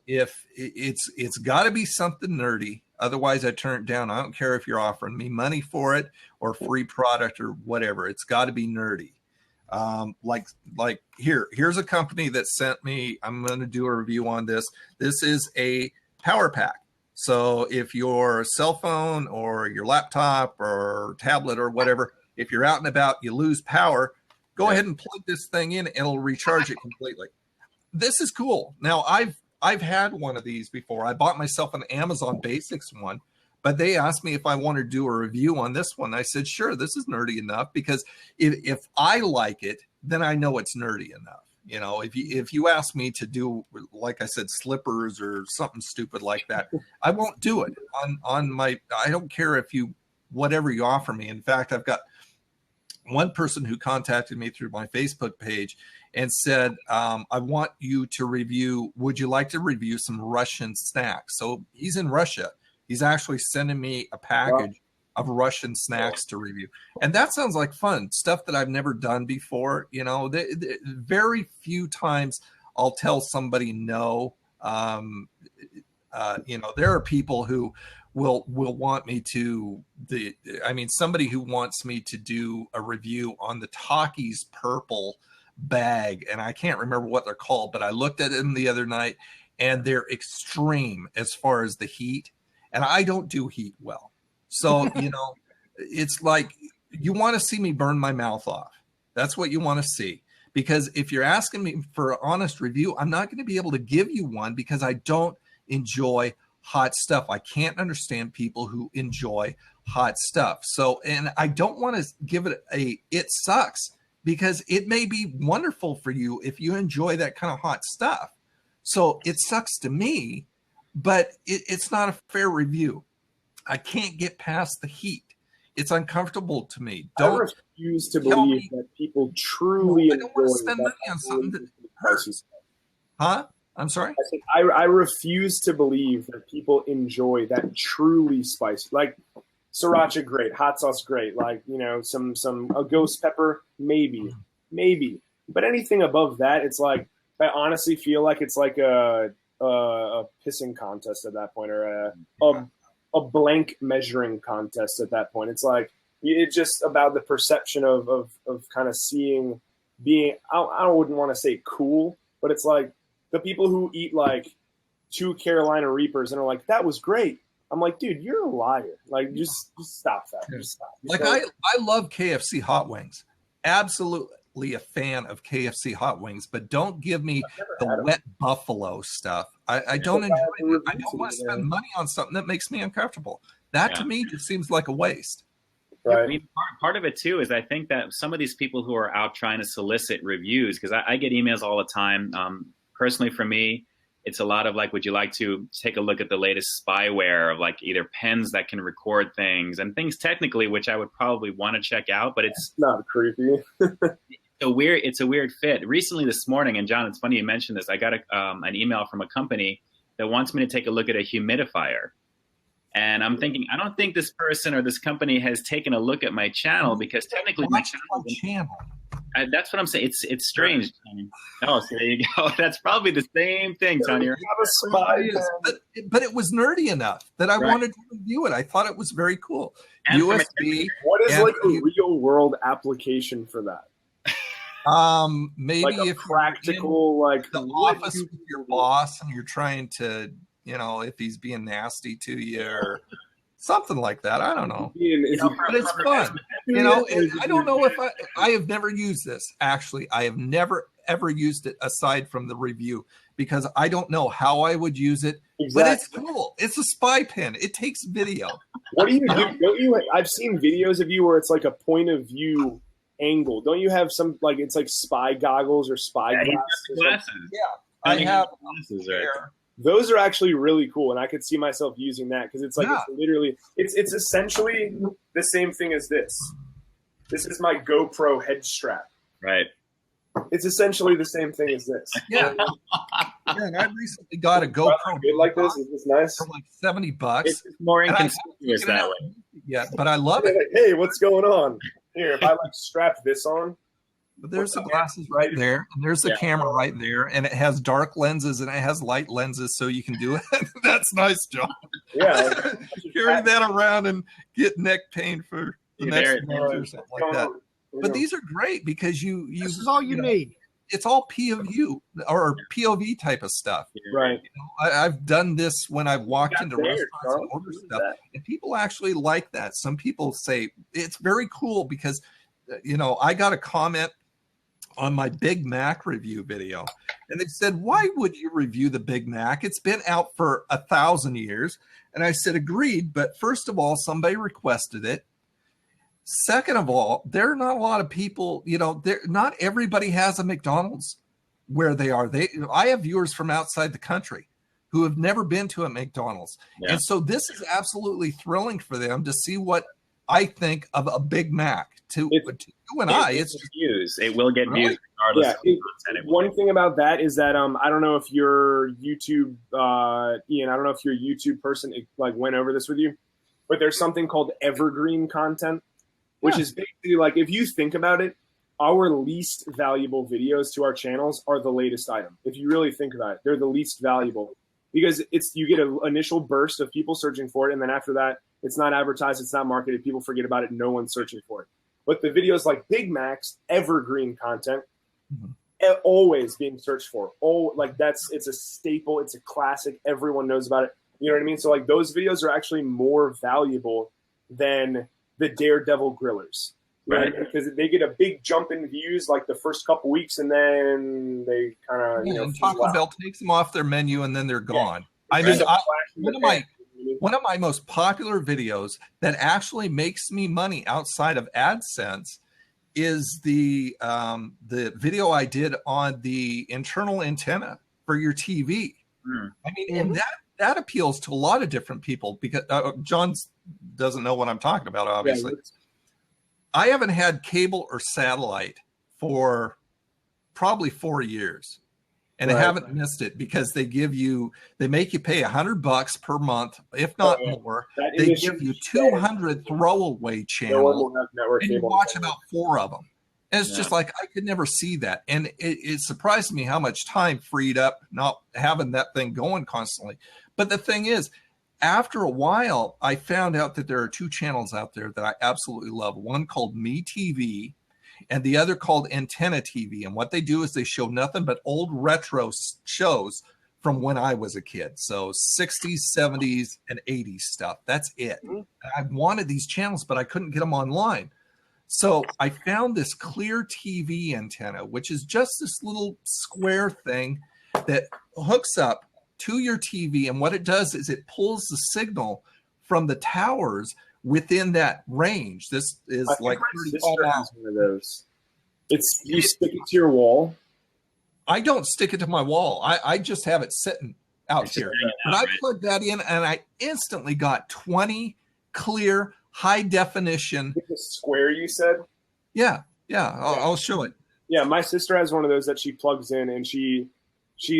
If it's got to be something nerdy, otherwise I turn it down. I don't care if you're offering me money for it or free product or whatever. It's got to be nerdy. Like here's a company that sent me, I'm going to do a review on this. This is a power pack. So if your cell phone or your laptop or tablet or whatever, if you're out and about, you lose power, go ahead and plug this thing in and it'll recharge it completely. This is cool. Now I've had one of these before. I bought myself an Amazon Basics one, but they asked me if I wanted to do a review on this one. I said, sure, this is nerdy enough, because if I like it, then I know it's nerdy enough. If you ask me to do, like I said, slippers or something stupid like that, I won't do it on my, I don't care if whatever you offer me. In fact, I've got one person who contacted me through my Facebook page and said, I want you to review, would you like to review some Russian snacks? So he's in Russia. He's actually sending me a package of Russian snacks to review. And that sounds like fun, stuff that I've never done before. Very few times I'll tell somebody no. There are people who will want me to, somebody who wants me to do a review on the Takis purple bag, and I can't remember what they're called, but I looked at them the other night and they're extreme as far as the heat, and I don't do heat well. So, it's like, you want to see me burn my mouth off. That's what you want to see. Because if you're asking me for an honest review, I'm not going to be able to give you one, because I don't enjoy hot stuff. I can't understand people who enjoy hot stuff. So, and I don't want to give it it sucks, because it may be wonderful for you if you enjoy that kind of hot stuff. So it sucks to me, but it's not a fair review. I can't get past the heat. It's uncomfortable to me. I refuse to believe that people truly enjoy. I don't want to spend money on something that hurts. Huh? I'm sorry? I refuse to believe that people enjoy that truly spicy. Like sriracha, great. Hot sauce, great. Like, a ghost pepper, maybe. But anything above that, it's like, I honestly feel like it's like a pissing contest at that point, or a blank measuring contest at that point. It's like, it's just about the perception of kind of being, I wouldn't want to say cool, but it's like the people who eat like 2 Carolina Reapers and are like, that was great. I'm like, dude, you're a liar. Like, just stop that. Just stop. I love KFC hot wings. Absolutely a fan of KFC hot wings, but don't give me the wet buffalo stuff. I don't enjoy it. I don't want to spend money on something that makes me uncomfortable. That to me just seems like a waste. Right. I mean, part of it too is I think that some of these people who are out trying to solicit reviews, because I get emails all the time. Personally, for me, it's a lot of like, would you like to take a look at the latest spyware of like either pens that can record things and things technically, which I would probably want to check out, but it's not creepy. It's a weird fit. Recently this morning, and John, it's funny you mentioned this, I got an email from a company that wants me to take a look at a humidifier. And I'm thinking, I don't think this person or this company has taken a look at my channel, because technically my channel. That's what I'm saying. It's strange. Oh, so there you go. That's probably the same thing, Tony. But it was nerdy enough that I wanted to review it. I thought it was very cool. And USB. What is like a real world application for that? Maybe like if practical, like the office with your boss and you're trying to, if he's being nasty to you or something like that. I don't know. But it's fun. I don't know if I have never used this. Actually, I have never, ever used it aside from the review, because I don't know how I would use it. Exactly. But it's cool. It's a spy pen. It takes video. What do you do? I've seen videos of you where it's like a point of view angle. Don't you have some like it's like spy goggles or spy glasses? Yeah, I have glasses right there. Those are actually really cool, and I could see myself using that because it's like it's literally it's essentially the same thing as this. This is my GoPro head strap. Right. It's essentially the same thing as this. Yeah. And I recently got a GoPro good like this. Is this nice? For like $70. It's more inconspicuous that way. Yeah, but I love it. Like, hey, what's going on? Here, if I like strap this on. But there's the glasses right there, and there's the camera right there, and it has dark lenses and it has light lenses, so you can do it. That's nice, John. Yeah. Carry that around and get neck pain for the next month or something like that. But these are great because this is all you need. It's all POV or POV type of stuff. Right. I've done this when I've walked into restaurants and ordered stuff, and people actually like that. Some people say it's very cool because, I got a comment on my Big Mac review video, and they said, "Why would you review the Big Mac? It's been out for 1,000 years." And I said, "Agreed, but first of all, somebody requested it. Second of all, there are not a lot of people, not everybody has a McDonald's where they are. I have viewers from outside the country who have never been to a McDonald's. Yeah. And so this is absolutely thrilling for them to see what I think of a Big Mac. To you and I, it's views. It will get views regardless of the content. One thing about that is that I don't know if your YouTube, Ian, I don't know if your YouTube person like went over this with you, but there's something called evergreen content. Which is basically like, if you think about it, our least valuable videos to our channels are the latest item. If you really think about it, they're the least valuable because you get an initial burst of people searching for it. And then after that, it's not advertised. It's not marketed. People forget about it. No one's searching for it. But the videos like Big Mac's evergreen content, always being searched for. It's a staple. It's a classic. Everyone knows about it. You know what I mean? So like those videos are actually more valuable than the Daredevil grillers, right? Because they get a big jump in views like the first couple weeks, and then they kind of Taco Bell takes them off their menu, and then they're gone. I mean, one of my most popular videos that actually makes me money outside of AdSense is the video I did on the internal antenna for your TV. I mean, and that appeals to a lot of different people because John doesn't know what I'm talking about, obviously. I haven't had cable or satellite for probably 4 years, and I haven't missed it because they make you pay $100 per month, if not more. They give you 200 throwaway channels, and you watch about 4 of them. And it's just like, I could never see that. And it surprised me how much time freed up not having that thing going constantly. But the thing is, after a while, I found out that there are 2 channels out there that I absolutely love. One called Me TV and the other called Antenna TV. And what they do is they show nothing but old retro shows from when I was a kid. So 60s, 70s, and 80s stuff. That's it. I wanted these channels, but I couldn't get them online. So I found this Clear TV antenna, which is just this little square thing that hooks up to your TV. And what it does is it pulls the signal from the towers within that range. This is like 30 miles. One of those. You stick it to your wall. I don't stick it to my wall. I just have it sitting out here. But I plugged that in and I instantly got 20 clear high definition. The square you said? Yeah. I'll show it. Yeah, my sister has one of those that she plugs in, and she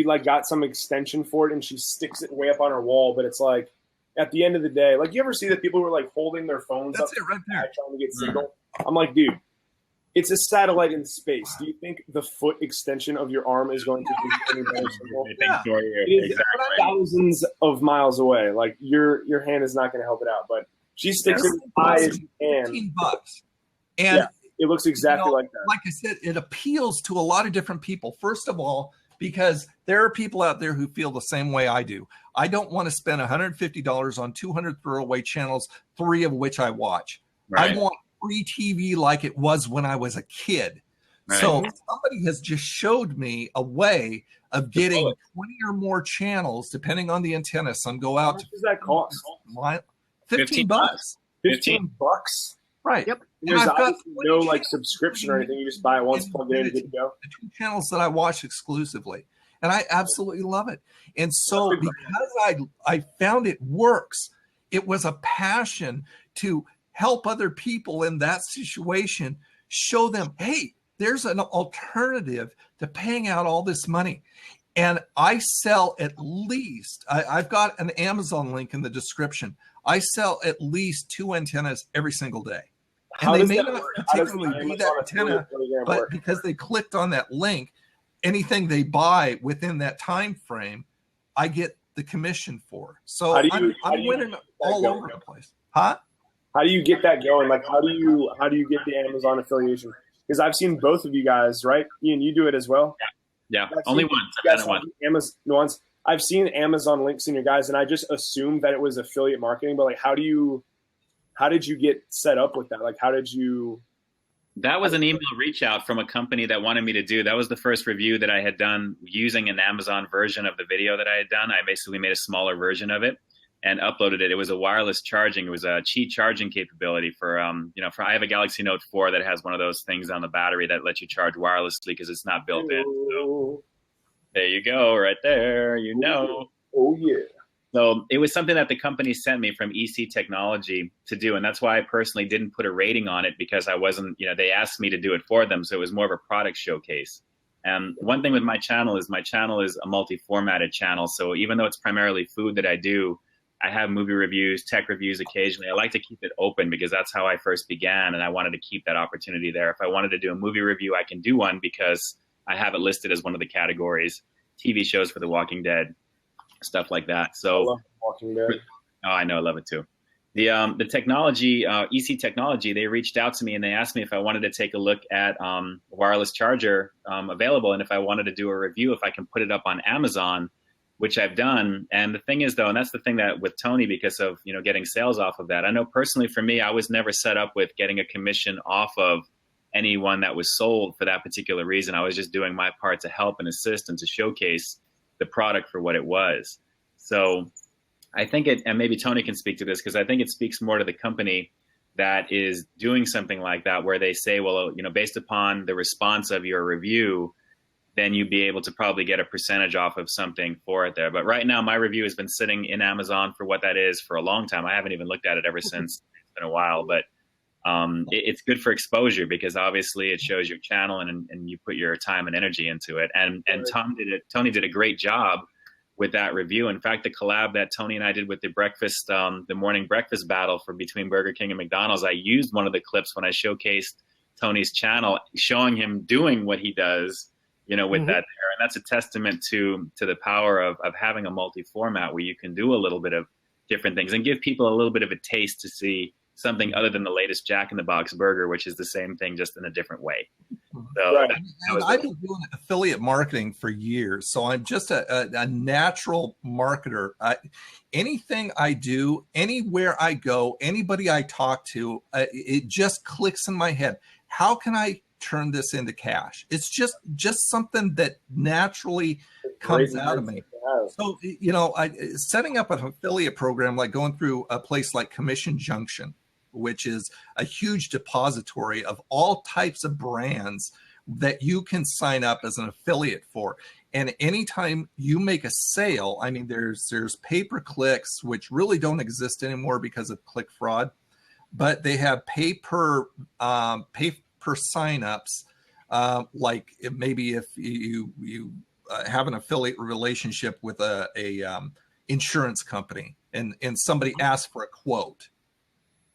like got some extension for it, and she sticks it way up on her wall. But it's like, at the end of the day, like, you ever see that people were like holding their phones up it right there, trying to get signal? I'm like, dude, it's a satellite in space. Do you think the foot extension of your arm is going to give you any better signal? It is thousands of miles away. Like, your hand is not going to help it out. But she sticks it high as you can. $15. And it looks exactly like that. Like I said, it appeals to a lot of different people. First of all, because there are people out there who feel the same way I do. I don't want to spend $150 on 200 throwaway channels, 3 of which I watch. Right. I want free TV like it was when I was a kid. Right. So somebody has just showed me a way of getting 20 or more channels, depending on the antenna. Some go out. How much does that cost? $15. $15? Right. Yep. There's obviously no like subscription or anything. You just buy it once, plug it in, and good to go. The 2 channels that I watch exclusively, and I absolutely love it. And so because I found it works, it was a passion to help other people in that situation, show them, hey, there's an alternative to paying out all this money. And I sell at least, I've got an Amazon link in the description. I sell at least 2 antennas every single day. And they may not particularly be that antenna, but because they clicked on that link, anything they buy within that time frame, I get the commission for. So I'm winning all over the place. Huh? How do you get that going? Like, how do you get the Amazon affiliation? Because I've seen both of you guys, right? Ian, you do it as well. Yeah. Only once. I've seen Amazon links in your guys, and I just assumed that it was affiliate marketing. But like, how did you get set up with that? Like, how did you? That was an email reach out from a company that wanted me to do. That was the first review that I had done using an Amazon version of the video that I had done. I basically made a smaller version of it and uploaded it. It was a wireless charging. It was a cheap charging capability for I have a Galaxy Note 4 that has one of those things on the battery that lets you charge wirelessly because it's not built in. So there you go, right there. Oh yeah. So it was something that the company sent me from EC Technology to do. And that's why I personally didn't put a rating on it, because I wasn't, they asked me to do it for them. So it was more of a product showcase. And one thing with my channel is a multi-formatted channel. So even though it's primarily food that I do, I have movie reviews, tech reviews occasionally. I like to keep it open because that's how I first began. And I wanted to keep that opportunity there. If I wanted to do a movie review, I can do one because I have it listed as one of the categories. TV shows for The Walking Dead, stuff like that. So, I love Walking Dead. Oh, I know, I love it too. The technology, EC Technology, they reached out to me and they asked me if I wanted to take a look at wireless charger available, and if I wanted to do a review, if I can put it up on Amazon, which I've done. And the thing is, though, and that's the thing that with Tony, because of getting sales off of that, I know personally for me, I was never set up with getting a commission off of anyone that was sold for that particular reason. I was just doing my part to help and assist and to showcase the product for what it was. So I think and maybe Tony can speak to this, because I think it speaks more to the company that is doing something like that, where they say, well, based upon the response of your review, then you'd be able to probably get a percentage off of something for it there. But right now, my review has been sitting in Amazon for what that is for a long time. I haven't even looked at it ever since. It's been a while, but it's good for exposure, because obviously it shows your channel and you put your time and energy into it. And Tony did a great job with that review. In fact, the collab that Tony and I did with the morning breakfast battle for between Burger King and McDonald's, I used one of the clips when I showcased Tony's channel, showing him doing what he does, with that there. And that's a testament to the power of having a multi-format where you can do a little bit of different things and give people a little bit of a taste to see something other than the latest Jack in the Box burger, which is the same thing, just in a different way. So right. I've been doing affiliate marketing for years, so I'm just a natural marketer. Anything I do, anywhere I go, anybody I talk to, it just clicks in my head. How can I turn this into cash? It's just something that naturally comes out of me. So, setting up an affiliate program, like going through a place like Commission Junction, which is a huge depository of all types of brands that you can sign up as an affiliate for. And anytime you make a sale, I mean, there's pay-per-clicks, which really don't exist anymore because of click fraud, but they have pay per signups. Like maybe if you have an affiliate relationship with a insurance company and somebody asks for a quote.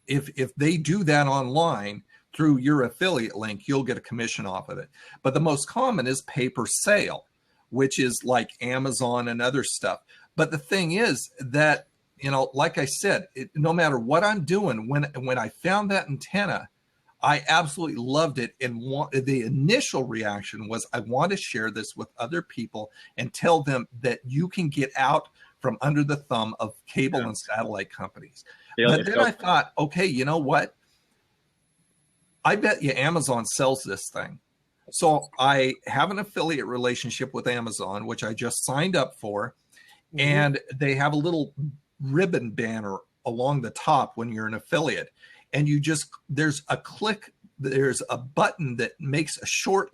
If they do that online through your affiliate link, you'll get a commission off of it. But the most common is pay per sale, which is like Amazon and other stuff. But the thing is that, like I said, no matter what I'm doing, when I found that antenna, I absolutely loved it. And the initial reaction was, I want to share this with other people and tell them that you can get out from under the thumb of cable and satellite companies. Yeah, but then I thought, okay, you know what? I bet you Amazon sells this thing. So I have an affiliate relationship with Amazon, which I just signed up for. And they have a little ribbon banner along the top when you're an affiliate, and there's a button that makes a short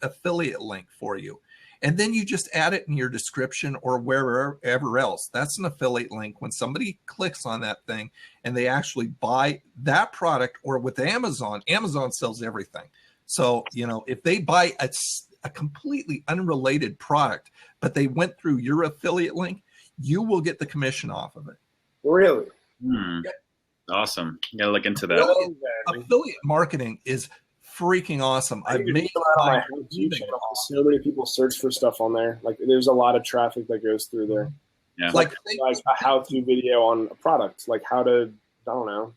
affiliate link for you. And then you just add it in your description or wherever else. That's an affiliate link. When somebody clicks on that thing and they actually buy that product, or with Amazon sells everything. So, if they buy a completely unrelated product, but they went through your affiliate link, you will get the commission off of it. Really? Yeah. Awesome. You gotta look into that. Affiliate marketing is freaking awesome. I've made my YouTube channel. So many people search for stuff on there. Like, there's a lot of traffic that goes through there. Yeah. Like a how-to video on a product, like how to, I don't know.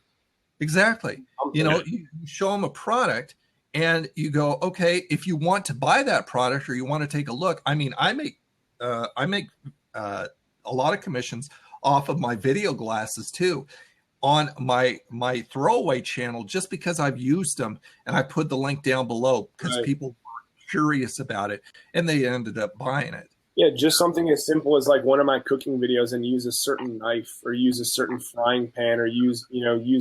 Exactly. You show them a product and you go, okay, if you want to buy that product or you want to take a look. I mean, I make a lot of commissions off of my video glasses too, on my throwaway channel, just because I've used them, and I put the link down below because people were curious about it and they ended up buying it. Yeah, just something as simple as like one of my cooking videos, and use a certain knife or use a certain frying pan or use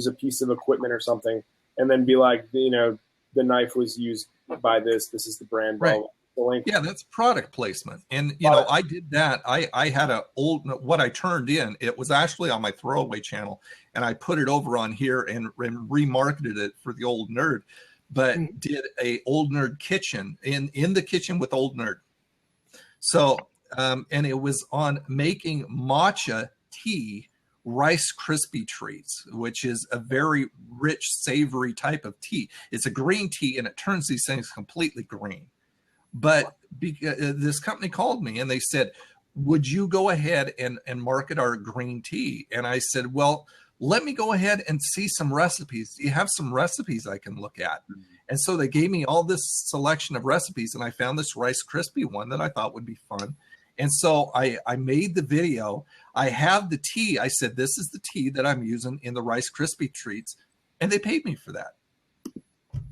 a piece of equipment or something, and then be like, the knife was used by this is the brand. Right. Yeah, that's product placement. And, I did that. I had what I turned in, it was actually on my throwaway channel, and I put it over on here and remarketed it for the old nerd, but did a old nerd kitchen in the kitchen with old nerd. So, and it was on making matcha tea Rice Krispie treats, which is a very rich, savory type of tea. It's a green tea, and it turns these things completely green. But this company called me and they said, would you go ahead and market our green tea? And I said, well, let me go ahead and see some recipes. Do you have some recipes I can look at? And so they gave me all this selection of recipes, and I found this Rice Krispie one that I thought would be fun. And so I made the video. I have the tea. I said, this is the tea that I'm using in the Rice Krispie treats. And they paid me for that.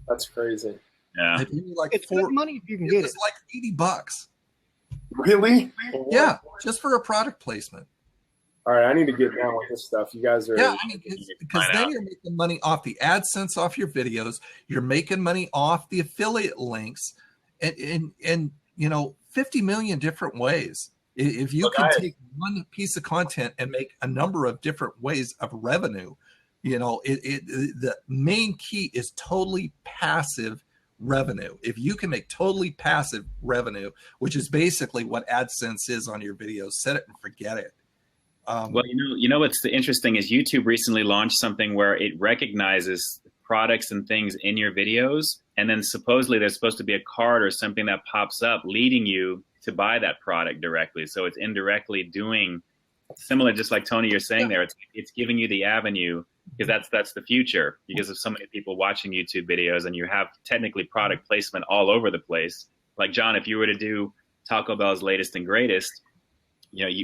That's crazy. Yeah. They paid me like it's good money if you can get it. It was like $80. Really? Yeah, just for a product placement. All right, I need to get down with this stuff. You guys are... Yeah, because then you're making money off the AdSense off your videos. You're making money off the affiliate links, and 50 million different ways. If you can take one piece of content and make a number of different ways of revenue, the main key is totally passive revenue. If you can make totally passive revenue, which is basically what AdSense is on your videos, set it and forget it. Well, what's interesting is YouTube recently launched something where it recognizes products and things in your videos, and then supposedly there's supposed to be a card or something that pops up leading you to buy that product directly. So it's indirectly doing similar, just like Tony, you're saying there. It's giving you the avenue, because that's the future, because of so many people watching YouTube videos, and you have technically product placement all over the place. Like, John, if you were to do Taco Bell's latest and greatest,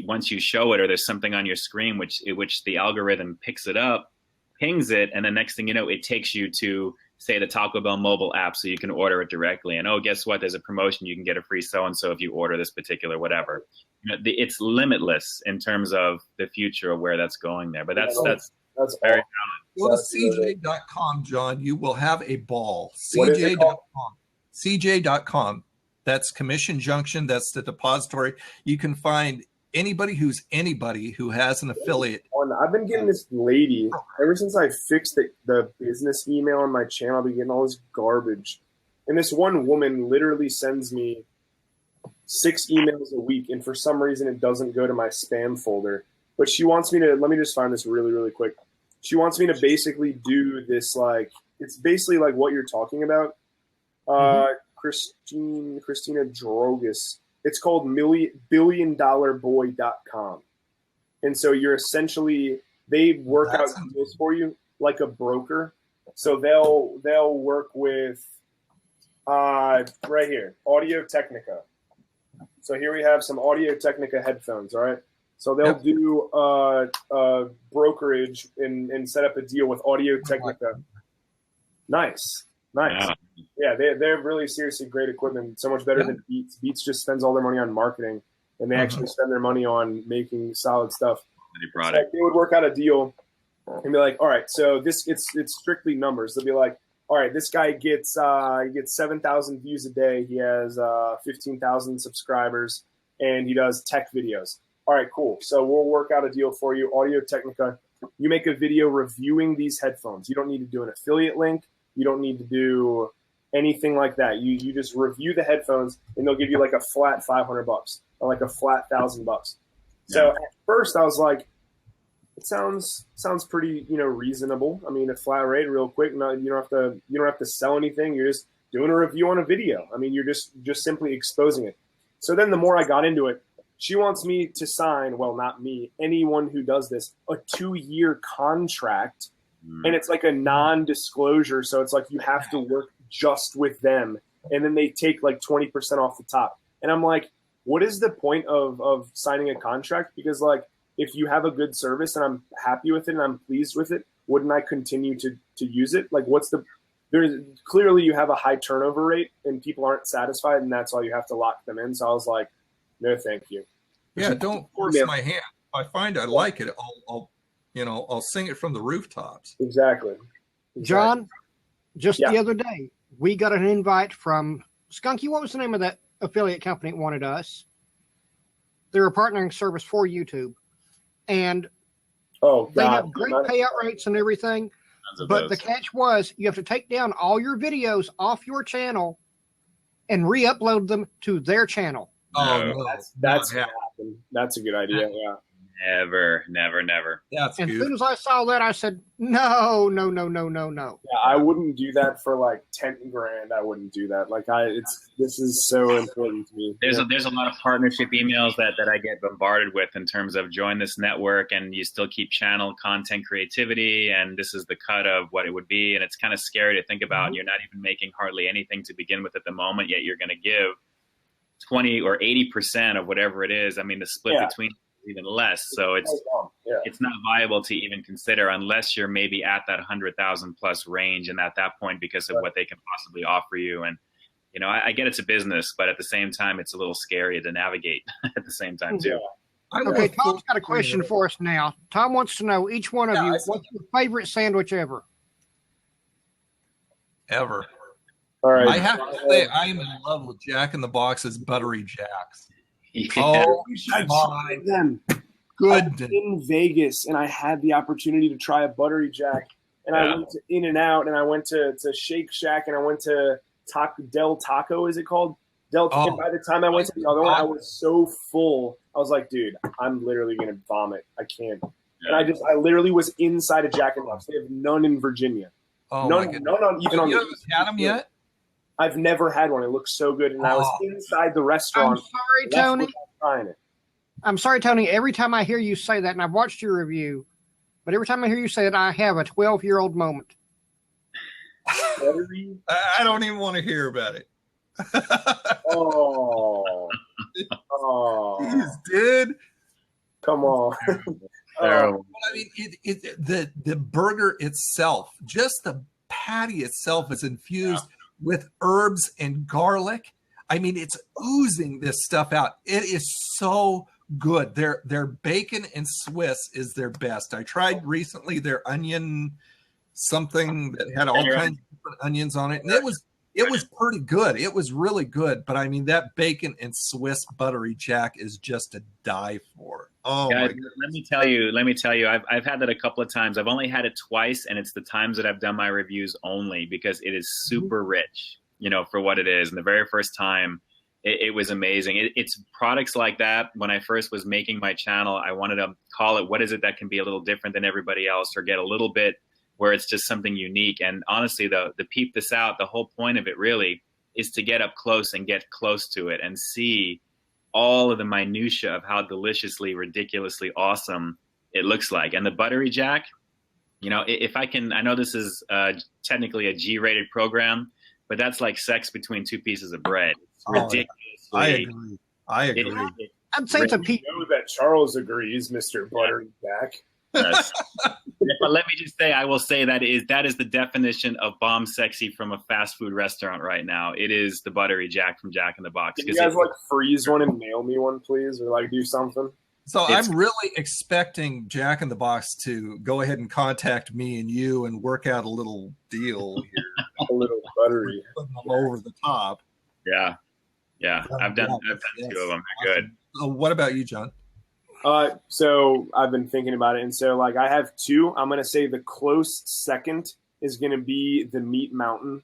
once you show it, or there's something on your screen which the algorithm picks it up, pings it, and the next thing you know, it takes you to, say, the Taco Bell mobile app, so you can order it directly. And guess what? There's a promotion. You can get a free so-and-so if you order this particular whatever. It's limitless in terms of the future of where that's going there. But that's very valid. Go to CJ.com, John. You will have a ball. CJ.com. CJ.com. That's Commission Junction. That's the depository. You can find anybody who has an affiliate. I've been getting this lady ever since I fixed the business email on my channel. I've been getting all this garbage, and this one woman literally sends me 6 emails a week, and for some reason it doesn't go to my spam folder. But she wants me to, let me just find this really, really quick. She wants me to basically do this, like, it's basically like what you're talking about. Christina Drogas. It's called billiondollarboy.com. And so you're essentially, they work out deals for you like a broker. So they'll work with, right here, Audio Technica. So here we have some Audio Technica headphones, all right? So they'll do brokerage and set up a deal with Audio Technica. Nice. Yeah, they're really seriously great equipment. So much better than Beats. Beats just spends all their money on marketing, and they actually spend their money on making solid stuff. product. Like they would work out a deal and be like, all right, so it's strictly numbers. They'll be like, all right, this guy gets 7,000 views a day. He has 15,000 subscribers, and he does tech videos. All right, cool. So we'll work out a deal for you, Audio Technica. You make a video reviewing these headphones. You don't need to do an affiliate link. You don't need to do anything like that. You just review the headphones, and they'll give you like a flat $500 or like a flat $1,000. So at first I was like, it sounds pretty, reasonable. I mean, a flat rate, real quick. No, you don't have to sell anything. You're just doing a review on a video. I mean, you're just simply exposing it. So then the more I got into it, she wants me to sign, well, not me, anyone who does this, a 2-year contract. And it's like a non-disclosure. So it's like you have to work just with them. And then they take like 20% off the top. And I'm like, what is the point of signing a contract? Because like, if you have a good service and I'm happy with it and I'm pleased with it, wouldn't I continue to use it? Like there's clearly you have a high turnover rate and people aren't satisfied, and that's why you have to lock them in. So I was like, no, thank you. Yeah, don't force my hand. If I find I like it, I'll sing it from the rooftops. Exactly. John, just the other day, we got an invite from Skunkie. What was the name of that affiliate company that wanted us? They're a partnering service for YouTube. And they have great payout rates and everything. But the catch was you have to take down all your videos off your channel and re-upload them to their channel. Oh, no. That's a good idea. Yeah. Never. As soon as I saw that, I said, no. Yeah, I wouldn't do that for like $10,000. I wouldn't do that. Like this is so important to me. There's a lot of partnership emails that I get bombarded with in terms of join this network and you still keep channel content creativity and this is the cut of what it would be. And it's kind of scary to think about. You're not even making hardly anything to begin with at the moment, yet you're going to give 20 or 80% of whatever it is. I mean, the split between even less. So it's not viable to even consider unless you're maybe at that 100,000 plus range. And at that point, because of what they can possibly offer you. And, I get it's a business, but at the same time, it's a little scary to navigate at the same time too. Okay, Tom's got a question for us now. Tom wants to know, each one of you, what's your favorite sandwich ever? Ever. All right. I have to say, I'm in love with Jack in the Box's Buttery Jacks. Oh, my them. Good. In Vegas, and I had the opportunity to try a Buttery Jack, and I went to In-N-Out, and I went to Shake Shack, and I went to Del Taco. Is it called Del? And by the time I went to the other one, I was so full. I was like, dude, I'm literally gonna vomit. I can't. And I literally was inside a Jack in the Box. They have none in Virginia. Oh, none even on. You haven't had them yet? I've never had one. It looks so good, and I was inside the restaurant. I'm sorry, Tony. Trying it. I'm sorry, Tony. Every time I hear you say that, and I've watched your review, but every time I hear you say that, I have a 12-year-old moment. I don't even want to hear about it. Jeez, dude. Come on. I mean, the burger itself, just the patty itself is infused with herbs and garlic. I mean, it's oozing this stuff out. It is so good. Their bacon and Swiss is their best. I tried recently their onion something that had all kinds of different onions on it, and it was pretty good. It was really good. But I mean, that bacon and Swiss Buttery Jack is just to die for. Oh, God, let me tell you, I've had that a couple of times. I've only had it twice, and it's the times that I've done my reviews only because it is super rich, for what it is. And the very first time, it was amazing. It's products like that. When I first was making my channel, I wanted to call it, what is it that can be a little different than everybody else, or get a little bit where it's just something unique. And honestly, the Peep This Out, the whole point of it really is to get up close and get close to it and see all of the minutia of how deliciously, ridiculously awesome it looks like. And the Buttery Jack, if I can, I know this is technically a G-rated program, but that's like sex between two pieces of bread. It's ridiculously. I agree. I'd say it's a Peep. I know that Charles agrees, Mr. Buttery Jack. Yes. But let me just say, I will say that is the definition of bomb sexy from a fast food restaurant right now. It is the Buttery Jack from Jack in the Box. Can you guys freeze one and mail me one, please, or do something? So I'm really expecting Jack in the Box to go ahead and contact me and you and work out a little deal here. A little buttery. Putting them over the top. Yeah. I've done 2 of them. They're good. So what about you, John? So I've been thinking about it, and so like I have 2. I'm gonna say the close second is gonna be the Meat Mountain.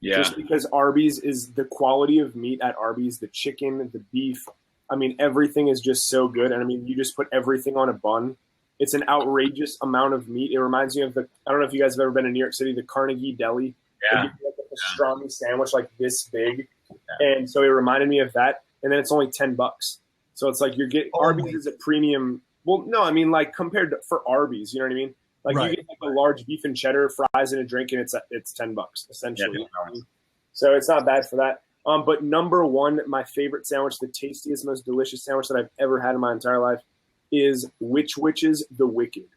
Yeah. Just because Arby's is the quality of meat at Arby's, the chicken, the beef. I mean, everything is just so good. And I mean, you just put everything on a bun. It's an outrageous amount of meat. It reminds me of I don't know if you guys have ever been in New York City, the Carnegie Deli. Yeah. They give you like a pastrami sandwich like this big. Yeah. And so it reminded me of that. And then it's only $10. So it's like you're getting Arby's is a premium. Well, no, I mean like compared to for Arby's, you know what I mean? Like you get like a large beef and cheddar, fries, and a drink, and it's $10 essentially. Yeah, so it's not bad for that. But number 1, my favorite sandwich, the tastiest, most delicious sandwich that I've ever had in my entire life, is Wich Wich's The Wicked.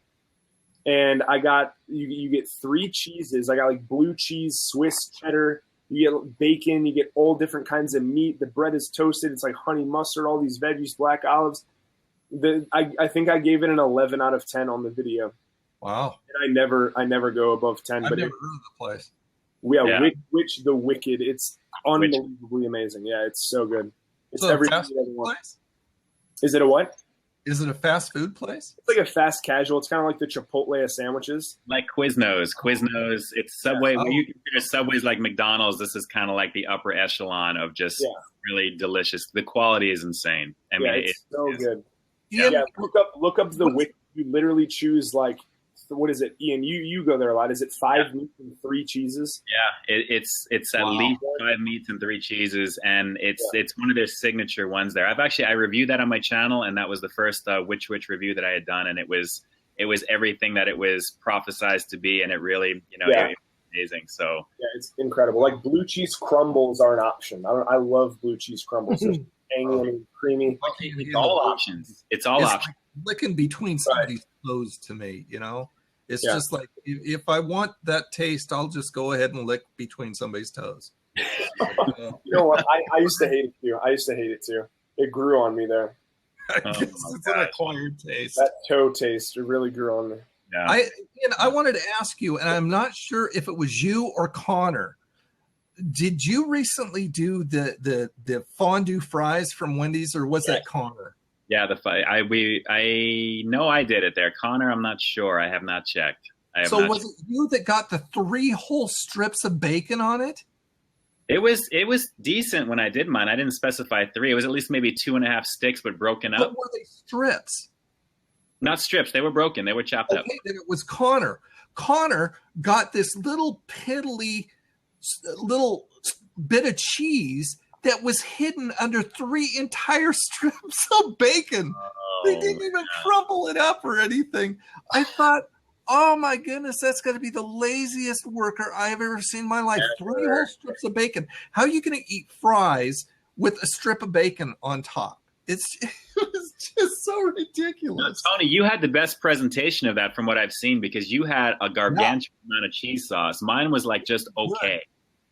And I got you get 3 cheeses. I got like blue cheese, Swiss cheddar. You get bacon. You get all different kinds of meat. The bread is toasted. It's like honey mustard, all these veggies, black olives. I think I gave it an 11 out of 10 on the video. Wow. And I never go above 10. I've but never heard of the place. Yeah. Wich The Wicked. It's unbelievably amazing. Yeah, it's so good. It's so everything fast food place? Is it a what? Is it a fast food place? It's like a fast casual. It's kind of like the Chipotle of sandwiches. Like Quiznos. It's Subway. When you consider Subway's like McDonald's, this is kind of like the upper echelon of just really delicious. The quality is insane. I mean, it's so good. Yeah. Look up the Wicked. You literally choose like, what is it, Ian? You go there a lot. Is it 5 meats and 3 cheeses? Yeah, it's at least 5 meats and 3 cheeses, and it's one of their signature ones there. I reviewed that on my channel, and that was the first Wich Wich review that I had done, and it was everything that it was prophesized to be, and it really it was amazing. So it's incredible. Like blue cheese crumbles are an option. I love blue cheese crumbles. They're tangy and creamy. It's all options. It's all options. Like licking between somebody's toes to me, It's just like, if I want that taste, I'll just go ahead and lick between somebody's toes. You know what? I used to hate it too. It grew on me there. I guess it's an acquired taste. That toe taste, it really grew on me. Yeah. I wanted to ask you, and I'm not sure if it was you or Connor. Did you recently do the fondue fries from Wendy's, or was that Connor? Yeah, I know I did it there. Connor, I'm not sure. I have not checked. Was it you that got the 3 whole strips of bacon on it? It was decent when I did mine. I didn't specify 3. It was at least maybe 2.5 sticks, but broken up. But were they strips? Not strips. They were broken. They were chopped up. Okay, then it was Connor. Connor got this little piddly little bit of cheese that was hidden under 3 entire strips of bacon. They didn't even crumble it up or anything. I thought, oh my goodness, that's got to be the laziest worker I've ever seen in my life. 3 whole strips of bacon. How are you going to eat fries with a strip of bacon on top? It was just so ridiculous. No, Tony, you had the best presentation of that from what I've seen, because you had a gargantuan amount of cheese sauce. Mine was like just okay.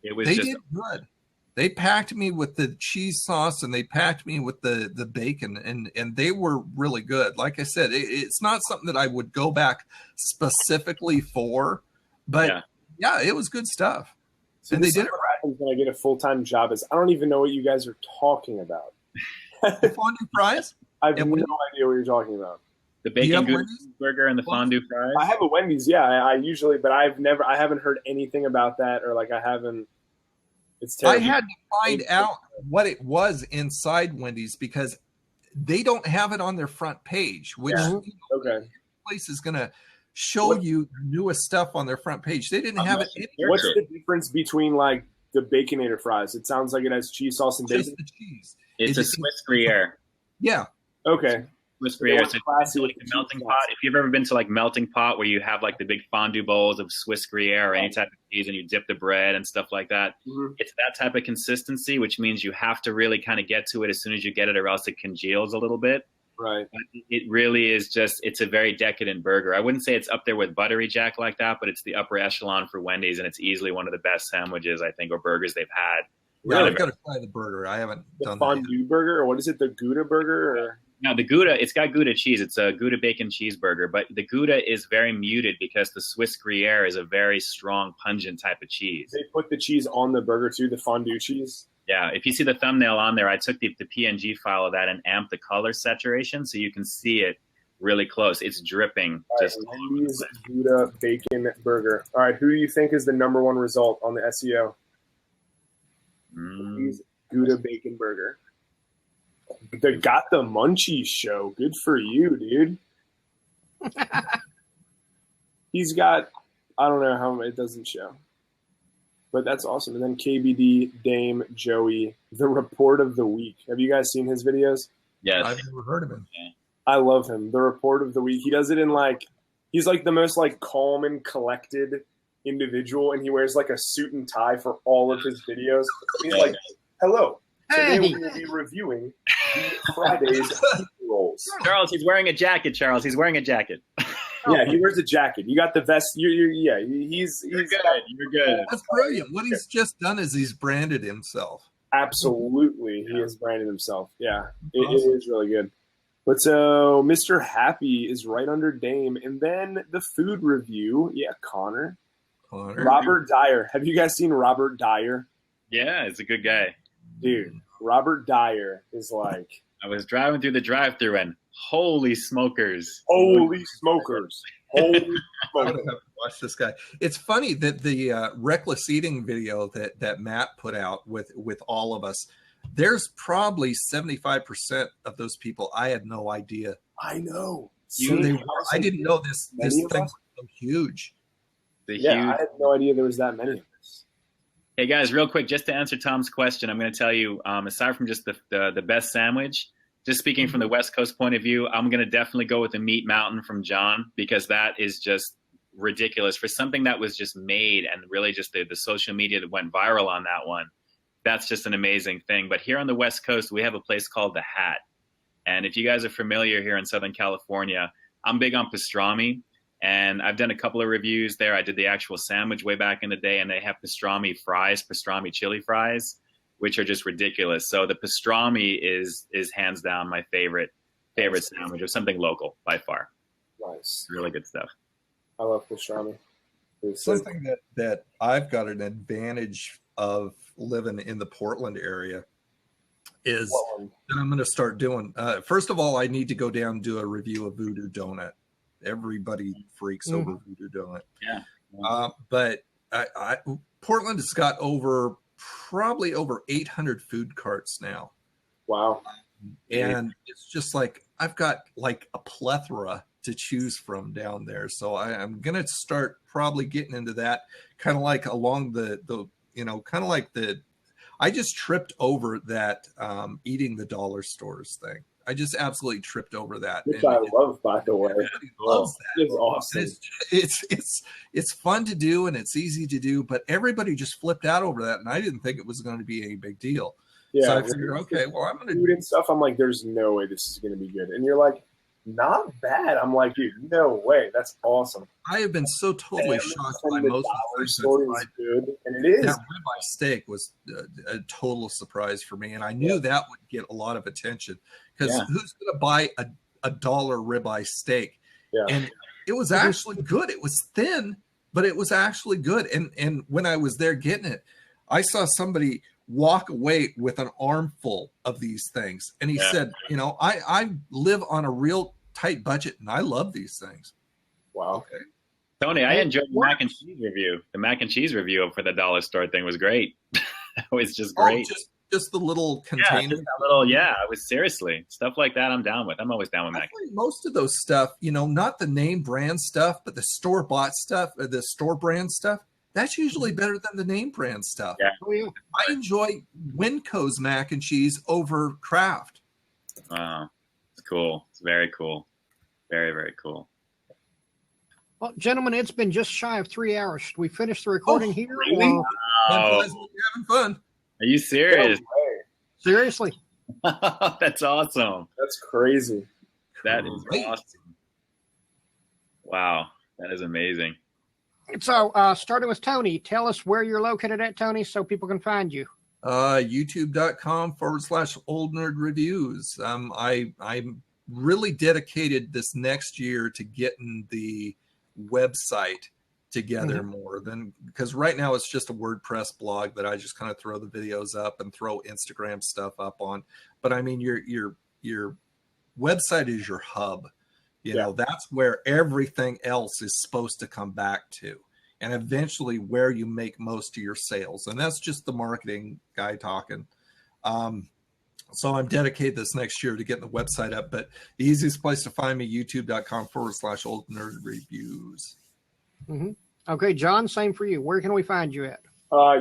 It was did good. They packed me with the cheese sauce and they packed me with the bacon, and they were really good. Like I said, it's not something that I would go back specifically for, but yeah it was good stuff. So and they did it right. What happens when I get a full-time job is I don't even know what you guys are talking about. The fondue fries? I have no idea what you're talking about. The bacon Gouda burger and the fondue fries? I have a Wendy's, I usually, but I haven't heard anything about that, or like I haven't. It's terrible. I had to find out what it was inside Wendy's because they don't have it on their front page, which place is going to show you the newest stuff on their front page. They didn't have it anywhere. What's the difference between like the Baconator fries? It sounds like it has cheese sauce and bacon. Just the cheese. It's a Swiss Gruyere. Yeah. Okay. Swiss Gruyere. It's like a melting pot. If you've ever been to like melting pot where you have like the big fondue bowls of Swiss Gruyere or any type of cheese and you dip the bread and stuff like that, it's that type of consistency, which means you have to really kind of get to it as soon as you get it, or else it congeals a little bit. Right. But it really is it's a very decadent burger. I wouldn't say it's up there with Buttery Jack like that, but it's the upper echelon for Wendy's, and it's easily one of the best sandwiches, I think, or burgers they've had. Yeah, I've got to try the burger. I haven't done the fondue burger, or what is it? The Gouda burger? Or? Now the Gouda, it's got Gouda cheese. It's a Gouda bacon cheeseburger, but the Gouda is very muted because the Swiss Gruyere is a very strong, pungent type of cheese. They put the cheese on the burger too, the fondue cheese. Yeah, if you see the thumbnail on there, I took the PNG file of that and amped the color saturation so you can see it really close. It's dripping. Right, Wendy's Gouda bacon burger. All right, who do you think is the #1 result on the SEO? Wendy's Gouda bacon burger. The Got the Munchies show. Good for you, dude. He's got, I don't know how it doesn't show. But that's awesome. And then KBD, Dame, Joey, the report of the week. Have you guys seen his videos? Yes. I've never heard of him. I love him. The report of the week. He does it in he's like the most calm and collected individual, and he wears a suit and tie for all of his videos. He's like, hello. Today we will be reviewing the Friday's rolls. Charles, he's wearing a jacket, Charles. He's wearing a jacket. Yeah, he wears a jacket. You got the vest. He's good. You're good. That's brilliant. What he's just done is he's branded himself. Absolutely. He has branded himself. Yeah, it is really good. But so Mr. Happy is right under Dame. And then the food review. Yeah, Connor. Robert Dyer. Have you guys seen Robert Dyer? Yeah, he's a good guy. Dude, Robert Dyer is I was driving through the drive-thru and holy smokers. Holy smokers. Holy smokers. Watch this guy. It's funny that the reckless eating video that Matt put out with all of us, there's probably 75% of those people I had no idea. I know. I didn't know this thing was so huge. I had no idea there was that many of us. Hey guys, real quick, just to answer Tom's question, I'm going to tell you, aside from just the best sandwich, just speaking from the West Coast point of view, I'm going to definitely go with the Meat Mountain from John, because that is just ridiculous for something that was just made, and really just the social media that went viral on that one. That's just an amazing thing. But here on the West Coast, we have a place called The Hat. And if you guys are familiar here in Southern California, I'm big on pastrami. And I've done a couple of reviews there. I did the actual sandwich way back in the day, and they have pastrami fries, pastrami chili fries, which are just ridiculous. So the pastrami is hands down my favorite sandwich, or something local by far. Nice. Really good stuff. I love pastrami. Something that I've got an advantage of living in the Portland area is that I'm going to start doing. First of all, I need to go down and do a review of Voodoo Donut. Everybody freaks over Voodoo Donut. Yeah. But Portland has got probably over 800 food carts now. Wow. And it's just I've got a plethora to choose from down there. So I'm going to start probably getting into that kind of along I just tripped over that eating the dollar stores thing. I just absolutely tripped over that. Which I love, by the way. Loves that. It's awesome. It's fun to do and it's easy to do, but everybody just flipped out over that, and I didn't think it was going to be a big deal. Yeah, so I figured, okay, well, I'm going to do it and stuff. I'm like, there's no way this is going to be good, and you're like, not bad. I'm like, dude, no way. That's awesome. I have been so totally shocked by most of the stories. Good, and it is. That ribeye steak was a total surprise for me, and I knew that would get a lot of attention, because who's going to buy a dollar ribeye steak? Yeah. And it was actually good. It was thin, but it was actually good. And when I was there getting it, I saw somebody walk away with an armful of these things, and he said, I live on a real tight budget, and I love these things. Wow. Okay. Tony, I enjoyed the mac and cheese review. The mac and cheese review for the dollar store thing was great. It was just great. Just the little container. It was seriously stuff like that. I'm down with. I'm always down with mac. Most of those stuff, not the name brand stuff, but the store bought stuff, the store brand stuff. That's usually better than the name brand stuff. Yeah. I enjoy Winco's mac and cheese over Kraft. Wow. It's cool. It's very cool. Very, very cool. Well, gentlemen, it's been just shy of 3 hours. Should we finish the recording here? Really? Or... You're having fun. Are you serious? Seriously. That's awesome. That's crazy. That is awesome. Wow. That is amazing. So, starting with Tony, tell us where you're located at, Tony, so people can find YouTube.com/old nerd reviews. I'm really dedicated this next year to getting the website together more than, because right now it's just a WordPress blog that I just kind of throw the videos up and throw Instagram stuff up on. But I mean, your website is your hub. You know, that's where everything else is supposed to come back to, and eventually where you make most of your sales. And that's just the marketing guy talking. So I'm dedicated this next year to getting the website up, but the easiest place to find me, youtube.com/old nerd reviews. Okay, John, same for you. Where can we find you at?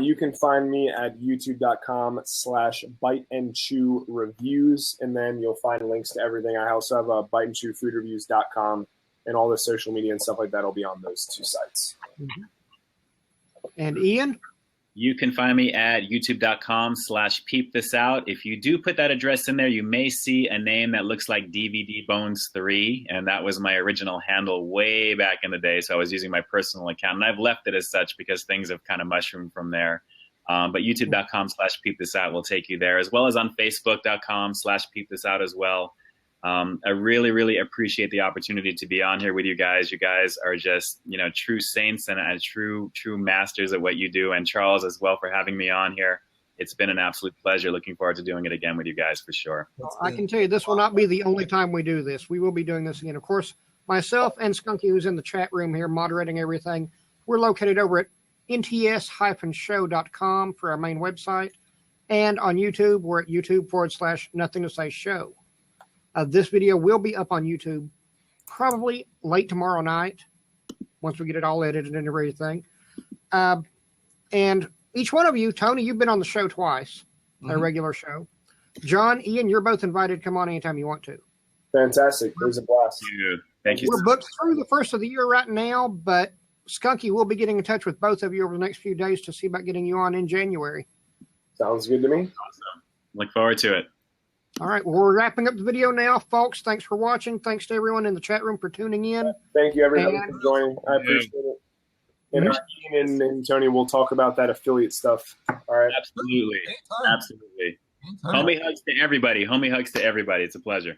You can find me at youtube.com/biteandchewreviews, and then you'll find links to everything. I also have biteandchewfoodreviews.com, and all the social media and stuff like that will be on those two sites. And Ian? You can find me at youtube.com/Peep This Out. If you do put that address in there, you may see a name that looks like DVD Bones 3, and that was my original handle way back in the day. So I was using my personal account, and I've left it as such because things have kind of mushroomed from there. But youtube.com/Peep This Out will take you there, as well as on facebook.com/Peep This Out as well. I really, really appreciate the opportunity to be on here with you guys. You guys are just, you know, true saints and true masters at what you do. And Charles as well for having me on here. It's been an absolute pleasure. Looking forward to doing it again with you guys for sure. Well, I can tell you this will not be the only time we do this. We will be doing this again. Of course, myself and Skunkie, who's in the chat room here moderating everything, we're located over at nts-show.com for our main website. And on YouTube, we're at youtube.com/nothing to say show. This video will be up on YouTube probably late tomorrow night once we get it all edited and everything. And each one of you, Tony, you've been on the show twice, a regular show. John, Ian, you're both invited to come on anytime you want to. Fantastic. It was a blast. Thank you. We're booked through the first of the year right now, but Skunkie will be getting in touch with both of you over the next few days to see about getting you on in January. Sounds good to me. Awesome. Look forward to it. All right, well, we're wrapping up the video now, folks. Thanks for watching. Thanks to everyone in the chat room for tuning in. Thank you, everybody, for joining. I appreciate it. And Ian and Tony will talk about that affiliate stuff. All right. Absolutely. Absolutely. Homie hugs to everybody. Homie hugs to everybody. It's a pleasure.